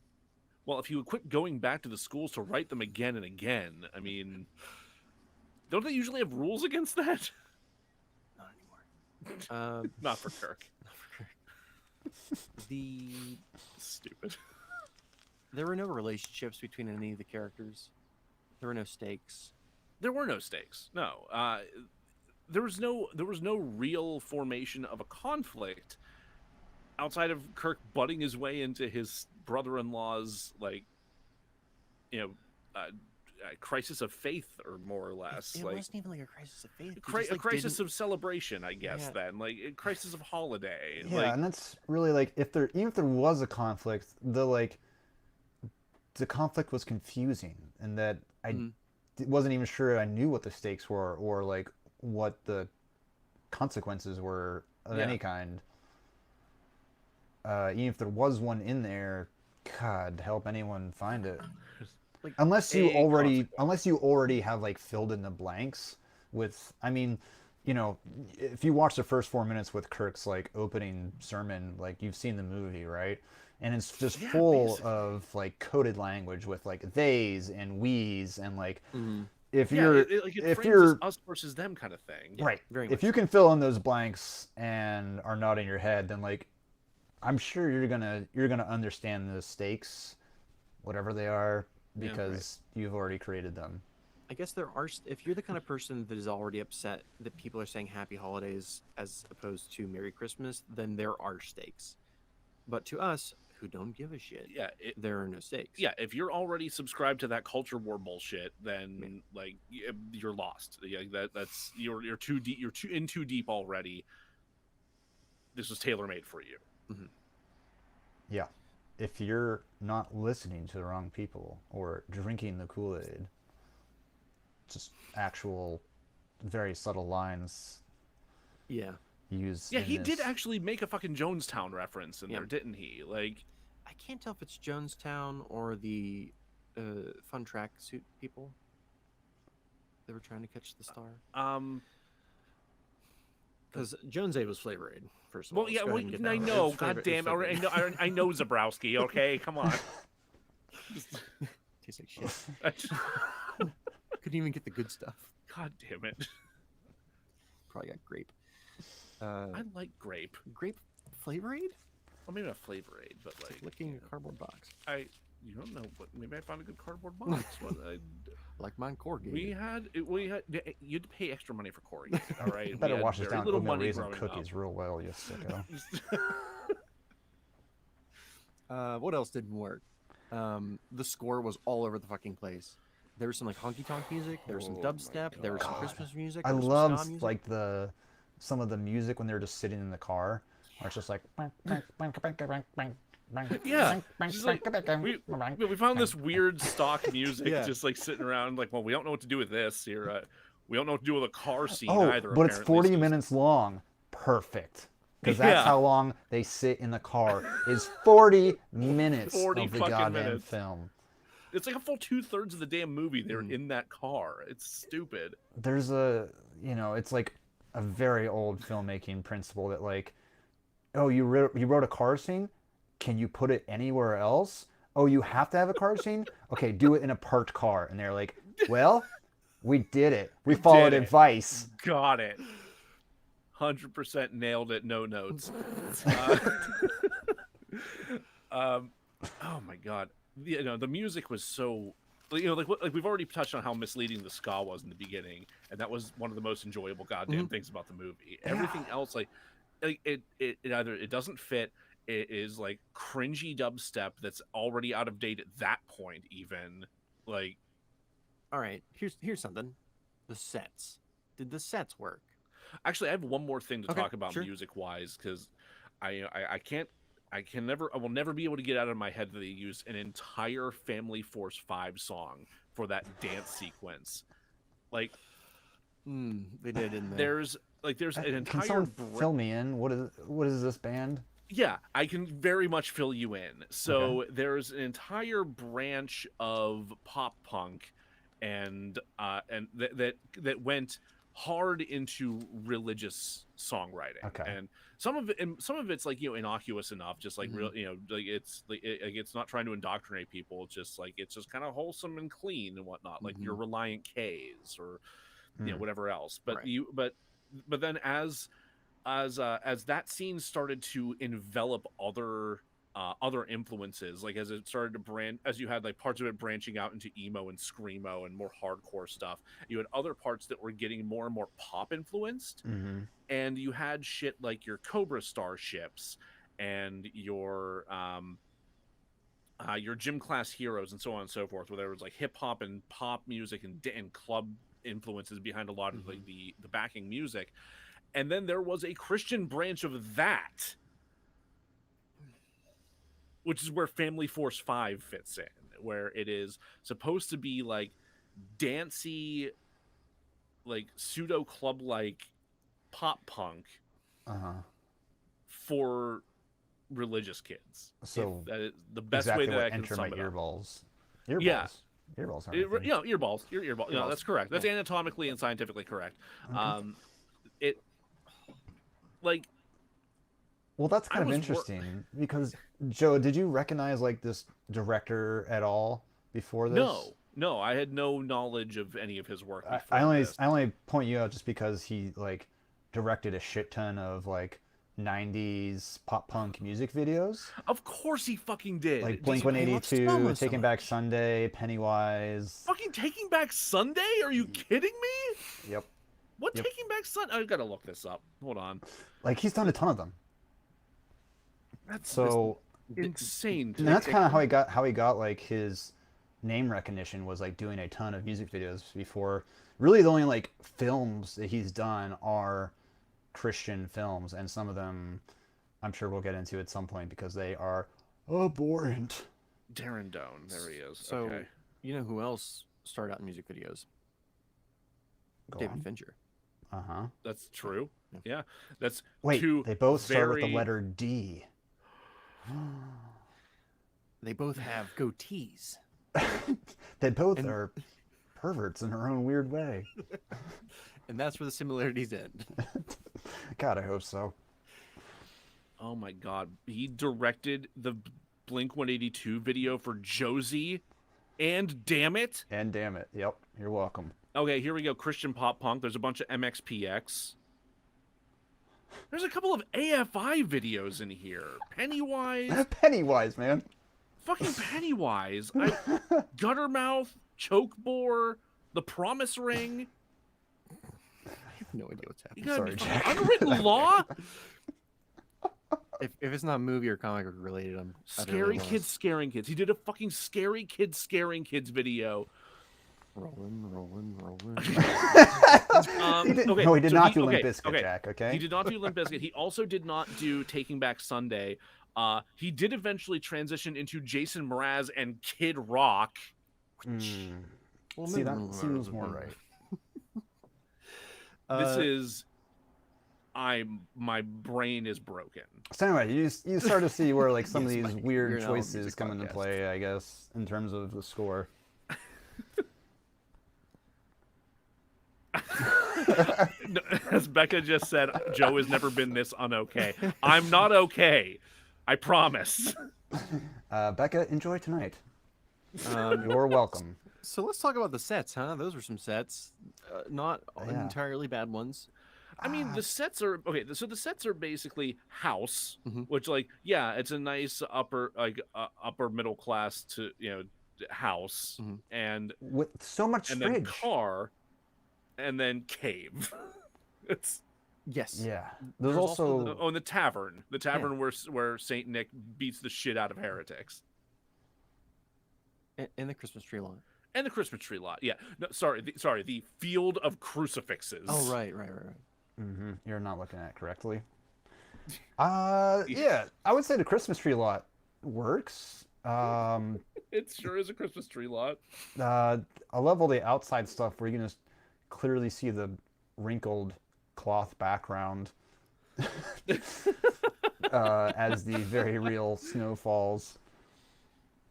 Well, if you would quit going back to the schools to write them again and again, I mean, don't they usually have rules against that? Not anymore. Not for Kirk. Not for Kirk. Stupid. There were no relationships between any of the characters. There were no stakes. There were no stakes. No. There was no real formation of a conflict outside of Kirk butting his way into his brother-in-law's crisis of faith, or more or less. It wasn't even like a crisis of faith. A crisis of celebration, I guess. Yeah. Then a crisis of holiday. Yeah, and that's really even if there was a conflict, the conflict was confusing, and that I wasn't even sure I knew what the stakes were or what the consequences were of any kind. Even if there was one in there, God help anyone find it. Unless you already have filled in the blanks with, I mean, if you watch the first 4 minutes with Kirk's opening sermon, you've seen the movie, right? And it's just full of coded language with theys and we's and if you're us versus them kind of thing, right? Very if you can fill in those blanks and are nodding your head, then I'm sure you're gonna understand the stakes, whatever they are, because you've already created them. I guess there are. If you're the kind of person that is already upset that people are saying Happy Holidays as opposed to Merry Christmas, then there are stakes. But to us, who don't give a shit, there are no stakes. Yeah, if you're already subscribed to that culture war bullshit, then you're lost. That's you're too deep. You're too deep already. This was tailor-made for you. Mm-hmm. Yeah, if you're not listening to the wrong people or drinking the Kool-Aid, just actual, very subtle lines. Yeah. Used. Yeah, he did actually make a fucking Jonestown reference in there, didn't he? I can't tell if it's Jonestown or the fun track suit people. They were trying to catch the star. Because Jones A was Flavor Aid, first of all. Well, yeah, Let's go well, ahead and get I that know. right. God damn, I know Zabrowski. Okay, come on. Tastes like shit. Couldn't even get the good stuff. God damn it. Probably got grape. I like grape. Grape Flavor Aid? Well, maybe not Flavor Aid, but like Licking a cardboard box. You don't know, but maybe I found a good cardboard box. Like mine corrugated. We had you had to pay extra money for corrugated. All right, Better we had wash this very down little oatmeal money raisin growing cookies up. real well, you sicko. What else didn't work? The score was all over the fucking place. There was some like honky tonk music. There was some dubstep. There was some Christmas music. I There was some love ska music. like some of the music when they're just sitting in the car, where it's just like. Yeah, just like, we found this weird stock music Yeah. just like sitting around. Like, well, we don't know what to do with this here. We don't know what to do with a car scene Oh, either. but it's apparently. 40 minutes long. Perfect. Because that's Yeah. how long they sit in the car. Is 40 minutes 40 of the fucking goddamn minutes. film. It's like a full 2/3 of the damn movie. They're in that car. It's stupid. There's it's like a very old filmmaking principle that like, oh, you wrote a car scene? Can you put it anywhere else? Oh, you have to have a car scene? Okay, do it in a parked car. And they're like, well, we did it. We followed did it. advice. Got it. 100% nailed it. No notes. Oh my god. The music was so. Like we've already touched on how misleading the ska was in the beginning, and that was one of the most enjoyable goddamn things about the movie. Everything else, like it either it doesn't fit. It is like cringy dubstep that's already out of date at that point. Even like, All right, here's something. The sets. Did the sets work? actually, I have one more thing to Okay, talk about sure. music wise because I will never be able to get out of my head that they used an entire Family Force 5 song for that dance sequence. Like, They did in there. there's an Can entire someone fill me in? What is this band? Yeah, I can very much fill you in. So there's an entire branch of pop punk and that went hard into religious songwriting. Okay. And some of it's like, innocuous enough, just like real, like it's not trying to indoctrinate people. It's just kind of wholesome and clean and whatnot, like your Reliant K's or whatever else. But Right. but then as that scene started to envelop other influences, like as it started to as you had like parts of it branching out into emo and screamo and more hardcore stuff, you had other parts that were getting more and more pop influenced, and you had shit like your Cobra Starships and your gym class heroes and so on and so forth, where there was like hip hop and pop music and club influences behind a lot of like the backing music. And then there was a Christian branch of that, which is where Family Force 5 fits in, where it is supposed to be like dancey, like pseudo club like pop punk for religious kids. So that is the best exactly way that what I can enter sum my it up. earballs. Earballs. Yeah. Earballs aren't a thing. Earballs. Your earball. No, that's correct. That's anatomically and scientifically correct. It like. Well, that's kind of was interesting because Joe, did you recognize like this director at all before this? No, I had no knowledge of any of his work before I this. only point you out just because he like directed a shit ton of like 90s pop punk music videos. Of course he fucking did. Like Does he- Blink-182, Taking Back Sunday, Pennywise. Fucking Taking Back Sunday? Are you kidding me? Yep. What Taking Back Sunday? I've got to look this up. Hold on. Like he's done a ton of them. That's So insane. and that's kind of how he got like his name recognition, was like doing a ton of music videos before. Really the only like films that he's done are Christian films, and some of them I'm sure we'll get into at some point because they are abhorrent. Darren Doan. There he is. So, Okay. you know who else started out in music videos? Go David on. Fincher. That's true. Yeah. That's Wait, two they both start with the very- letter D. They both have goatees. They both are perverts in their own weird way. And that's where the similarities end. God, I hope so. Oh my god, he directed the Blink 182 video for Josie, and damn it. And damn it, yep, you're welcome. Okay, here we go. Christian pop punk. There's a bunch of MXPX. There's a couple of AFI videos in here. Pennywise. Pennywise, man. Fucking Pennywise. Guttermouth, Chokebore, The Promise Ring. I have no idea what's You happening. got Sorry, Jack. Unwritten Law. If it's not movie or comic book related, I'm Scary Kids Scaring Kids. He did a fucking Scary Kids Scaring Kids video. rolling. No, he did not do Limp okay, Bizkit, okay. Jack, okay? He did not do Limp Bizkit. He also did not do Taking Back Sunday. He did eventually transition into Jason Mraz and Kid Rock. Well, See, that seems more right. This is... my brain is broken. So anyway, you start to see where like some of Yes, these Mike, weird you're now a choices music come into podcast. play, I guess, in terms of the score. No, as Becca just said, Joe has never been this unokay. I'm not okay. I promise. Becca, enjoy tonight. Um, You're welcome. so let's talk about the sets, huh? Those were some sets, not Yeah. entirely bad ones. I mean, the sets are okay. So the sets are basically house, Mhm. which, like, yeah, it's a nice upper middle class to house, Mhm. and With so much then fridge. car, and then cave. It's Yes. Yeah. There's also and the tavern, where Saint Nick beats the shit out of heretics. And the Christmas tree lot. And the Christmas tree lot. Yeah. No, sorry, the field of crucifixes. Oh, right. You're not looking at it correctly. Yeah, I would say the Christmas tree lot works. It sure is a Christmas tree lot. I love all the outside stuff where you can just clearly see the wrinkled cloth background as the very real snow falls.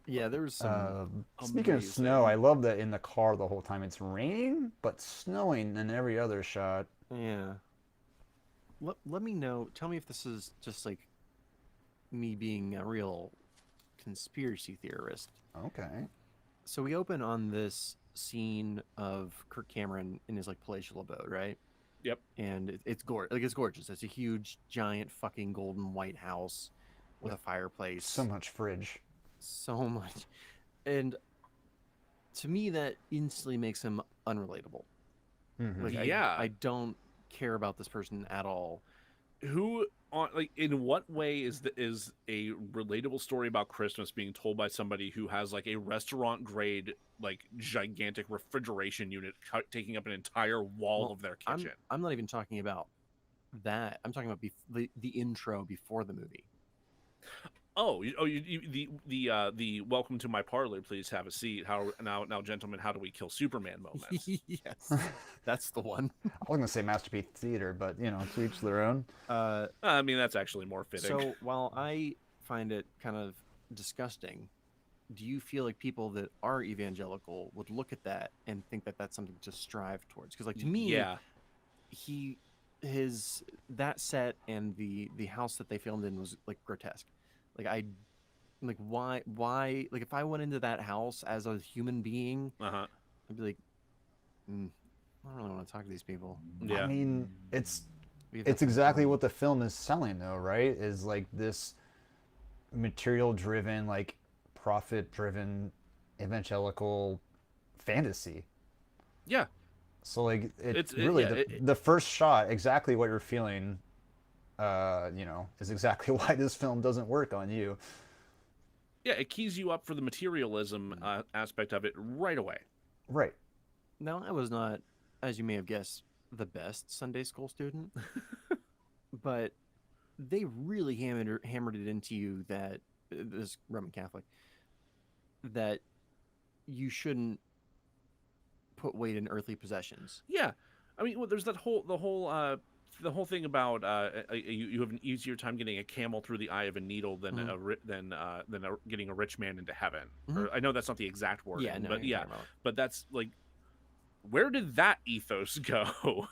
Yeah, there was some. Speaking of amazing. snow, I love that in the car the whole time it's raining, but snowing in every other shot. Yeah. Let me know. Tell me if this is just like me being a real conspiracy theorist. Okay. So we open on this scene of Kirk Cameron in his like palatial abode, right? Yep. And it's gorgeous. It's a huge, giant, fucking golden white house with a fireplace. So much fridge. So much. And to me, that instantly makes him unrelatable. Mhm. Like, Yeah. I don't care about this person at all. Who on like in what way is a relatable story about Christmas being told by somebody who has like a restaurant grade like gigantic refrigeration unit taking up an entire wall Well, of their kitchen? I'm not even talking about that. I'm talking about the intro before the movie. The welcome to my parlor, please have a seat. How now, gentlemen, how do we kill Superman moment? Yes, that's the one. I was gonna say Masterpiece Theater, but to each their own. I mean, that's actually more fitting. So while I find it kind of disgusting, do you feel like people that are evangelical would look at that and think that that's something to strive towards? Because, like, to me, yeah, that set and the house that they filmed in was like grotesque. Like, why like if I went into that house as a human being, uh-huh. I'd be like, I don't really want to talk to these people. Yeah. I mean, it's Because that's exactly what the film is selling, though, right? Is like this material-driven, like profit-driven, evangelical fantasy. Yeah. So like It's- really the first shot, exactly what you're feeling, is exactly why this film doesn't work on you. Yeah, it keys you up for the materialism aspect of it right away. Right. Now, I was not, as you may have guessed, the best Sunday school student, but they really hammered it into you that this Roman Catholic that you shouldn't put weight in earthly possessions. Yeah, I mean, well, there's the whole the whole thing about you have an easier time getting a camel through the eye of a needle than getting a rich man into heaven. Or, I know that's not the exact wording, Yeah, no, but you're yeah, talking about- but that's like, where did that ethos go?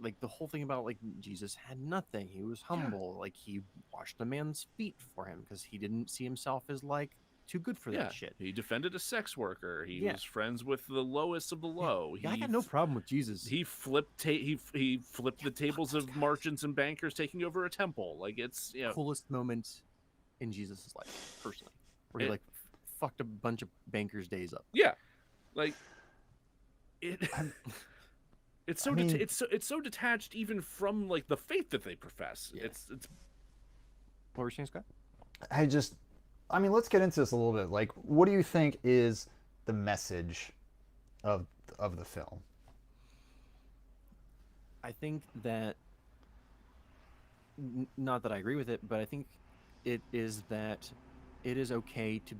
like the whole thing about like Jesus had nothing. He was humble. Like he washed a man's feet for him because he didn't see himself as like too good for that shit. He defended a sex worker. He Yeah. was friends with the lowest of the low. Yeah, I got no problem with Jesus. He flipped he flipped the tables of merchants and bankers taking over a temple. Like it's Coolest moment in Jesus' life, personally, where he like fucked a bunch of bankers' days up. Yeah, like it. It's so it's so detached even from like the faith that they profess. Yeah. It's What were you saying, Scott? I mean, let's get into this a little bit. Like, what do you think is the message of the film? I think that, not that I agree with it, but I think it is that it is okay to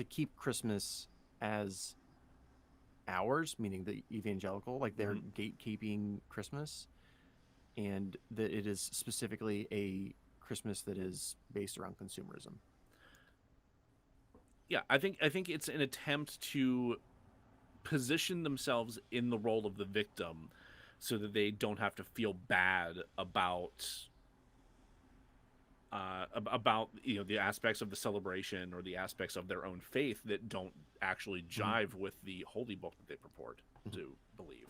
keep Christmas as ours, meaning the evangelical, like they're gatekeeping Christmas, and that it is specifically a Christmas that is based around consumerism. Yeah, I think it's an attempt to position themselves in the role of the victim so that they don't have to feel bad about the aspects of the celebration or the aspects of their own faith that don't actually jive with the holy book that they purport to believe.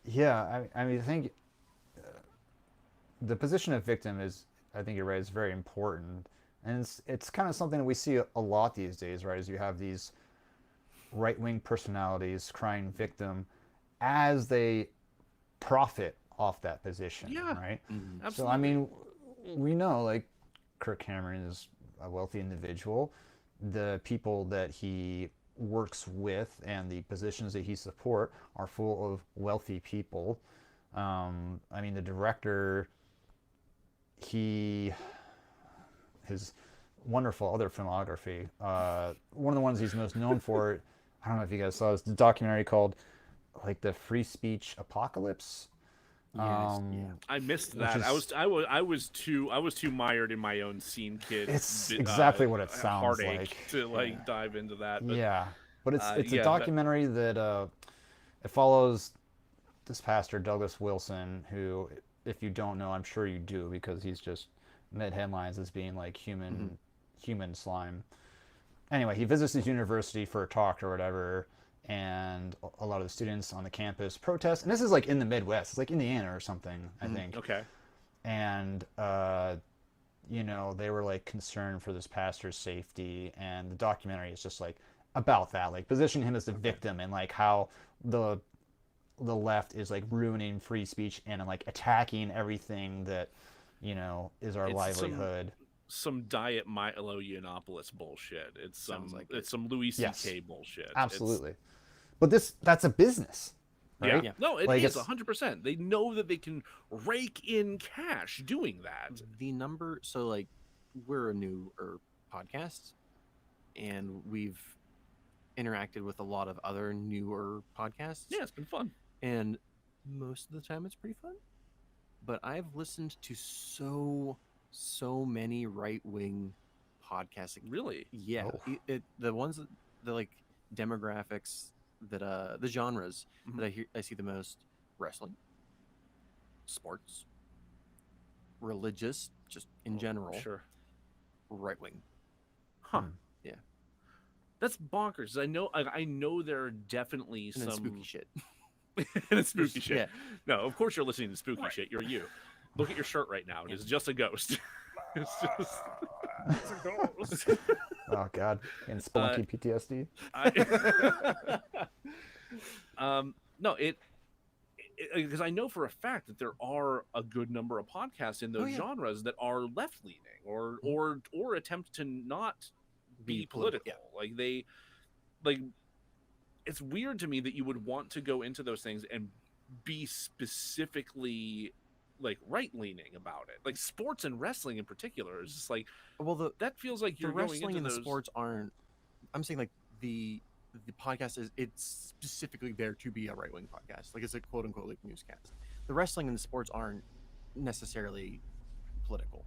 Yeah, I mean, I think the position of victim is, I think you're right, is very important. And it's kind of something that we see a lot these days, right? As you have these right-wing personalities crying victim as they profit off that position, right? Absolutely. So, I mean, we know, like, Kirk Cameron is a wealthy individual. The people that he works with and the positions that he support are full of wealthy people. I mean, the director, his wonderful other filmography, one of the ones he's most known for, I don't know if you guys saw, is the documentary called like the Free Speech Apocalypse. Yeah. I missed that. I was too mired in my own scene kid. It's exactly what it sounds heartache like to dive into that. But, but it's a documentary that it follows this pastor Douglas Wilson, who, if you don't know, I'm sure you do, because he's just made headlines as being like human slime. Anyway, he visits his university for a talk or whatever, and a lot of the students on the campus protest. And this is like in the Midwest. It's like Indiana or something, I think. Okay. And, they were like concerned for this pastor's safety. And the documentary is just like about that, like positioning him as the victim and like how the left is like ruining free speech and like attacking everything that, is our livelihood. Some Diet Milo Yiannopoulos bullshit. It's some Louis C.K. bullshit. Absolutely. But that's a business, right? Yeah. No, it like is 100%. They know that they can rake in cash doing that. The number, so like we're a newer podcast, and we've interacted with a lot of other newer podcasts. Yeah, it's been fun. And most of the time it's pretty fun. But I've listened to so many right-wing podcasts. Really? Yeah. The ones that the like demographics that the genres that I see the most: wrestling, sports, religious, just in general. Sure. Right-wing. Huh. Yeah. That's bonkers. I know there are definitely And then some spooky shit. and it's spooky shit. Yeah. No, of course you're listening to spooky shit. You're you. Look at your shirt right now. It is just a ghost. It's a ghost. Oh God, and spelunky PTSD. No, because I know for a fact that there are a good number of podcasts in those genres that are left leaning or attempt to not be political. Yeah. Like it's weird to me that you would want to go into those things and be specifically like right leaning about it. Like sports and wrestling in particular is just like, that feels like you're the going wrestling into and those... the sports aren't. I'm saying like the podcast it's specifically there to be a right wing podcast. Like it's a quote unquote like newscast. the wrestling and the sports aren't necessarily political.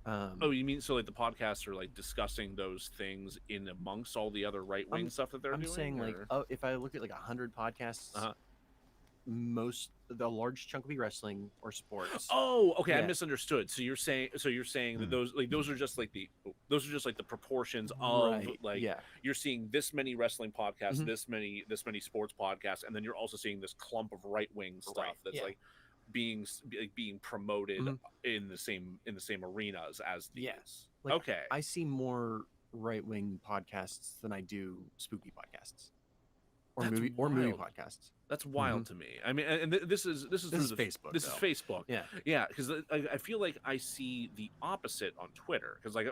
Oh, you mean so like the podcasts are like discussing those things in amongst all the other right wing stuff that they're I'm doing? saying like, or- if I look at like 100 podcasts, Uh-huh. the large chunk will be wrestling or sports. Oh, okay, I Yeah. misunderstood. So you're saying that those are just like the proportions of Right, like yeah. you're seeing this many wrestling podcasts, Mhm. this many sports podcasts, and then you're also seeing this clump of right wing stuff Right, that's yeah. like being promoted Mhm. in the same arenas as these. Yes. Like, Okay. I see more right wing podcasts than I do spooky podcasts or That's movie wild. podcasts. That's wild to me. I mean, and this is This through is the Facebook, This though. is Facebook. Yeah. Yeah, because I feel like I see the opposite on Twitter. Because like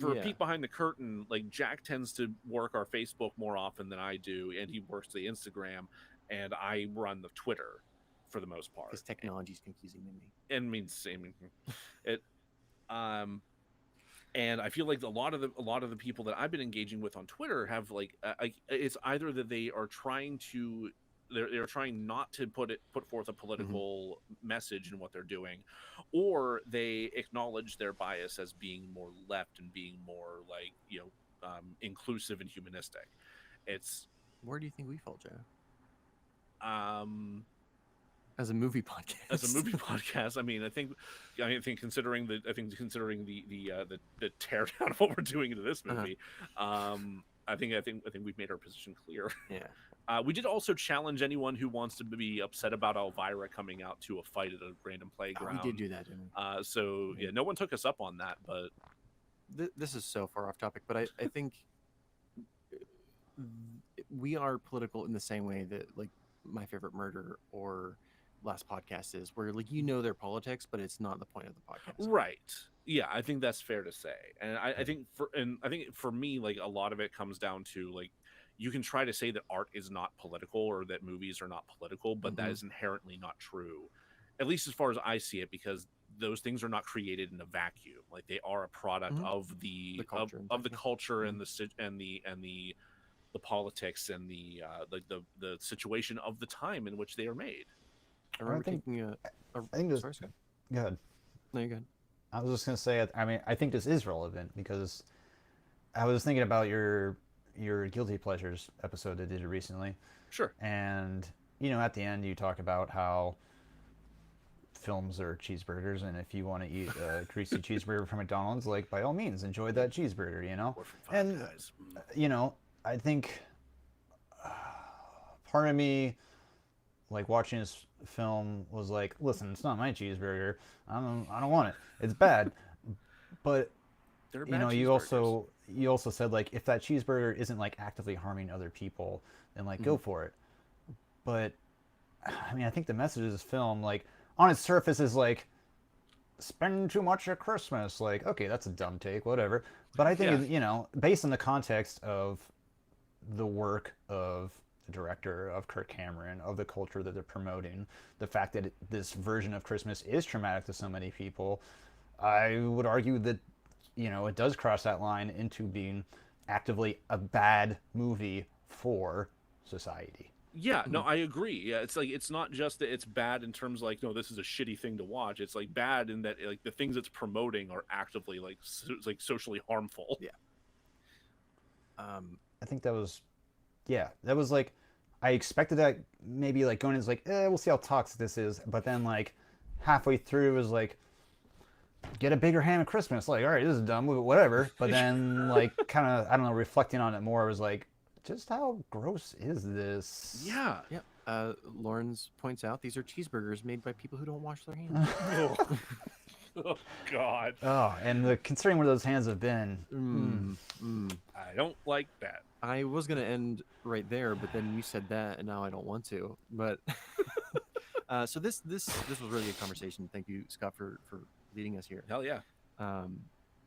for a Yeah. peek behind the curtain, like Jack tends to work our Facebook more often than I do, and he works the Instagram, and I run the Twitter for the most part. Because technology is confusing to me. And means it and I feel like a lot of the people that I've been engaging with on Twitter have like it's either that they are trying to they're trying not to put forth a political message in what they're doing, or they acknowledge their bias as being more left and being more like inclusive and humanistic. It's Where do you think we fall, Joe? As a movie podcast, I think considering the teardown of what we're doing into this movie, I think we've made our position clear. Yeah. We did also challenge anyone who wants to be upset about Elvira coming out to a fight at a random playground. We did do that, didn't we? So yeah, no one took us up on that, but this is so far off topic, but I think we are political in the same way that like My Favorite Murder or Last Podcast is, where like their politics, but it's not the point of the podcast. Right. Yeah, I think that's fair to say. And I think for me, like a lot of it comes down to like you can try to say that art is not political or that movies are not political, but that is inherently not true. At least as far as I see it, because those things are not created in a vacuum. Like they are a product of the culture, of the culture and the politics and the situation of the time in which they are made. I remember I think this. Sorry, Scott. Go ahead. No, you're good. I was just gonna say. I mean, I think this is relevant because I was thinking about your guilty pleasures episode that did recently. Sure. And at the end, you talk about how films are cheeseburgers, and if you want to eat a greasy cheeseburger from McDonald's, like by all means, enjoy that cheeseburger. Or from Five Guys. I think part of me, like watching this film, was like, listen, it's not my cheeseburger. I don't want it. It's bad. But you also said like if that cheeseburger isn't like actively harming other people, then like go for it. But I mean, I think the message of this film, like on its surface, is like spend too much at Christmas. Like, okay, that's a dumb take, whatever. But I think based on the context of the work of the director, of Kirk Cameron, of the culture that they're promoting, the fact that this version of Christmas is traumatic to so many people, I would argue that it does cross that line into being actively a bad movie for society. Yeah, no, I agree. Yeah, it's like it's not just that it's bad in terms of like, no, this is a shitty thing to watch. It's like bad in that like the things it's promoting are actively like socially harmful. Yeah. I think that was like, I expected that maybe like going in, like, we'll see how toxic this is, but then like halfway through it was like, get a bigger ham at Christmas. Like, all right, this is dumb, whatever. But then like kind of, I don't know, reflecting on it more, was like, just how gross is this? Yeah. Yeah. Lawrence points out these are cheeseburgers made by people who don't wash their hands. Oh God. Oh, and considering where those hands have been, I don't like that. I was gonna end right there, but then you said that, and now I don't want to. But so this was really a conversation. Thank you, Scott, for leading us here. Hell yeah.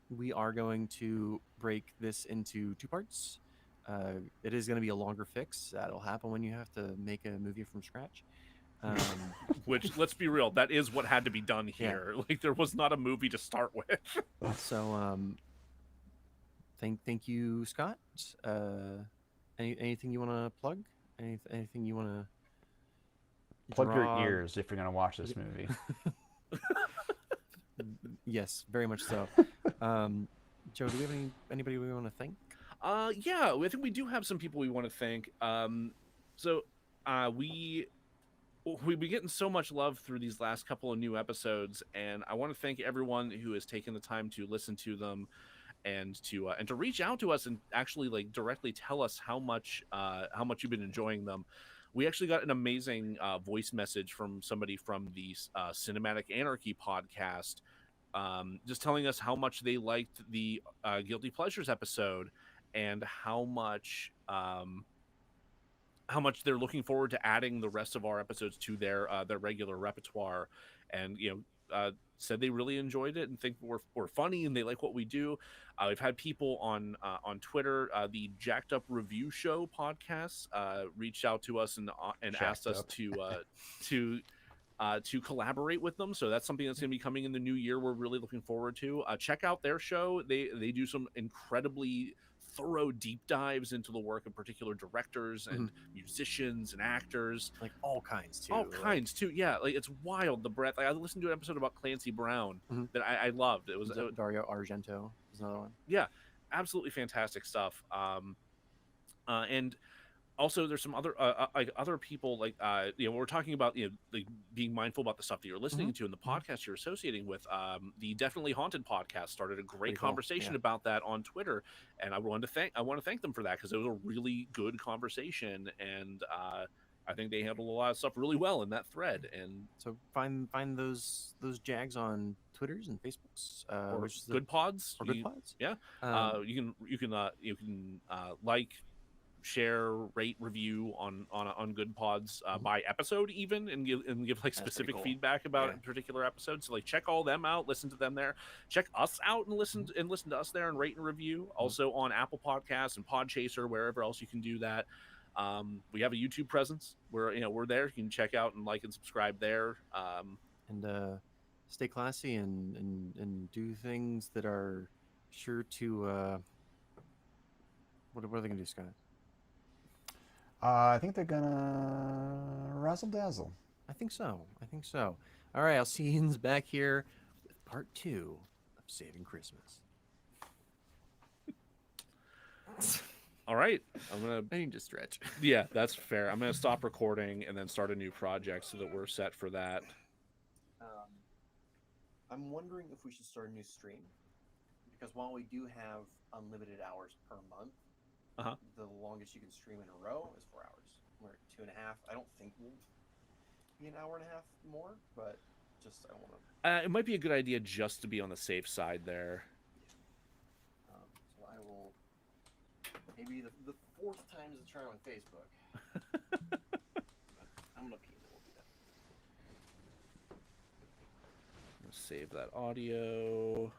We are going to break this into 2 parts. It is going to be a longer fix. That'll happen when you have to make a movie from scratch. Which, let's be real, that is what had to be done here. Yeah. Like, there was not a movie to start with. So, thank you, Scott. Anything you want to plug? Anything you want to Plug your draw. ears if you're going to watch this movie. Yes, very much so. Joe, do we have anybody we want to thank? Yeah, I think we do have some people we want to thank. So we've been getting so much love through these last couple of new episodes, and I want to thank everyone who has taken the time to listen to them and to reach out to us and actually like directly tell us how much you've been enjoying them. We actually got an amazing voice message from somebody from the Cinematic Anarchy podcast, just telling us how much they liked the Guilty Pleasures episode and how much they're looking forward to adding the rest of our episodes to their regular repertoire, and said they really enjoyed it and think we're funny and they like what we do. We've had people on Twitter, the Jacked Up Review Show podcast, reached out to us and asked us to collaborate with them. So that's something that's going to be coming in the new year. We're really looking forward to. Check out their show. They do some incredibly thorough deep dives into the work of particular directors and musicians and actors, like all kinds too. Yeah, like it's wild, the breadth. Like, I listened to an episode about Clancy Brown that I loved. It was Dario Argento is another one. Yeah, absolutely fantastic stuff. And also there's some other like other people, like we're talking about like being mindful about the stuff that you're listening to and the podcast you're associating with. The Definitely Haunted podcast started a great conversation about that on Twitter, and I want to thank them for that, because it was a really good conversation, and I think they handled a lot of stuff really well in that thread. And so find those Jags on Twitters and Facebooks, or Good Pods, or Good Pods. Yeah, you can like, share, rate, review on Good Pods by episode even, and give like specific feedback about particular episodes. So like check all them out, listen to them there. Check us out and listen to us there and rate and review. Also on Apple Podcasts and Podchaser, wherever else you can do that. We have a YouTube presence. We're there. You can check out and like and subscribe there. And stay classy and do things that are sure to what are they gonna do, Scott? I think they're gonna razzle dazzle. I think so. All right, I'll see you back here with part 2 of Saving Christmas. All right, I need to stretch. Yeah, that's fair. I'm gonna stop recording and then start a new project so that we're set for that. I'm wondering if we should start a new stream, because while we do have unlimited hours per month, the longest you can stream in a row is 4 hours. We're at 2.5. I don't think we'll be an hour and a half more, but just I want to. It might be a good idea just to be on the safe side there. So I will. Maybe the 4th time is a charm on Facebook. I'm gonna pee. We'll do that. Save that audio.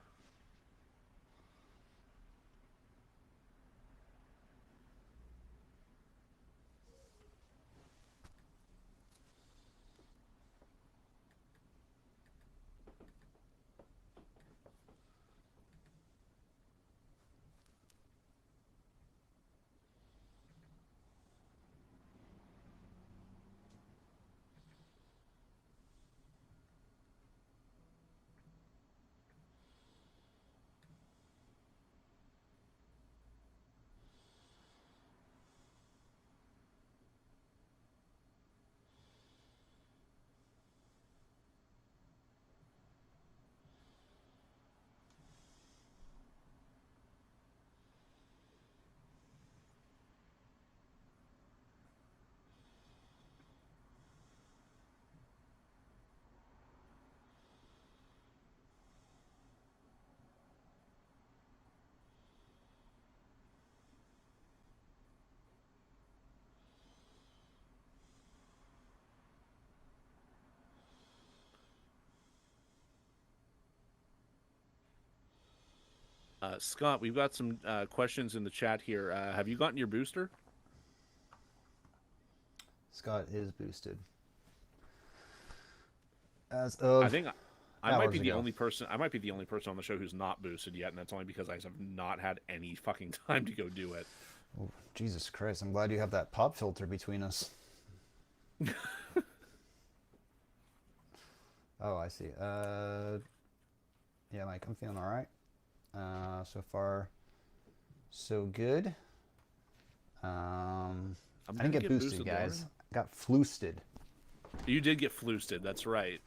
Scott, we've got some questions in the chat here. Have you gotten your booster? Scott is boosted. As of I think I might be the ago. only person. I might be the only person on the show who's not boosted yet, and that's only because I have not had any fucking time to go do it. Oh, Jesus Christ! I'm glad you have that pop filter between us. Oh, I see. Yeah, Mike, I'm feeling all right. So far, so good. I'm I gonna didn't get get boosted, boosted, guys. Lauren. Got floosted. You did get floosted. That's right.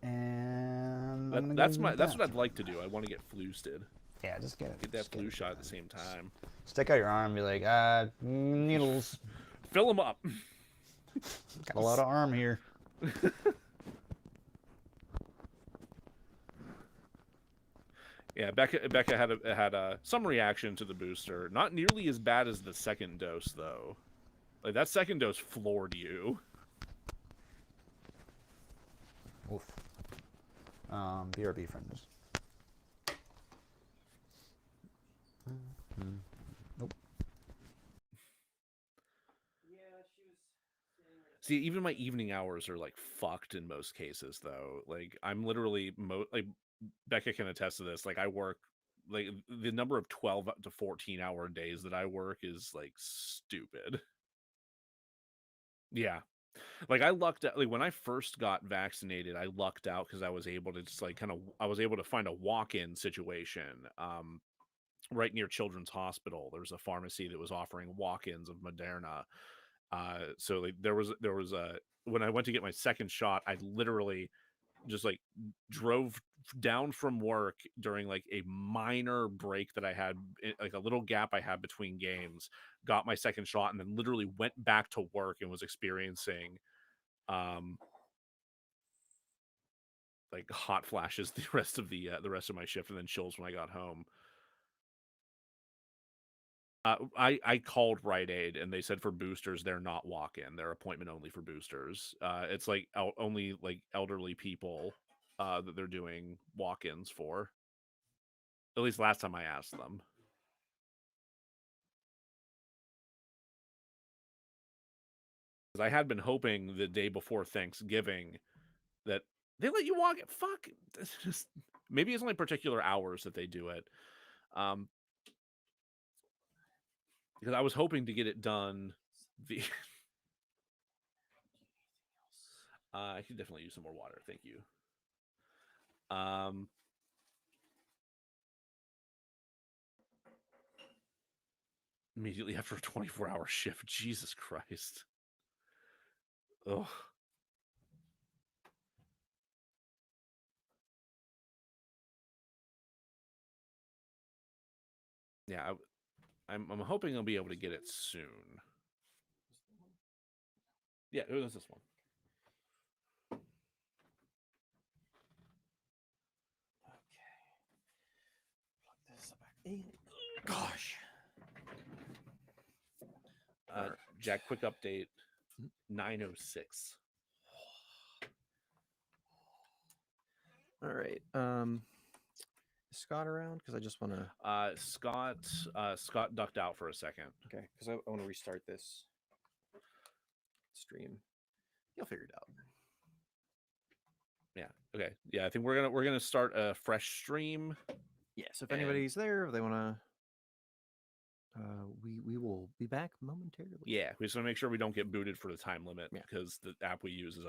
And I'm gonna go That's get that's that. what I'd like to do. I want to get floosted. Yeah, just get it. Get that Just get flu it. shot at the same time. Stick out your arm and be like, needles. Fill them up. Got a lot of arm here. Yeah, Becca had some reaction to the booster. Not nearly as bad as the second dose, though. Like, that second dose floored you. Oof. BRB friends. Nope. See, even my evening hours are like fucked in most cases, though. Like, I'm literally like Becca can attest to this. Like, I work like the number of 12 to 14-hour days that I work is like stupid. Yeah. Like, I lucked out. Like, when I first got vaccinated, I lucked out because I was able to just like I was able to find a walk-in situation right near Children's Hospital. There was a pharmacy that was offering walk-ins of Moderna. So like there was a when I went to get my second shot, I literally just like drove down from work during like a minor break that I had, like a little gap I had between games, got my second shot, and then literally went back to work and was experiencing like hot flashes the rest of the rest of my shift, and then chills when I got home. I called Rite Aid and they said for boosters they're not walk-in; they're appointment only for boosters. It's like only like elderly people that they're doing walk-ins for. At least last time I asked them. Because I had been hoping the day before Thanksgiving that they let you walk it. Fuck, it's just maybe it's only particular hours that they do it. Because I was hoping to get it done. The I could definitely use some more water. Thank you. Immediately after a 24-hour shift. Jesus Christ. Ugh. Yeah, I'm hoping I'll be able to get it soon. Yeah, it was this one. Plug this back in. Gosh. Jack, quick update. 9:06. All right. Is Scott around? Because I just want to. Scott ducked out for a second. Okay, because I want to restart this stream. You'll figure it out. Yeah. Okay. Yeah, I think we're gonna start a fresh stream. Yes. If anybody's there, if they want to. We will be back momentarily. Yeah, we just want to make sure we don't get booted for the time limit, Yeah. because the app we use is a